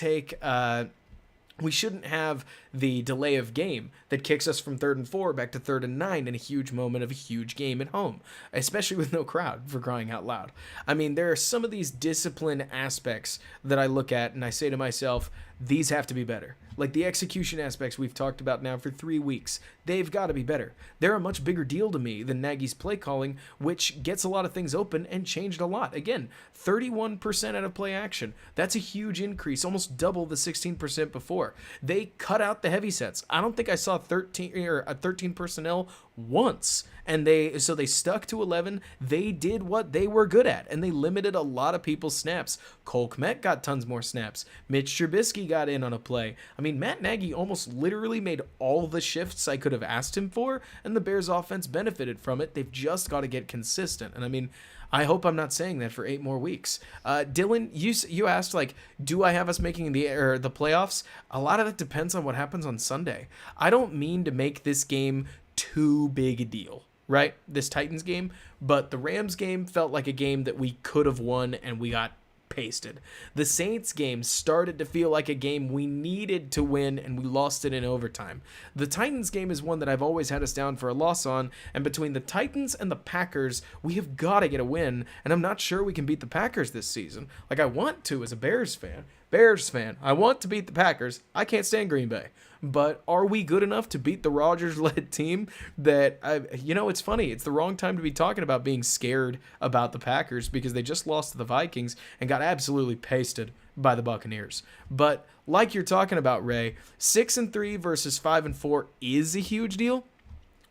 have the delay of game that kicks us from 3rd and 4 back to 3rd and 9 in a huge moment of a huge game at home, especially with no crowd, for crying out loud. I mean, there are some of these discipline aspects that I look at and I say to myself, these have to be better. Like the execution aspects we've talked about now for 3 weeks, they've got to be better. They're a much bigger deal to me than Nagy's play calling, which gets a lot of things open and changed a lot. Again, 31% out of play action. That's a huge increase, almost double the 16% before. They cut out the heavy sets. I don't think I saw 13 personnel once. And they stuck to 11. They did what they were good at, and they limited a lot of people's snaps. Cole Kmet got tons more snaps. Mitch Trubisky got in on a play. I mean, Matt Nagy almost literally made all the shifts I could have asked him for, and the Bears offense benefited from it. They've just got to get consistent. And I mean, I hope I'm not saying that for 8 more weeks. Dylan, you asked, like, do I have us making the playoffs? A lot of that depends on what happens on Sunday. I don't mean to make this game too big a deal, right? This Titans game, but the Rams game felt like a game that we could have won and we got pasted. The Saints game started to feel like a game we needed to win and we lost it in overtime. The Titans game is one that I've always had us down for a loss on, and between the Titans and the Packers, we have got to get a win, and I'm not sure we can beat the Packers this season. Like, I want to as a Bears fan. I want to beat the Packers. I can't stand Green Bay. But are we good enough to beat the Rodgers-led team that, it's funny. It's the wrong time to be talking about being scared about the Packers because they just lost to the Vikings and got absolutely pasted by the Buccaneers. But like you're talking about, Ray, 6-3 versus 5-4 is a huge deal.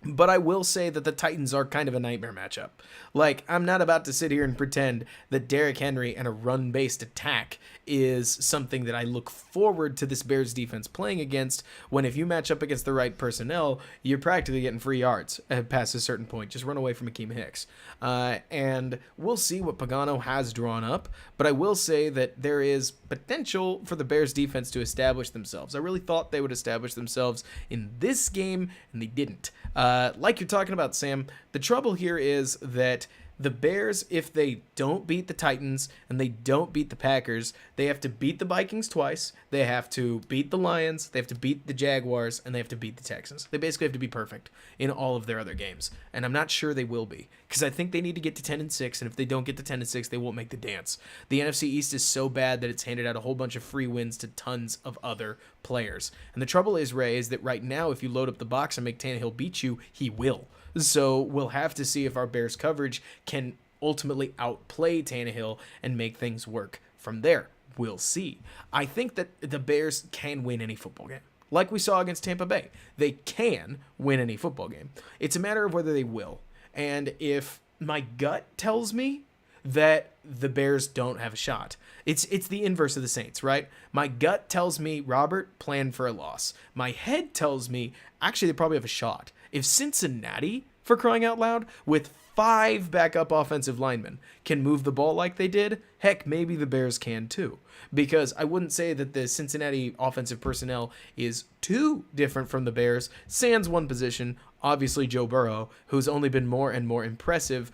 But I will say that the Titans are kind of a nightmare matchup. Like, I'm not about to sit here and pretend that Derrick Henry and a run-based attack is something that I look forward to this Bears defense playing against, when if you match up against the right personnel, you're practically getting free yards past a certain point. Just run away from Akeem Hicks. And we'll see what Pagano has drawn up, but I will say that there is potential for the Bears defense to establish themselves. I really thought they would establish themselves in this game, and they didn't. Like you're talking about, Sam, the trouble here is that the Bears, if they don't beat the Titans and they don't beat the Packers, they have to beat the Vikings twice, they have to beat the Lions, they have to beat the Jaguars, and they have to beat the Texans. They basically have to be perfect in all of their other games, and I'm not sure they will be, because I think they need to get to 10-6, and if they don't get to 10-6, they won't make the dance. The NFC East is so bad that it's handed out a whole bunch of free wins to tons of other players. And the trouble is, Ray, is that right now, if you load up the box and make Tannehill beat you, he will. So we'll have to see if our Bears coverage can ultimately outplay Tannehill and make things work from there. We'll see. I think that the Bears can win any football game. Like we saw against Tampa Bay. They can win any football game. It's a matter of whether they will. And if my gut tells me that the Bears don't have a shot, it's the inverse of the Saints, right? My gut tells me, Robert, plan for a loss. My head tells me, actually, they probably have a shot. If Cincinnati, for crying out loud, with 5 backup offensive linemen can move the ball like they did, heck, maybe the Bears can too. Because I wouldn't say that the Cincinnati offensive personnel is too different from the Bears. Sans one position, obviously Joe Burrow, who's only been more and more impressive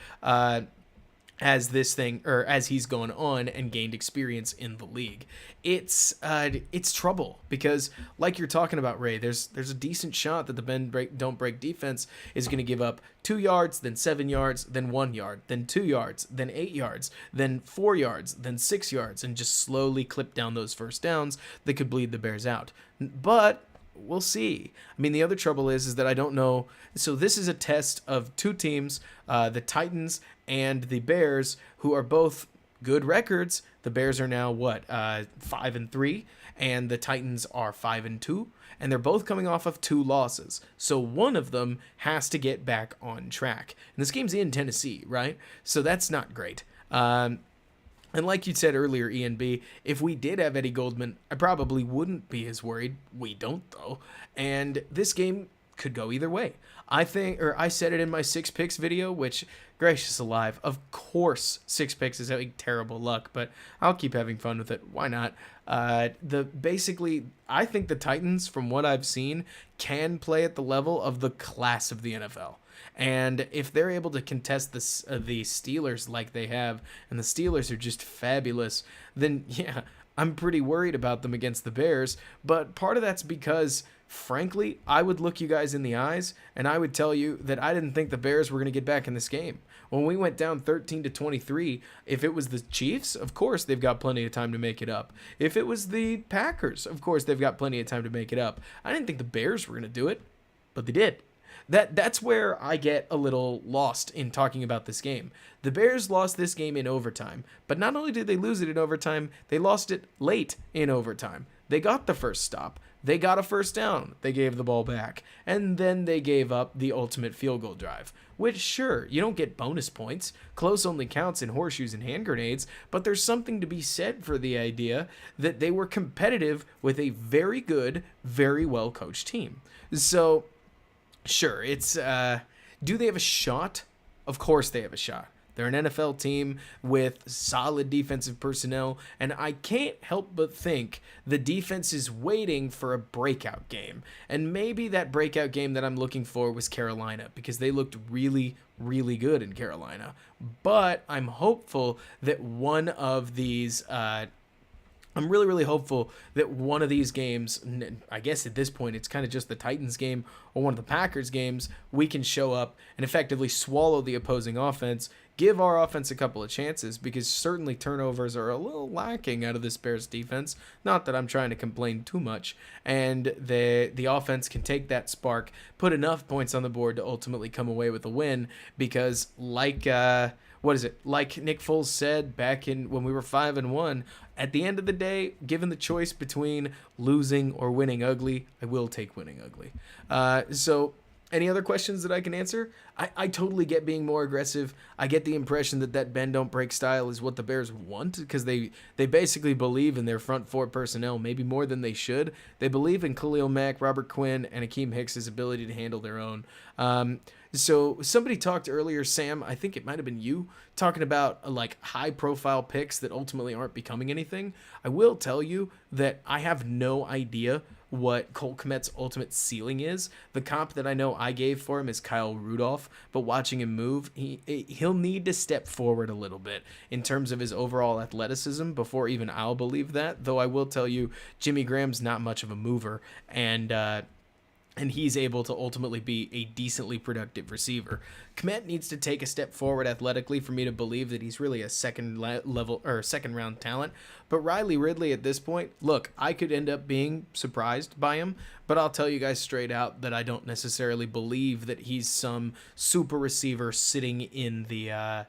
as he's gone on and gained experience in the league. It's trouble because, like you're talking about, Ray, there's a decent shot that the bend break don't break defense is going to give up 2 yards, then 7 yards, then 1 yard, then 2 yards, then 8 yards, then 4 yards, then 6 yards, and just slowly clip down those first downs that could bleed the Bears out. But we'll see. I mean, the other trouble is that I don't know. So this is a test of 2 teams, the Titans and the Bears, who are both good records. The Bears are now 5-3, and the Titans are 5-2, and they're both coming off of 2 losses. So one of them has to get back on track. And this game's in Tennessee, right? So that's not great. And like you said earlier, Ian B., if we did have Eddie Goldman, I probably wouldn't be as worried. We don't, though. And this game could go either way. I think, or I said it in my 6 picks video, which, gracious alive, of course 6 picks is having terrible luck, but I'll keep having fun with it. Why not? Basically, I think the Titans, from what I've seen, can play at the level of the class of the NFL. And if they're able to contest the Steelers like they have, and the Steelers are just fabulous, then yeah, I'm pretty worried about them against the Bears. But part of that's because, frankly, I would look you guys in the eyes and I would tell you that I didn't think the Bears were going to get back in this game. When we went down 13-23, if it was the Chiefs, of course they've got plenty of time to make it up. If it was the Packers, of course they've got plenty of time to make it up. I didn't think the Bears were going to do it, but they did. That's where I get a little lost in talking about this game. The Bears lost this game in overtime, but not only did they lose it in overtime, they lost it late in overtime. They got the first stop. They got a first down. They gave the ball back. And then they gave up the ultimate field goal drive. Which, sure, you don't get bonus points. Close only counts in horseshoes and hand grenades. But there's something to be said for the idea that they were competitive with a very good, very well-coached team. So, sure, it's... do they have a shot? Of course they have a shot. They're an NFL team with solid defensive personnel, and I can't help but think the defense is waiting for a breakout game. And maybe that breakout game that I'm looking for was Carolina, because they looked really, really good in Carolina. But I'm hopeful that one of these... I'm really, really hopeful that one of these games, I guess at this point it's kind of just the Titans game or one of the Packers games, we can show up and effectively swallow the opposing offense, give our offense a couple of chances, because certainly turnovers are a little lacking out of this Bears defense. Not that I'm trying to complain too much. And the offense can take that spark, put enough points on the board to ultimately come away with a win, because like Nick Foles said back in when we were 5-1, at the end of the day, given the choice between losing or winning ugly, I will take winning ugly. So any other questions that I can answer? I totally get being more aggressive. I get the impression that bend don't break style is what the Bears want, because they basically believe in their front four personnel maybe more than they should. They believe in Khalil Mack, Robert Quinn, and Akeem Hicks' ability to handle their own. So somebody talked earlier, Sam, I think it might have been you, talking about like high profile picks that ultimately aren't becoming anything. I will tell you that I have no idea what Cole Kmet's ultimate ceiling is. The comp that I know I gave for him is Kyle Rudolph, but watching him move, he'll need to step forward a little bit in terms of his overall athleticism before even I'll believe that, though I will tell you Jimmy Graham's not much of a mover, and he's able to ultimately be a decently productive receiver. Kmet needs to take a step forward athletically for me to believe that he's really a second round talent. But Riley Ridley at this point, look, I could end up being surprised by him, but I'll tell you guys straight out that I don't necessarily believe that he's some super receiver sitting in the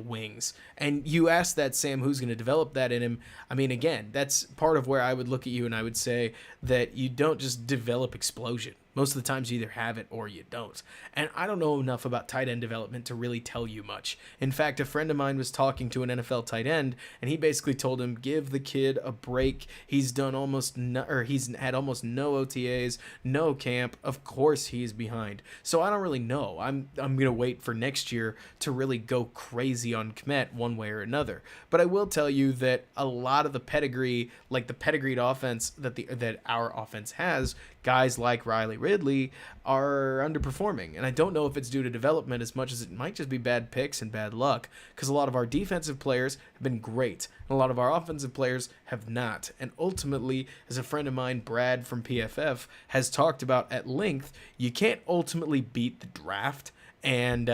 wings. And you asked that, Sam, who's going to develop that in him? I mean, again, that's part of where I would look at you and I would say that you don't just develop explosion. Most of the times you either have it or you don't. And I don't know enough about tight end development to really tell you much. In fact, a friend of mine was talking to an NFL tight end, and he basically told him, give the kid a break. He's had almost no OTAs, no camp. Of course he's behind. So I don't really know. I'm going to wait for next year to really go crazy on Kmet one way or another. But I will tell you that a lot of the pedigree, like the pedigreed offense that our offense has, guys like Riley Ridley are underperforming. And I don't know if it's due to development as much as it might just be bad picks and bad luck, because a lot of our defensive players have been great and a lot of our offensive players have not. And ultimately, as a friend of mine, Brad from PFF, has talked about at length, you can't ultimately beat the draft. And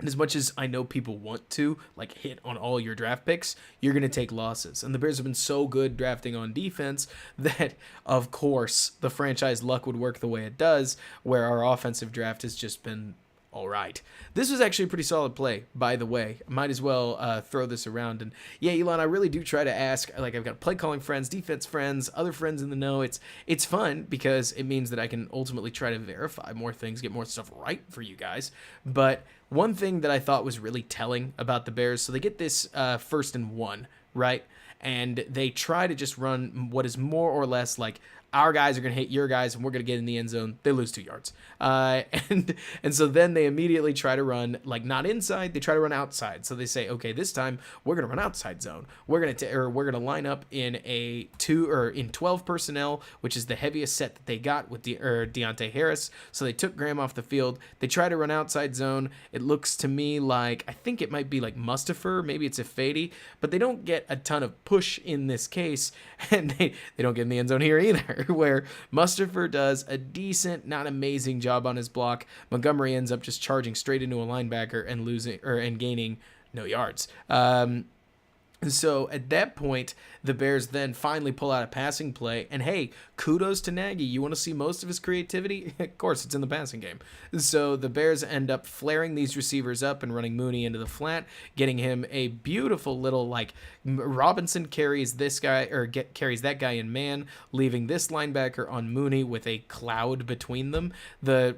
as much as I know people want to like hit on all your draft picks, you're going to take losses. And the Bears have been so good drafting on defense that, of course, the franchise luck would work the way it does, where our offensive draft has just been all right. This was actually a pretty solid play, by the way. Might as well throw this around. And yeah, Elon, I really do try to ask, like, I've got play calling friends, defense friends, other friends in the know. It's fun because it means that I can ultimately try to verify more things, get more stuff right for you guys. But one thing that I thought was really telling about the Bears, so they get this 1st and 1, right? and they try to just run what is more or less like, our guys are going to hit your guys and we're going to get in the end zone. They lose 2 yards. And so then they immediately try to run, like, not inside, they try to run outside. So they say, okay, this time we're going to run outside zone. We're going to line up in in 12 personnel, which is the heaviest set that they got with Deontay Harris. So they took Graham off the field. They try to run outside zone. It looks to me like, I think it might be like Mustafa, maybe it's a Fady, but they don't get a ton of push in this case, and they don't get in the end zone here either, where Mustafa does a decent, not amazing job on his block. Montgomery ends up just charging straight into a linebacker and gaining no yards. So at that point, the Bears then finally pull out a passing play. And hey, kudos to Nagy. You want to see most of his creativity? Of course, it's in the passing game. So the Bears end up flaring these receivers up and running Mooney into the flat, getting him a beautiful little, like, Robinson carries that guy in man, leaving this linebacker on Mooney with a cloud between them. The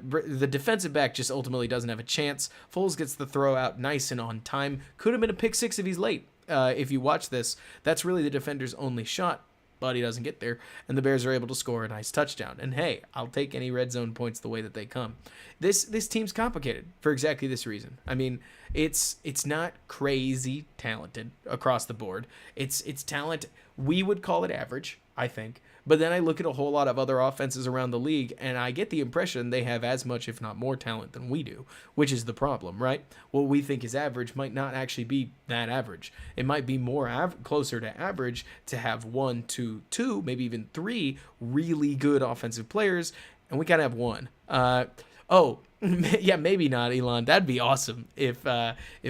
defensive back just ultimately doesn't have a chance. Foles gets the throw out nice and on time. Could have been a pick six if he's late. If you watch this, that's really the defender's only shot, but he doesn't get there, and the Bears are able to score a nice touchdown. And hey, I'll take any red zone points the way that they come. This team's complicated for exactly this reason. I mean, it's not crazy talented across the board. It's talent. We would call it average, I think. But then I look at a whole lot of other offenses around the league, and I get the impression they have as much, if not more, talent than we do, which is the problem, right? What we think is average might not actually be that average. It might be more closer to average to have 1, 2, maybe even 3 really good offensive players, and we kind of have 1. Yeah, maybe not, Elon. That'd be awesome if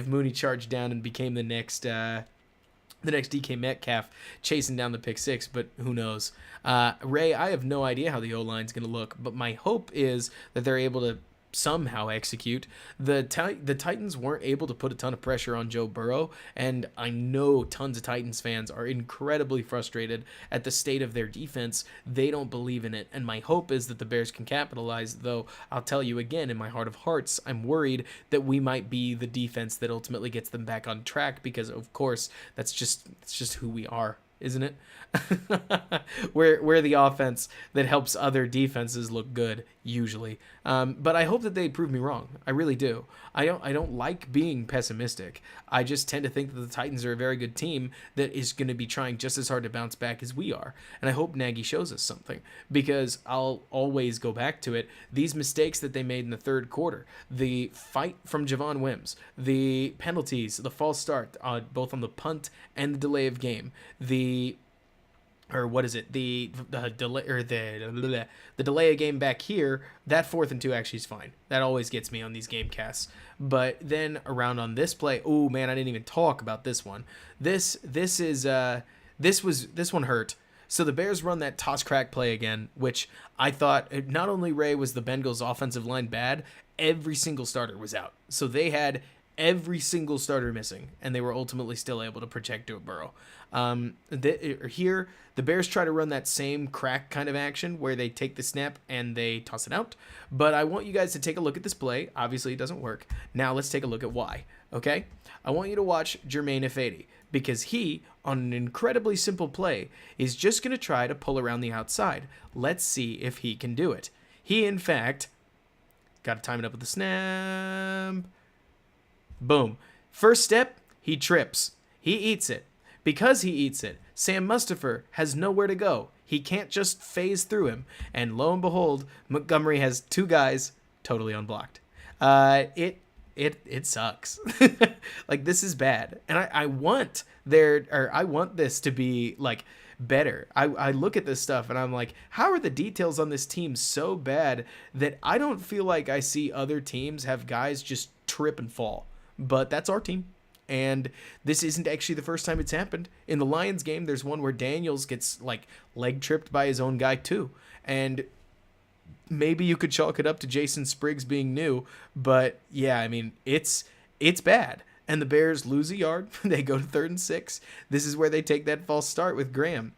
Mooney charged down and became the next DK Metcalf chasing down the pick six, but who knows? Ray, I have no idea how the O-line's going to look, but my hope is that they're able to somehow execute. The Titans weren't able to put a ton of pressure on Joe Burrow, and I know tons of Titans fans are incredibly frustrated at the state of their defense. They don't believe in it, and my hope is that the Bears can capitalize, though I'll tell you again, in my heart of hearts, I'm worried that we might be the defense that ultimately gets them back on track, because of course it's just who we are, isn't it? we're the offense that helps other defenses look good, usually. But I hope that they prove me wrong. I really do. I don't like being pessimistic. I just tend to think that the Titans are a very good team that is going to be trying just as hard to bounce back as we are. And I hope Nagy shows us something, because I'll always go back to it. These mistakes that they made in the third quarter, the fight from Javon Wims, the penalties, the false start, both on the punt and the delay of game, the delay of game back here, that 4th and 2 actually is fine. That always gets me on these game casts. But then around on this play, oh man, I didn't even talk about this one. This one hurt. So the Bears run that toss crack play again, which I thought not only Ray was the Bengals offensive line bad, every single starter was out. So they had every single starter missing, and they were ultimately still able to protect Joe Burrow. Here, the Bears try to run that same crack kind of action where they take the snap and they toss it out. But I want you guys to take a look at this play. Obviously, it doesn't work. Now let's take a look at why, okay? I want you to watch Jermaine Ifedi, because he, on an incredibly simple play, is just going to try to pull around the outside. Let's see if he can do it. He, in fact, got to time it up with the snap. Boom. First step, he trips. He eats it. Because he eats it, Sam Mustafa has nowhere to go. He can't just phase through him. And lo and behold, Montgomery has 2 guys totally unblocked. It sucks. Like, this is bad. And I want this to be, like, better. I look at this stuff and I'm like, how are the details on this team so bad that I don't feel like I see other teams have guys just trip and fall? But that's our team. And this isn't actually the first time it's happened. In the Lions game, there's one where Daniels gets, like, leg tripped by his own guy too. And maybe you could chalk it up to Jason Spriggs being new, but yeah, I mean, it's bad. And the Bears lose a yard. They go to 3rd and 6. This is where they take that false start with Graham,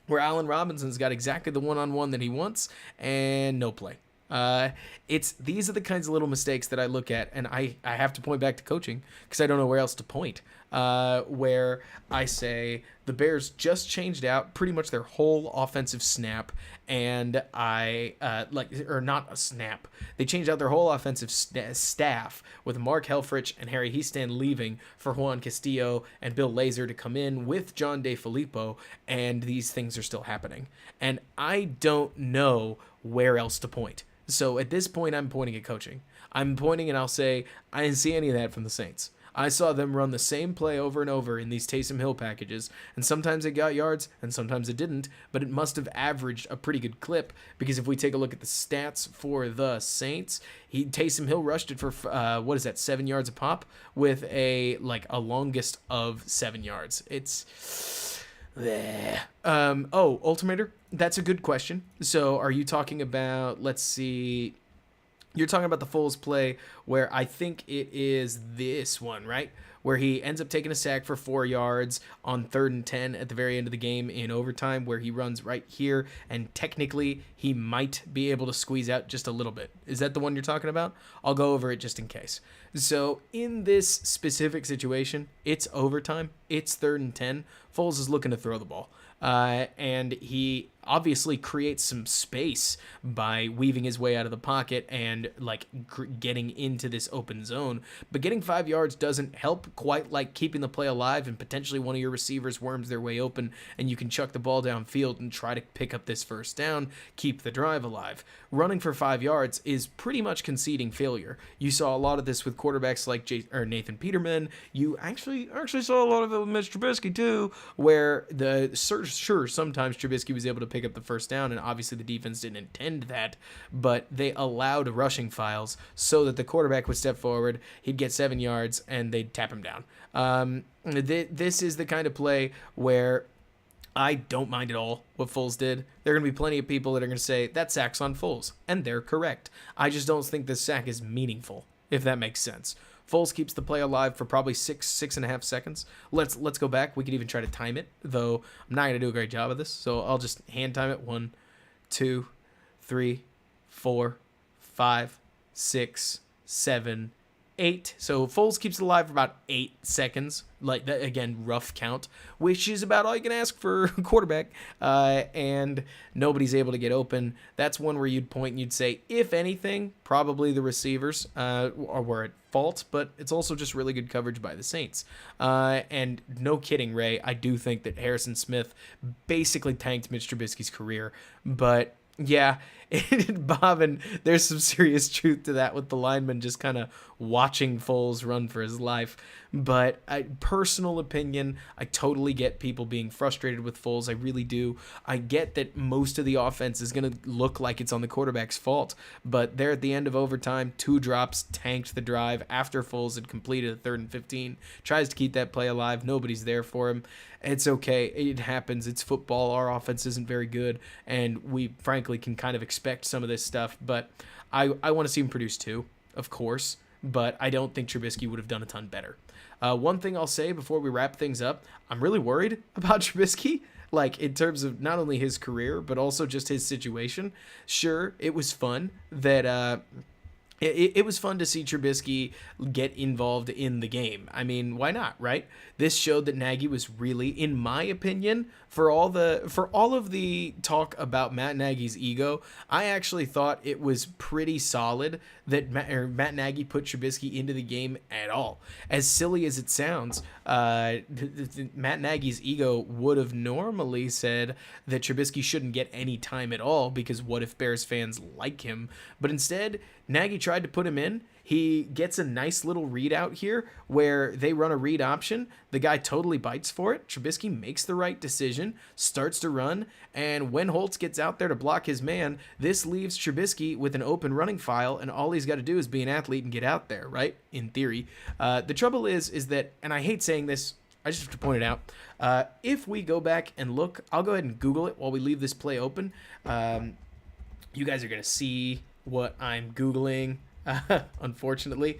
where Allen Robinson's got exactly the one-on-one that he wants, and no play. These are the kinds of little mistakes that I look at, and I have to point back to coaching because I don't know where else to point. Where I say the Bears just changed out pretty much their whole offensive snap, and not a snap. They changed out their whole offensive staff with Mark Helfrich and Harry Hiestand leaving for Juan Castillo and Bill Lazor to come in with John DeFilippo, and these things are still happening. And I don't know where else to point. So at this point, I'm pointing at coaching. I'm pointing and I'll say, I didn't see any of that from the Saints. I saw them run the same play over and over in these Taysom Hill packages, and sometimes it got yards, and sometimes it didn't, but it must have averaged a pretty good clip, because if we take a look at the stats for the Saints, Taysom Hill rushed it for, 7 yards a pop, with a longest of 7 yards. It's... Ultimator, that's a good question. So are you talking about, let's see... You're talking about the Foles play where I think it is this one, right? Where he ends up taking a sack for 4 yards on 3rd and 10 at the very end of the game in overtime, where he runs right here, and technically he might be able to squeeze out just a little bit. Is that the one you're talking about? I'll go over it just in case. So in this specific situation, it's overtime. It's 3rd and 10. Foles is looking to throw the ball. And he obviously creates some space by weaving his way out of the pocket and getting into this open zone. But getting 5 yards doesn't help quite like keeping the play alive, and potentially one of your receivers worms their way open and you can chuck the ball downfield and try to pick up this first down, keep the drive alive. Running for 5 yards is pretty much conceding failure. You saw a lot of this with quarterbacks like Nathan Peterman. You actually saw a lot of it with Mitch Trubisky too, where sometimes Trubisky was able to pick up the first down, and obviously the defense didn't intend that, but they allowed rushing files so that the quarterback would step forward, he'd get 7 yards, and they'd tap him down. This is the kind of play where I don't mind at all what Foles did. There are going to be plenty of people that are going to say, that sack's on Foles, and they're correct. I just don't think this sack is meaningful, if that makes sense. Foles keeps the play alive for probably 6.5 seconds. Let's go back. We could even try to time it, though I'm not going to do a great job of this, so I'll just hand time it. 1, 2, 3, 4, 5, 6, 7, 8. So Foles keeps it alive for about 8 seconds. Like that, again, rough count, which is about all you can ask for a quarterback. And nobody's able to get open. That's one where you'd point and you'd say, if anything, probably the receivers were at fault, but it's also just really good coverage by the Saints. And no kidding, Ray, I do think that Harrison Smith basically tanked Mitch Trubisky's career, but yeah, Bob, and there's some serious truth to that with the lineman just kind of watching Foles run for his life. But personal opinion, I totally get people being frustrated with Foles. I really do. I get that most of the offense is going to look like it's on the quarterback's fault, but there at the end of overtime, 2 drops, tanked the drive after Foles had completed a 3rd and 15, tries to keep that play alive. Nobody's there for him. It's okay. It happens. It's football. Our offense isn't very good, and we frankly can kind of expect some of this stuff, but I want to see him produce too, of course, but I don't think Trubisky would have done a ton better. One thing I'll say before we wrap things up, I'm really worried about Trubisky, like in terms of not only his career, but also just his situation. Sure, it was fun that it was fun to see Trubisky get involved in the game. I mean, why not, right? This showed that Nagy was really, in my opinion, for all of the talk about Matt Nagy's ego, I actually thought it was pretty solid that Matt Nagy put Trubisky into the game at all. As silly as it sounds, Matt Nagy's ego would have normally said that Trubisky shouldn't get any time at all, because what if Bears fans like him? But instead, Nagy tried to put him in. He gets a nice little read out here where they run a read option. The guy totally bites for it. Trubisky makes the right decision, starts to run, and when Holtz gets out there to block his man, this leaves Trubisky with an open running file, and all he's got to do is be an athlete and get out there, right? In theory. The trouble is that, and I hate saying this, I just have to point it out. If we go back and look, I'll go ahead and Google it while we leave this play open. You guys are going to see what I'm Googling, unfortunately.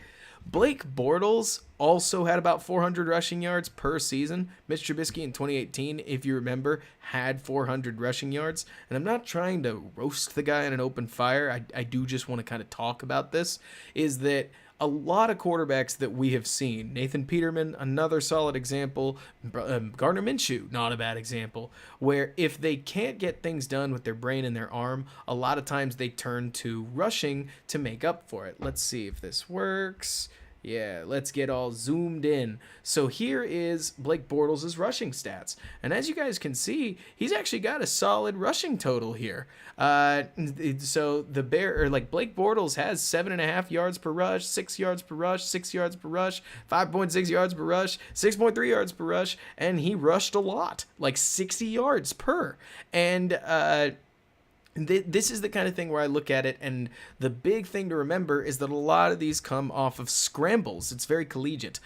Blake Bortles also had about 400 rushing yards per season. Mitch Trubisky in 2018, if you remember, had 400 rushing yards. And I'm not trying to roast the guy in an open fire. I do just want to kind of talk about this, is that a lot of quarterbacks that we have seen, Nathan Peterman, another solid example, Gardner Minshew, not a bad example, where if they can't get things done with their brain and their arm, a lot of times they turn to rushing to make up for it. Let's see if this works. Yeah, let's get all zoomed in. So here is Blake Bortles' rushing stats. And as you guys can see, he's actually got a solid rushing total here. So Blake Bortles has 7.5 yards per rush, 6 yards per rush, 6 yards per rush, 5.6 yards per rush, 6.3 yards per rush, and he rushed a lot, like 60 yards per. And this is the kind of thing where I look at it, and the big thing to remember is that a lot of these come off of scrambles. It's very collegiate.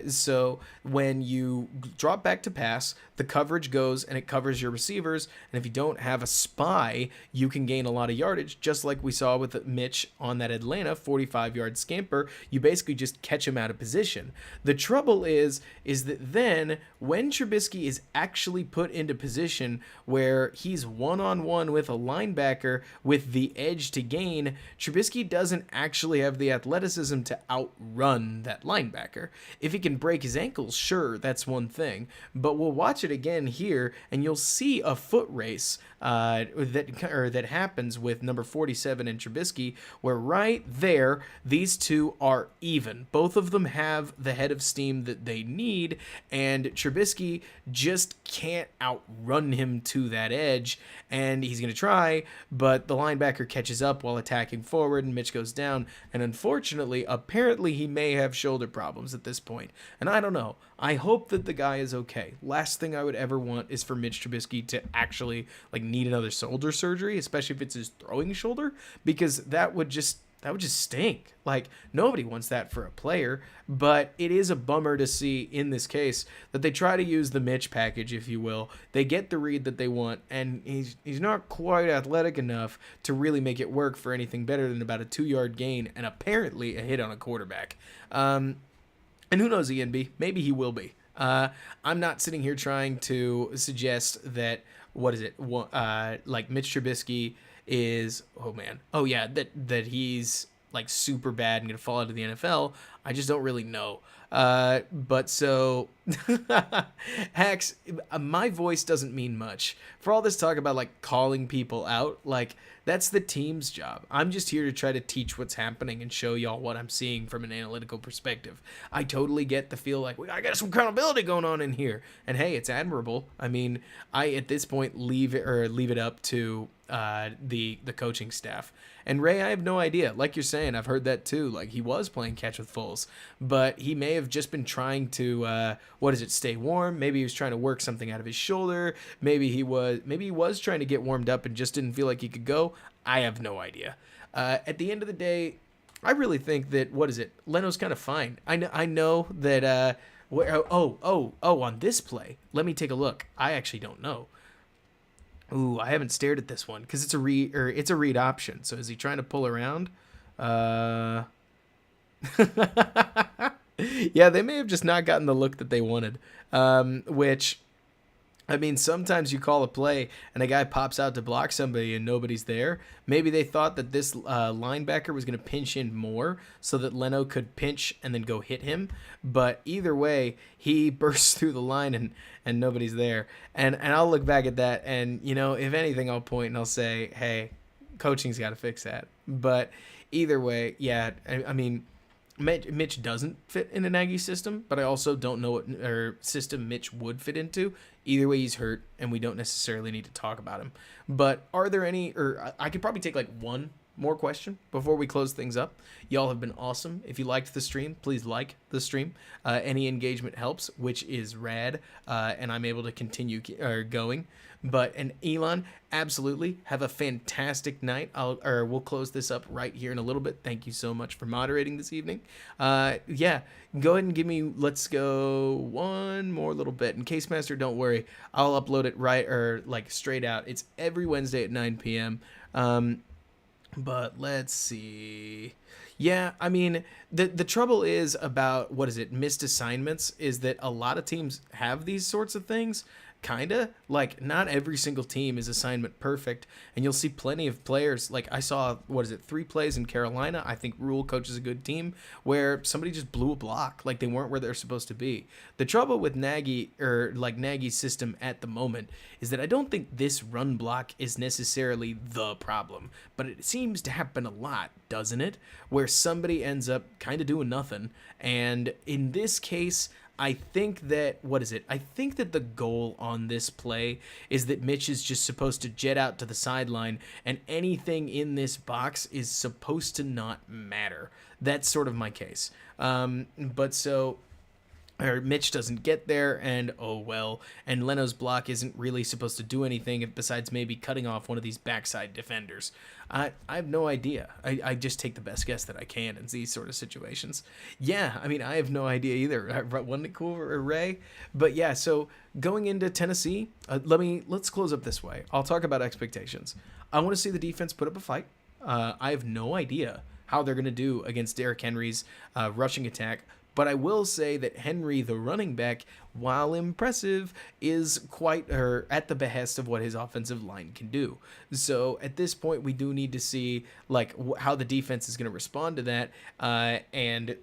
So when you drop back to pass, the coverage goes and it covers your receivers, and if you don't have a spy, you can gain a lot of yardage, just like we saw with Mitch on that Atlanta 45-yard scamper. You basically just catch him out of position. The trouble is that then when Trubisky is actually put into position where he's one-on-one with a linebacker with the edge to gain, Trubisky doesn't actually have the athleticism to outrun that linebacker. If he can break his ankles, sure, that's one thing, but we'll watch it again here and you'll see a foot race that happens with number 47 and Trubisky, where right there these two are even. Both of them have the head of steam that they need, and Trubisky just can't outrun him to that edge, and he's going to try, but the linebacker catches up while attacking forward, and Mitch goes down, and unfortunately, apparently he may have shoulder problems at this point, and I don't know. I hope that the guy is okay. Last thing I would ever want is for Mitch Trubisky to actually need another shoulder surgery, especially if it's his throwing shoulder, because that would just stink. Nobody wants that for a player, but it is a bummer to see in this case that they try to use the Mitch package, if you will. They get the read that they want, and he's not quite athletic enough to really make it work for anything better than about a 2-yard gain and apparently a hit on a quarterback. And who knows, ENB? Maybe he will be. I'm not sitting here trying to suggest that, Mitch Trubisky is, that he's super bad and going to fall out of the NFL. I just don't really know. But so, Hacks, my voice doesn't mean much. For all this talk about calling people out, that's the team's job. I'm just here to try to teach what's happening and show y'all what I'm seeing from an analytical perspective. I totally get the feel I got some accountability going on in here. And hey, it's admirable. I mean, I at this point leave it up to the coaching staff. And Ray, I have no idea. Like you're saying, I've heard that too. He was playing catch with Foles, but he may have just been trying to stay warm. Maybe he was trying to work something out of his shoulder. Maybe he was trying to get warmed up and just didn't feel like he could go. I have no idea. At the end of the day, I really think that Leno's kind of fine. I know that on this play, let me take a look. I actually don't know. Ooh, I haven't stared at this one because it's a read option. So is he trying to pull around? Yeah, they may have just not gotten the look that they wanted. Which, I mean, sometimes you call a play and a guy pops out to block somebody and nobody's there. Maybe they thought that this linebacker was going to pinch in more so that Leno could pinch and then go hit him. But either way, he bursts through the line and nobody's there. And I'll look back at that and, if anything, I'll point and I'll say, hey, coaching's got to fix that. But either way, yeah, I mean, Mitch doesn't fit in an Aggie system, but I also don't know what system Mitch would fit into. Either way, he's hurt, and we don't necessarily need to talk about him. But are there any, or I could probably take one more question before we close things up. Y'all have been awesome. If you liked the stream, please like the stream. Any engagement helps, which is rad, and I'm able to continue going. And Elon, absolutely, have a fantastic night. We'll close this up right here in a little bit. Thank you so much for moderating this evening. Yeah, go ahead and let's go one more little bit. And Case Master, don't worry, I'll upload it straight out. It's every Wednesday at 9 p.m. But let's see. Yeah, I mean, the trouble is about what is it, missed assignments, is that a lot of teams have these sorts of things. Kinda like not every single team is assignment perfect, and you'll see plenty of players. Like I saw, what is it, 3 plays in Carolina. I think Rule coaches a good team where somebody just blew a block, like they weren't where they're supposed to be. The trouble with Nagy or like Nagy's system at the moment is that I don't think this run block is necessarily the problem, but it seems to happen a lot, doesn't it? Where somebody ends up kind of doing nothing, and in this case, I think that, what is it? I think that the goal on this play is that Mitch is just supposed to jet out to the sideline, and anything in this box is supposed to not matter. That's sort of my case. But so, or Mitch doesn't get there, and oh well. And Leno's block isn't really supposed to do anything besides maybe cutting off one of these backside defenders. I have no idea. I just take the best guess that I can in these sort of situations. Yeah, I mean, I have no idea either. Wasn't it cool, Ray? But yeah, so going into Tennessee, let's close up this way. I'll talk about expectations. I want to see the defense put up a fight. I have no idea how they're going to do against Derrick Henry's rushing attack. But I will say that Henry, the running back, while impressive, is quite at the behest of what his offensive line can do. So at this point, we do need to see like how the defense is going to respond to that, and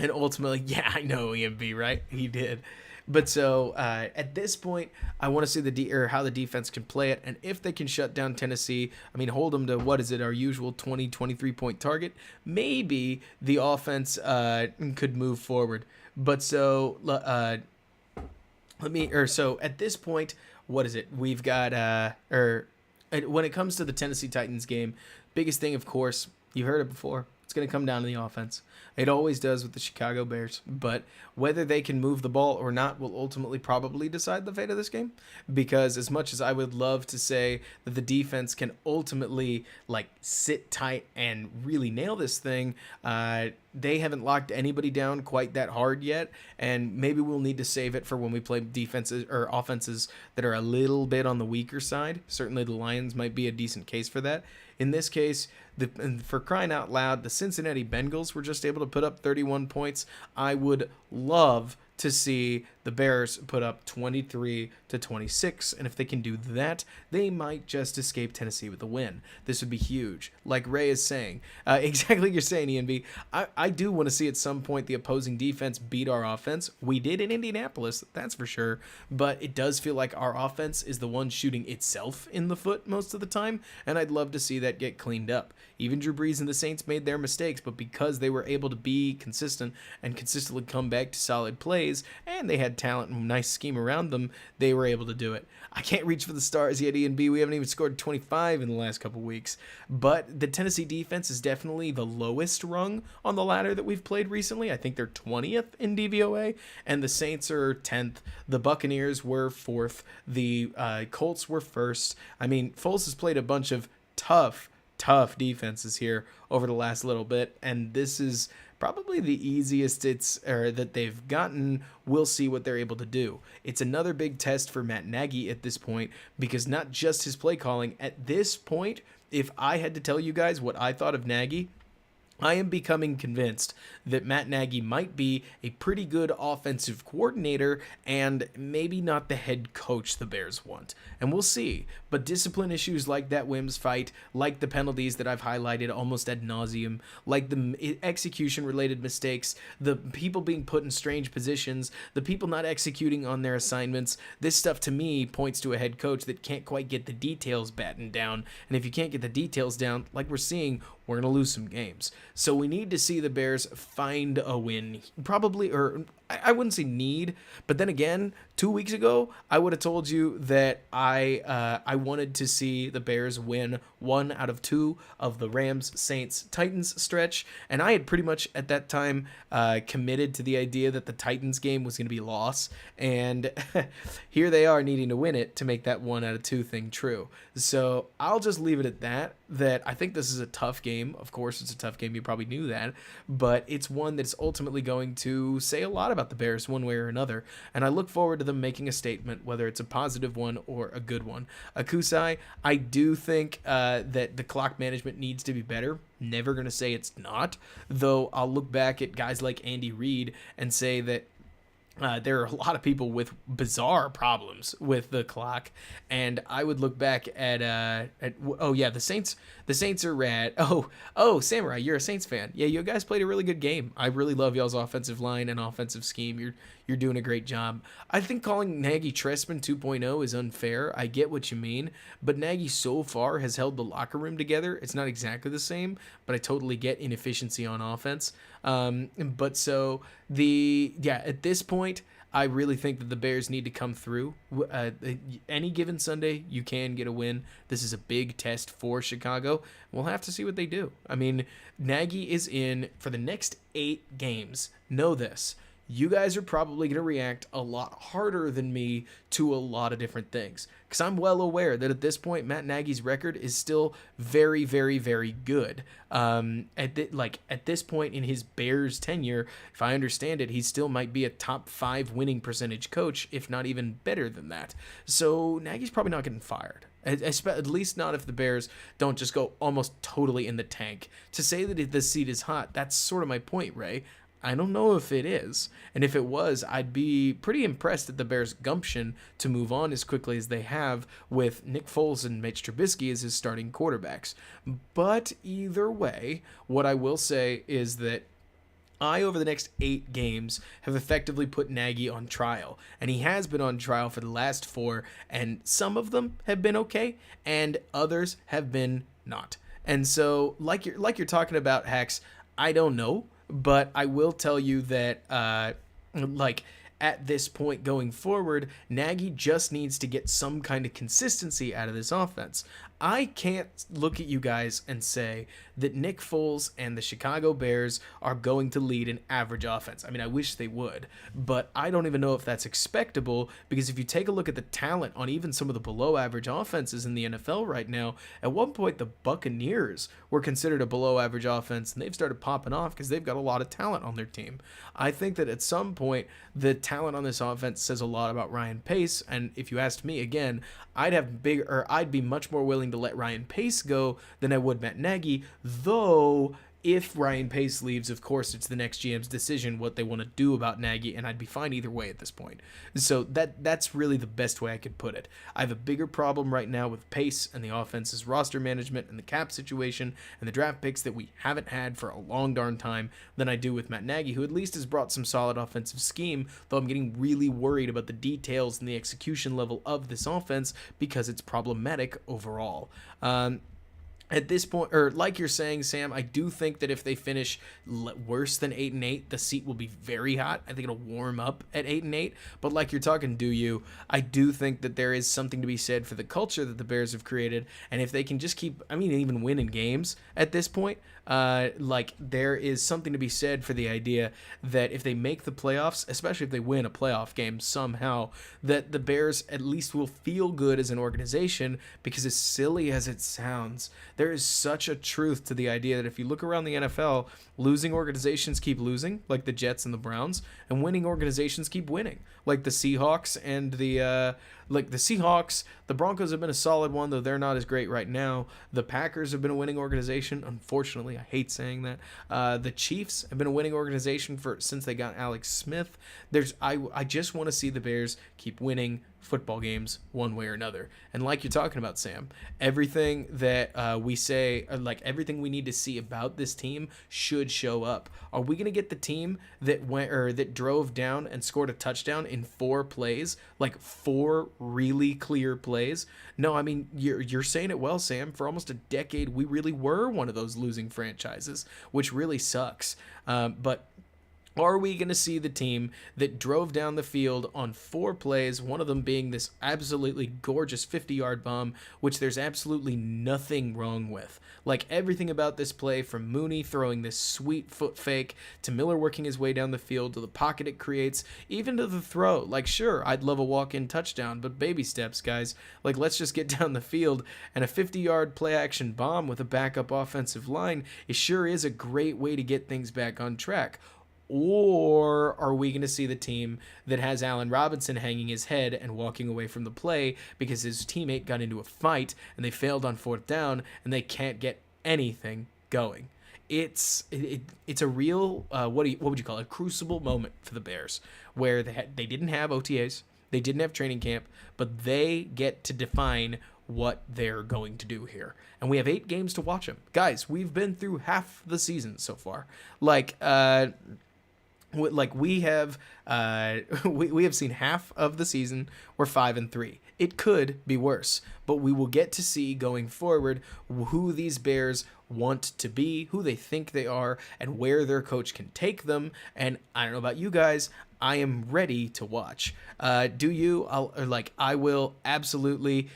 ultimately, yeah, I know EMB, right? He did. But so at this point, I want to see how the defense can play it, and if they can shut down Tennessee, I mean, hold them to what is it, our usual 20, 23-point target. Maybe the offense could move forward. But so so at this point, what is it? We've got when it comes to the Tennessee Titans game, biggest thing, of course, you've heard it before. It's going to come down to the offense. It always does with the Chicago Bears. But whether they can move the ball or not will ultimately probably decide the fate of this game. Because as much as I would love to say that the defense can ultimately like sit tight and really nail this thing, they haven't locked anybody down quite that hard yet. And maybe we'll need to save it for when we play defenses or offenses that are a little bit on the weaker side. Certainly the Lions might be a decent case for that. In this case, for crying out loud, the Cincinnati Bengals were just able to put up 31 points. I would love to see the Bears put up 23-26, and if they can do that, they might just escape Tennessee with a win. This would be huge. Like Ray is saying, exactly you're saying, ENB. I do want to see at some point the opposing defense beat our offense. We did in Indianapolis, that's for sure, but it does feel like our offense is the one shooting itself in the foot most of the time, and I'd love to see that get cleaned up. Even Drew Brees and the Saints made their mistakes, but because they were able to be consistent and consistently come back to solid plays, and they had talent and nice scheme around them, they were able to do it. I can't reach for the stars yet, E&B. We haven't even scored 25 in the last couple weeks. But the Tennessee defense is definitely the lowest rung on the ladder that we've played recently. I think they're 20th in DVOA, and the Saints are 10th. The Buccaneers were 4th. The Colts were 1st. I mean, Foles has played a bunch of tough defenses here over the last little bit, and this is probably the easiest that they've gotten. We'll see what they're able to do. It's another big test for Matt Nagy at this point, because not just his play calling. At this point, if I had to tell you guys what I thought of Nagy, I am becoming convinced that Matt Nagy might be a pretty good offensive coordinator and maybe not the head coach the Bears want. And we'll see. But discipline issues like that Wims fight, like the penalties that I've highlighted almost ad nauseum, like the execution-related mistakes, the people being put in strange positions, the people not executing on their assignments, this stuff to me points to a head coach that can't quite get the details battened down. And if you can't get the details down, like we're seeing, we're going to lose some games. So we need to see the Bears find a win. Probably, or I wouldn't say need, but then again, 2 weeks ago, I would have told you that I wanted to see the Bears win 1 out of 2 of the Rams, Saints, Titans stretch, and I had pretty much at that time committed to the idea that the Titans game was going to be loss, and here they are needing to win it to make that 1 out of 2 thing true. So I'll just leave it at that I think this is a tough game. Of course, it's a tough game. You probably knew that, but it's one that's ultimately going to say a lot about the Bears one way or another, and I look forward to them making a statement, whether it's a positive one or a good one. Akusai, I do think that the clock management needs to be better. Never going to say it's not, though I'll look back at guys like Andy Reid and say that there are a lot of people with bizarre problems with the clock, and I would look back at oh yeah, the Saints. The Saints are rad. Oh, Samurai, you're a Saints fan. Yeah, you guys played a really good game. I really love y'all's offensive line and offensive scheme. You're doing a great job. I think calling Nagy Trestman 2.0 is unfair. I get what you mean, but Nagy so far has held the locker room together. It's not exactly the same, but I totally get inefficiency on offense. But so at this point, I really think that the Bears need to come through. Any given Sunday, you can get a win. This is a big test for Chicago. We'll have to see what they do. I mean, Nagy is in for the next 8 games. Know this. You guys are probably going to react a lot harder than me to a lot of different things. Because I'm well aware that at this point, Matt Nagy's record is still very, very, very good. At this point in his Bears tenure, if I understand it, he still might be a top 5 winning percentage coach, if not even better than that. So Nagy's probably not getting fired. At least not if the Bears don't just go almost totally in the tank. To say that the seat is hot, that's sort of my point, Ray. I don't know if it is. And if it was, I'd be pretty impressed at the Bears' gumption to move on as quickly as they have with Nick Foles and Mitch Trubisky as his starting quarterbacks. But either way, what I will say is that over the next 8 games, have effectively put Nagy on trial. And he has been on trial for the last 4, and some of them have been okay, and others have been not. And so, like you're talking about, Hex, I don't know. But I will tell you that, at this point going forward, Nagy just needs to get some kind of consistency out of this offense. I can't look at you guys and say that Nick Foles and the Chicago Bears are going to lead an average offense. I mean, I wish they would, but I don't even know if that's expectable, because if you take a look at the talent on even some of the below average offenses in the NFL right now, at one point the Buccaneers were considered a below average offense, and they've started popping off because they've got a lot of talent on their team. I think that at some point the talent on this offense says a lot about Ryan Pace, and if you asked me again, I'd be much more willing to let Ryan Pace go than I would Matt Nagy, though if Ryan Pace leaves, of course, it's the next GM's decision what they want to do about Nagy, and I'd be fine either way at this point. So that's really the best way I could put it. I have a bigger problem right now with Pace and the offense's roster management and the cap situation and the draft picks that we haven't had for a long darn time than I do with Matt Nagy, who at least has brought some solid offensive scheme, though I'm getting really worried about the details and the execution level of this offense because it's problematic overall. At this point, or like you're saying, Sam, I do think that if they finish worse than 8-8, the seat will be very hot. I think it'll warm up at 8-8. But like you're talking, I do think that there is something to be said for the culture that the Bears have created. And if they can just even win in games at this point, there is something to be said for the idea that if they make the playoffs, especially if they win a playoff game somehow, that the Bears at least will feel good as an organization, because as silly as it sounds, there is such a truth to the idea that if you look around the NFL, losing organizations keep losing, like the Jets and the Browns, and winning organizations keep winning, like the Seahawks and the Seahawks. The Broncos have been a solid one, though they're not as great right now. The Packers have been a winning organization. Unfortunately, I hate saying that. The Chiefs have been a winning organization since they got Alex Smith. I just want to see the Bears keep winning football games one way or another. And like you're talking about, Sam, everything that we say, everything we need to see about this team should show up. Are we going to get the team that drove down and scored a touchdown in 4 plays, like 4 really clear plays? No, I mean, you're saying it well, Sam. For almost a decade, we really were one of those losing franchises, which really sucks. But are we going to see the team that drove down the field on 4 plays, one of them being this absolutely gorgeous 50-yard bomb, which there's absolutely nothing wrong with? Like, everything about this play, from Mooney throwing this sweet foot fake, to Miller working his way down the field, to the pocket it creates, even to the throw. Like, sure, I'd love a walk-in touchdown, but baby steps, guys. Like, let's just get down the field, and a 50-yard play-action bomb with a backup offensive line, it sure is a great way to get things back on track. Or are we going to see the team that has Allen Robinson hanging his head and walking away from the play because his teammate got into a fight and they failed on fourth down and they can't get anything going? It's a real what would you call it? A crucible moment for the Bears, where they didn't have OTAs, they didn't have training camp, but they get to define what they're going to do here. And we have 8 games to watch them. Guys, we've been through half the season so far. We have we have seen half of the season. We're 5-3. It could be worse, but we will get to see going forward who these Bears want to be, who they think they are, and where their coach can take them. And I don't know about you guys, I am ready to watch. Do you? I will absolutely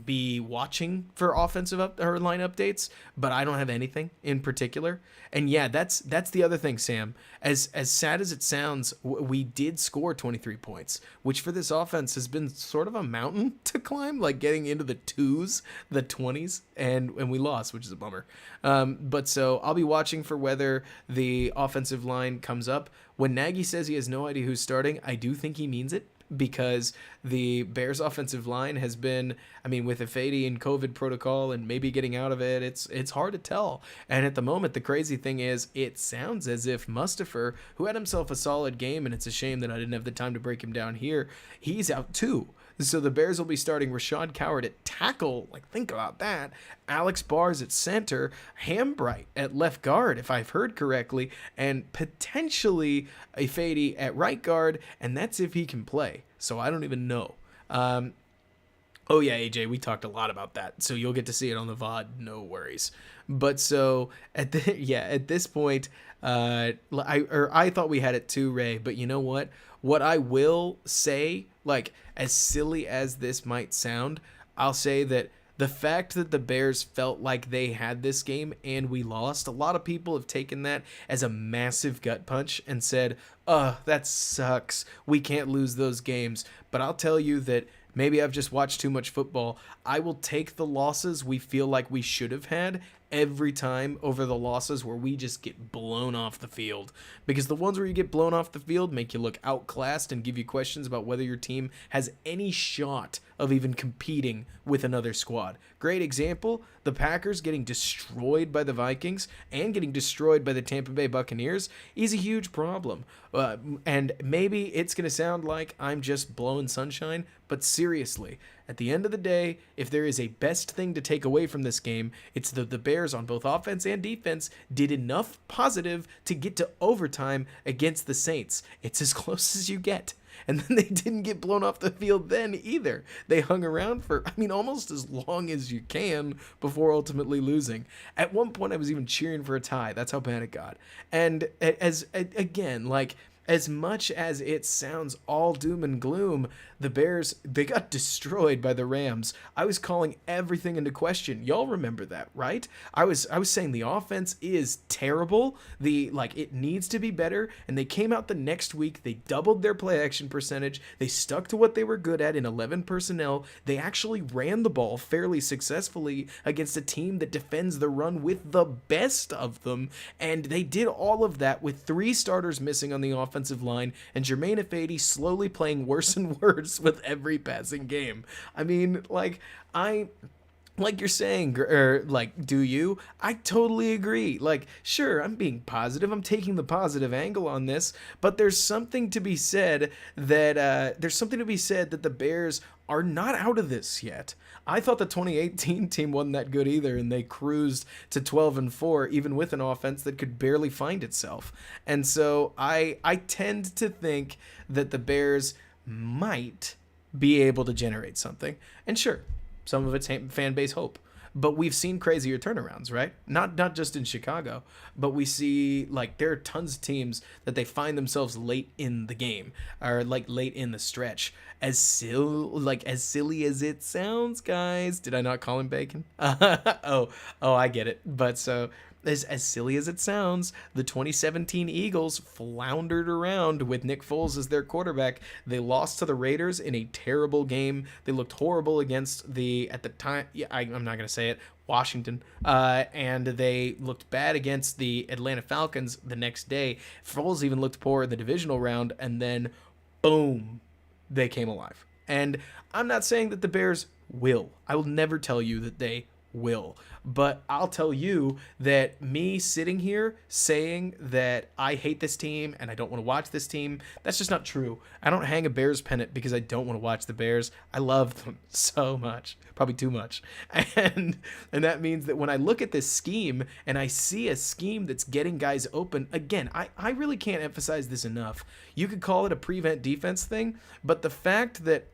be watching for offensive line updates, but I don't have anything in particular. And yeah, that's the other thing, Sam. As sad as it sounds, we did score 23 points, which for this offense has been sort of a mountain to climb, like getting into the 2s, the 20s, and we lost, which is a bummer. But so I'll be watching for whether the offensive line comes up. When Nagy says he has no idea who's starting, I do think he means it, because the Bears offensive line has been, with Fade and COVID protocol and maybe getting out of it, it's hard to tell. And at the moment, the crazy thing is, it sounds as if Mustafa, who had himself a solid game, and it's a shame that I didn't have the time to break him down here, he's out too. So the Bears will be starting Rashad Coward at tackle. Think about that. Alex Bars at center, Hambright at left guard, if I've heard correctly, and potentially a Fade at right guard, and that's if he can play. So I don't even know. Oh yeah, AJ, we talked a lot about that, so you'll get to see it on the VOD. No worries. But so at this point, I thought we had it too, Ray. But you know what? What I will say, as silly as this might sound, I'll say that the fact that the Bears felt like they had this game and we lost, a lot of people have taken that as a massive gut punch and said, that sucks. We can't lose those games. But I'll tell you that maybe I've just watched too much football. I will take the losses we feel like we should have had every time over the losses where we just get blown off the field. Because the ones where you get blown off the field make you look outclassed and give you questions about whether your team has any shot of even competing with another squad. Great example, the Packers getting destroyed by the Vikings and getting destroyed by the Tampa Bay Buccaneers is a huge problem. And maybe it's going to sound like I'm just blowing sunshine, but seriously, at the end of the day, if there is a best thing to take away from this game, it's that the Bears on both offense and defense did enough positive to get to overtime against the Saints. It's as close as you get. And then they didn't get blown off the field then either. They hung around for, almost as long as you can before ultimately losing. At one point, I was even cheering for a tie. That's how bad it got. And as much as it sounds all doom and gloom, the Bears, they got destroyed by the Rams. I was calling everything into question. Y'all remember that, right? I was saying the offense is terrible. It needs to be better. And they came out the next week. They doubled their play action percentage. They stuck to what they were good at in 11 personnel. They actually ran the ball fairly successfully against a team that defends the run with the best of them. And they did all of that with 3 starters missing on the offensive line and Jermaine Fade slowly playing worse and worse with every passing game. Like you're saying, do you? I totally agree. Sure, I'm being positive. I'm taking the positive angle on this, but there's something to be said that the Bears are not out of this yet. I thought the 2018 team wasn't that good either, and they cruised to 12-4, even with an offense that could barely find itself. And so I tend to think that the Bears might be able to generate something. And sure, some of it's fan base hope. But we've seen crazier turnarounds, right? Not just in Chicago, but we see there are tons of teams that they find themselves late in the game or late in the stretch. As silly as it sounds, guys. Did I not call him bacon? Oh, I get it. But so as silly as it sounds, the 2017 Eagles floundered around with Nick Foles as their quarterback. They lost to the Raiders in a terrible game. They looked horrible against at the time, I'm not going to say it, Washington, and they looked bad against the Atlanta Falcons the next day. Foles even looked poor in the divisional round, and then boom, they came alive. And I'm not saying that the Bears will. I will never tell you that they will. But I'll tell you that me sitting here saying that I hate this team and I don't want to watch this team, that's just not true. I don't hang a Bears pennant because I don't want to watch the Bears. I love them so much, probably too much. And that means that when I look at this scheme and I see a scheme that's getting guys open, again, I really can't emphasize this enough. You could call it a prevent defense thing, but the fact that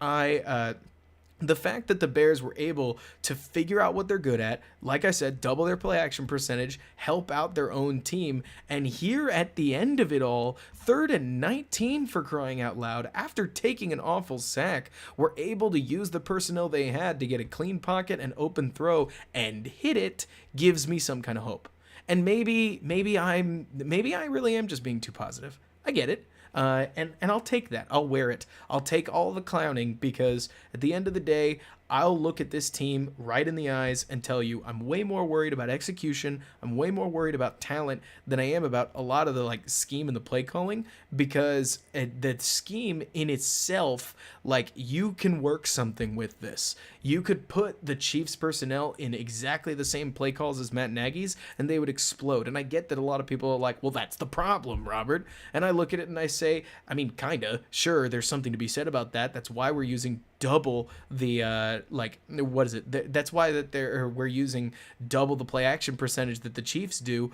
the Bears were able to figure out what they're good at, like I said, double their play action percentage, help out their own team, and here at the end of it all, 3rd and 19 for crying out loud, after taking an awful sack, were able to use the personnel they had to get a clean pocket and open throw and hit it, gives me some kind of hope. And maybe I really am just being too positive. I get it. And I'll take that. I'll wear it. I'll take all the clowning because at the end of the day, I'll look at this team right in the eyes and tell you I'm way more worried about execution. I'm way more worried about talent than I am about a lot of the scheme and the play calling, because the scheme in itself, you can work something with this. You could put the Chiefs personnel in exactly the same play calls as Matt Nagy's and they would explode. And I get that a lot of people are like, well, that's the problem, Robert. And I look at it and I say, I mean, kinda, sure, there's something to be said about that. That's why we're using double the what is it? That's why we're using double the play action percentage that the Chiefs do.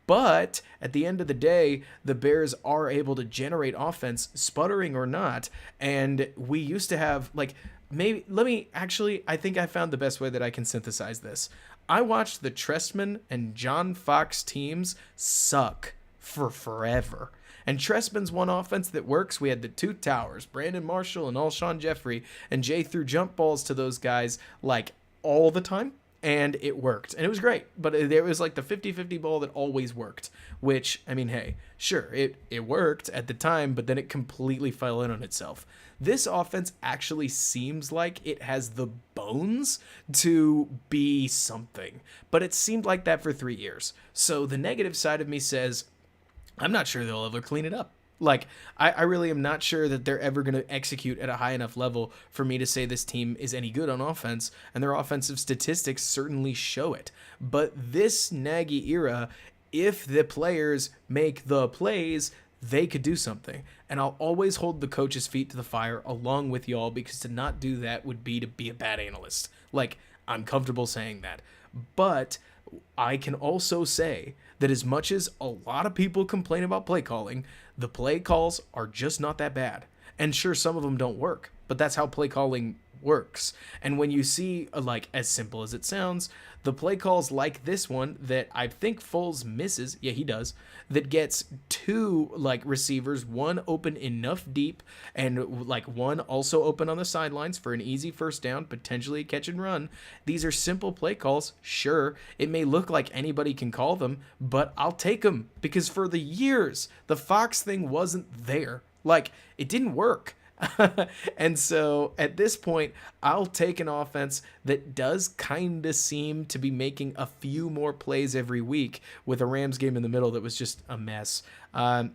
But at the end of the day, the Bears are able to generate offense, sputtering or not. And we used to have I think I found the best way that I can synthesize this. I watched the Trestman and John Fox teams suck for forever. And Trestman's one offense that works. We had the two towers, Brandon Marshall and Alshon Jeffrey, and Jay threw jump balls to those guys all the time, and it worked. And it was great, but there was the 50-50 ball that always worked, which, I mean, hey, sure, it worked at the time, but then it completely fell in on itself. This offense actually seems like it has the bones to be something, but it seemed like that for 3 years. So the negative side of me says, I'm not sure they'll ever clean it up. I really am not sure that they're ever going to execute at a high enough level for me to say this team is any good on offense, and their offensive statistics certainly show it. But this Nagy era, if the players make the plays, they could do something. And I'll always hold the coach's feet to the fire along with y'all, because to not do that would be to be a bad analyst. I'm comfortable saying that. But I can also say that as much as a lot of people complain about play calling, the play calls are just not that bad. And sure, some of them don't work, but that's how play calling works. And when you see, as simple as it sounds, the play calls like this one that I think Foles misses, yeah, he does, that gets two, receivers, one open enough deep and, one also open on the sidelines for an easy first down, potentially a catch and run. These are simple play calls. Sure, it may look like anybody can call them, but I'll take them because for the years, the Fox thing wasn't there. It didn't work. And so at this point, I'll take an offense that does kind of seem to be making a few more plays every week with a Rams game in the middle that was just a mess. And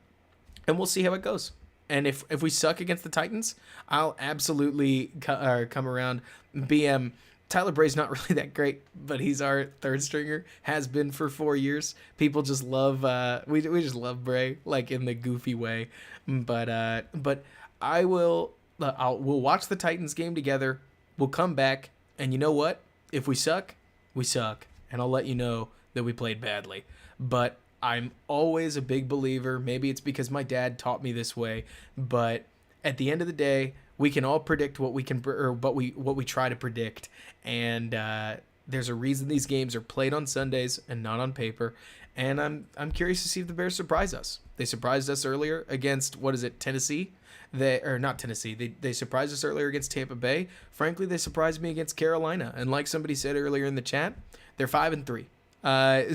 we'll see how it goes. And if we suck against the Titans, I'll absolutely come around. BM, Tyler Bray's not really that great, but he's our third stringer, has been for 4 years. People just love, we just love Bray, in the goofy way. But we'll watch the Titans game together. We'll come back, and you know what? If we suck, we suck, and I'll let you know that we played badly. But I'm always a big believer. Maybe it's because my dad taught me this way, but at the end of the day, we can all predict what we can, or what we try to predict, and there's a reason these games are played on Sundays and not on paper. And I'm curious to see if the Bears surprise us. They surprised us earlier against, Tennessee. They surprised us earlier against Tampa Bay. Frankly, they surprised me against Carolina. And like somebody said earlier in the chat, they're 5-3.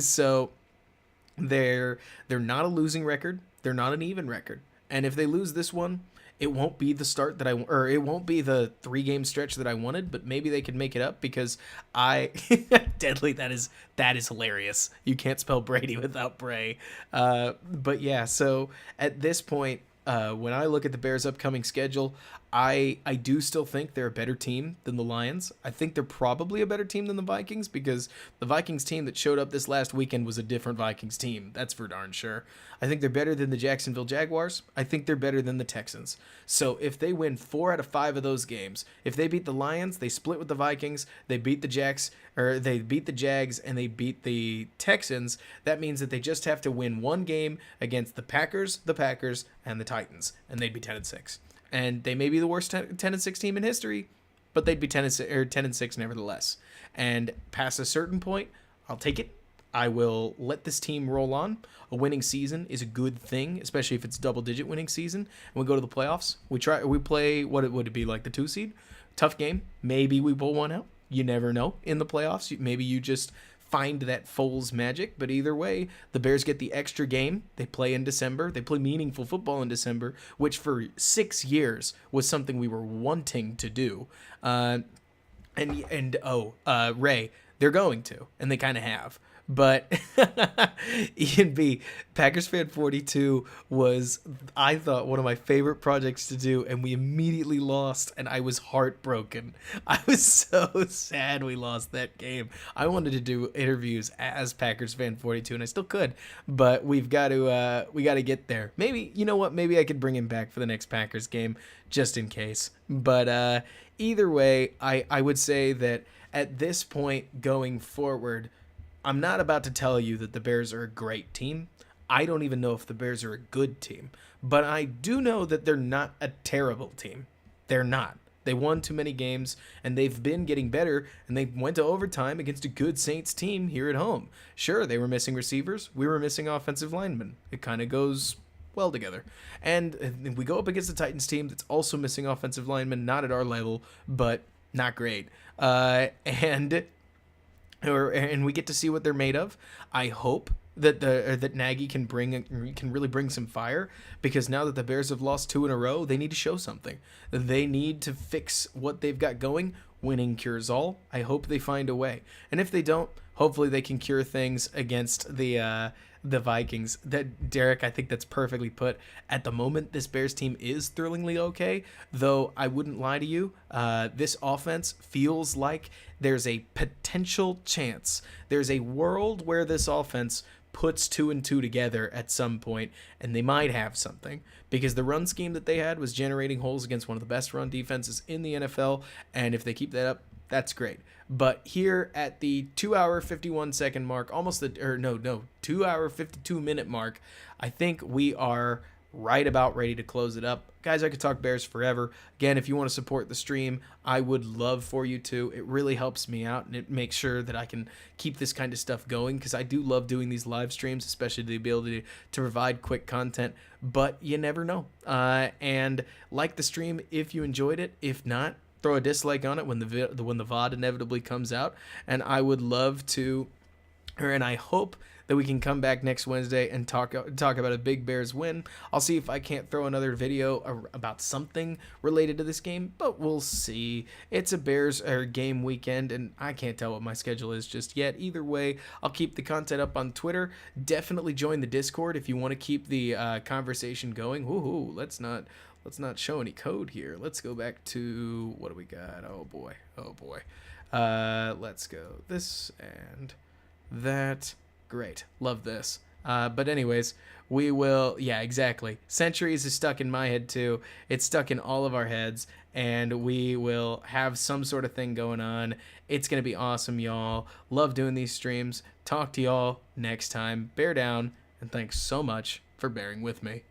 So They're not a losing record. They're not an even record. And if they lose this one, it won't be the start that or it won't be the 3 game stretch that I wanted, but maybe they could make it up because I deadly that is hilarious. You can't spell Brady without Bray. But yeah, so at this point, when I look at the Bears' upcoming schedule, I do still think they're a better team than the Lions. I think they're probably a better team than the Vikings because the Vikings team that showed up this last weekend was a different Vikings team. That's for darn sure. I think they're better than the Jacksonville Jaguars. I think they're better than the Texans. So if they win 4 out of 5 of those games, if they beat the Lions, they split with the Vikings, they beat the Jags, and they beat the Texans, that means that they just have to win 1 game against the Packers, and the Titans, and they'd be 10-6. And they may be the worst 10-6 team in history, but they'd be 10-6 nevertheless. And past a certain point, I'll take it. I will let this team roll on. A winning season is a good thing, especially if it's double-digit winning season. And we go to the playoffs. We play what would it be, like the 2 seed? Tough game. Maybe we pull one out. You never know in the playoffs. Maybe you just find that Foles magic, but either way, the Bears get the extra game. They play in December. They play meaningful football in December, which for 6 years was something we were wanting to do. Ray, they're going to, and they kind of have. But Ian B, Packers Fan 42 was, I thought, one of my favorite projects to do, and we immediately lost, and I was heartbroken. I was so sad we lost that game. I wanted to do interviews as Packers Fan 42, and I still could, but we got to get there. Maybe, you know what? Maybe I could bring him back for the next Packers game, just in case. But either way, I would say that at this point going forward, I'm not about to tell you that the Bears are a great team. I don't even know if the Bears are a good team. But I do know that they're not a terrible team. They're not. They won too many games, and they've been getting better, and they went to overtime against a good Saints team here at home. Sure, they were missing receivers. We were missing offensive linemen. It kind of goes well together. And we go up against a Titans team that's also missing offensive linemen, not at our level, but not great. And we get to see what they're made of. I hope that Nagy can really bring some fire, because now that the Bears have lost 2 in a row, they need to show something. They need to fix what they've got going. Winning cures all. I hope they find a way. And if they don't, hopefully they can cure things against the Vikings. That, Derek, I think that's perfectly put. At the moment, this Bears team is thrillingly okay, though I wouldn't lie to you. This offense feels like there's a potential chance. There's a world where this offense puts 2 and 2 together at some point, and they might have something, because the run scheme that they had was generating holes against one of the best run defenses in the NFL, and if they keep that up, that's great. But here at the 2-hour 51-second mark, 2-hour 52-minute mark, I think we are right about ready to close it up. Guys, I could talk Bears forever. Again, if you want to support the stream, I would love for you to. It really helps me out, and it makes sure that I can keep this kind of stuff going, because I do love doing these live streams, especially the ability to provide quick content, but you never know. And like the stream if you enjoyed it. If not, throw a dislike on it when the VOD inevitably comes out, and I would love to, and I hope that we can come back next Wednesday and talk about a big Bears win. I'll see if I can't throw another video about something related to this game, but we'll see. It's a Bears game weekend, and I can't tell what my schedule is just yet. Either way, I'll keep the content up on Twitter. Definitely join the Discord if you want to keep the conversation going. Woohoo! Let's not show any code here. Let's go back to, what do we got? Oh boy. Let's go this and that. Great. Love this. But anyways, we will, yeah, exactly. Centuries is stuck in my head too. It's stuck in all of our heads, and we will have some sort of thing going on. It's going to be awesome, y'all. Love doing these streams. Talk to y'all next time. Bear down, and thanks so much for bearing with me.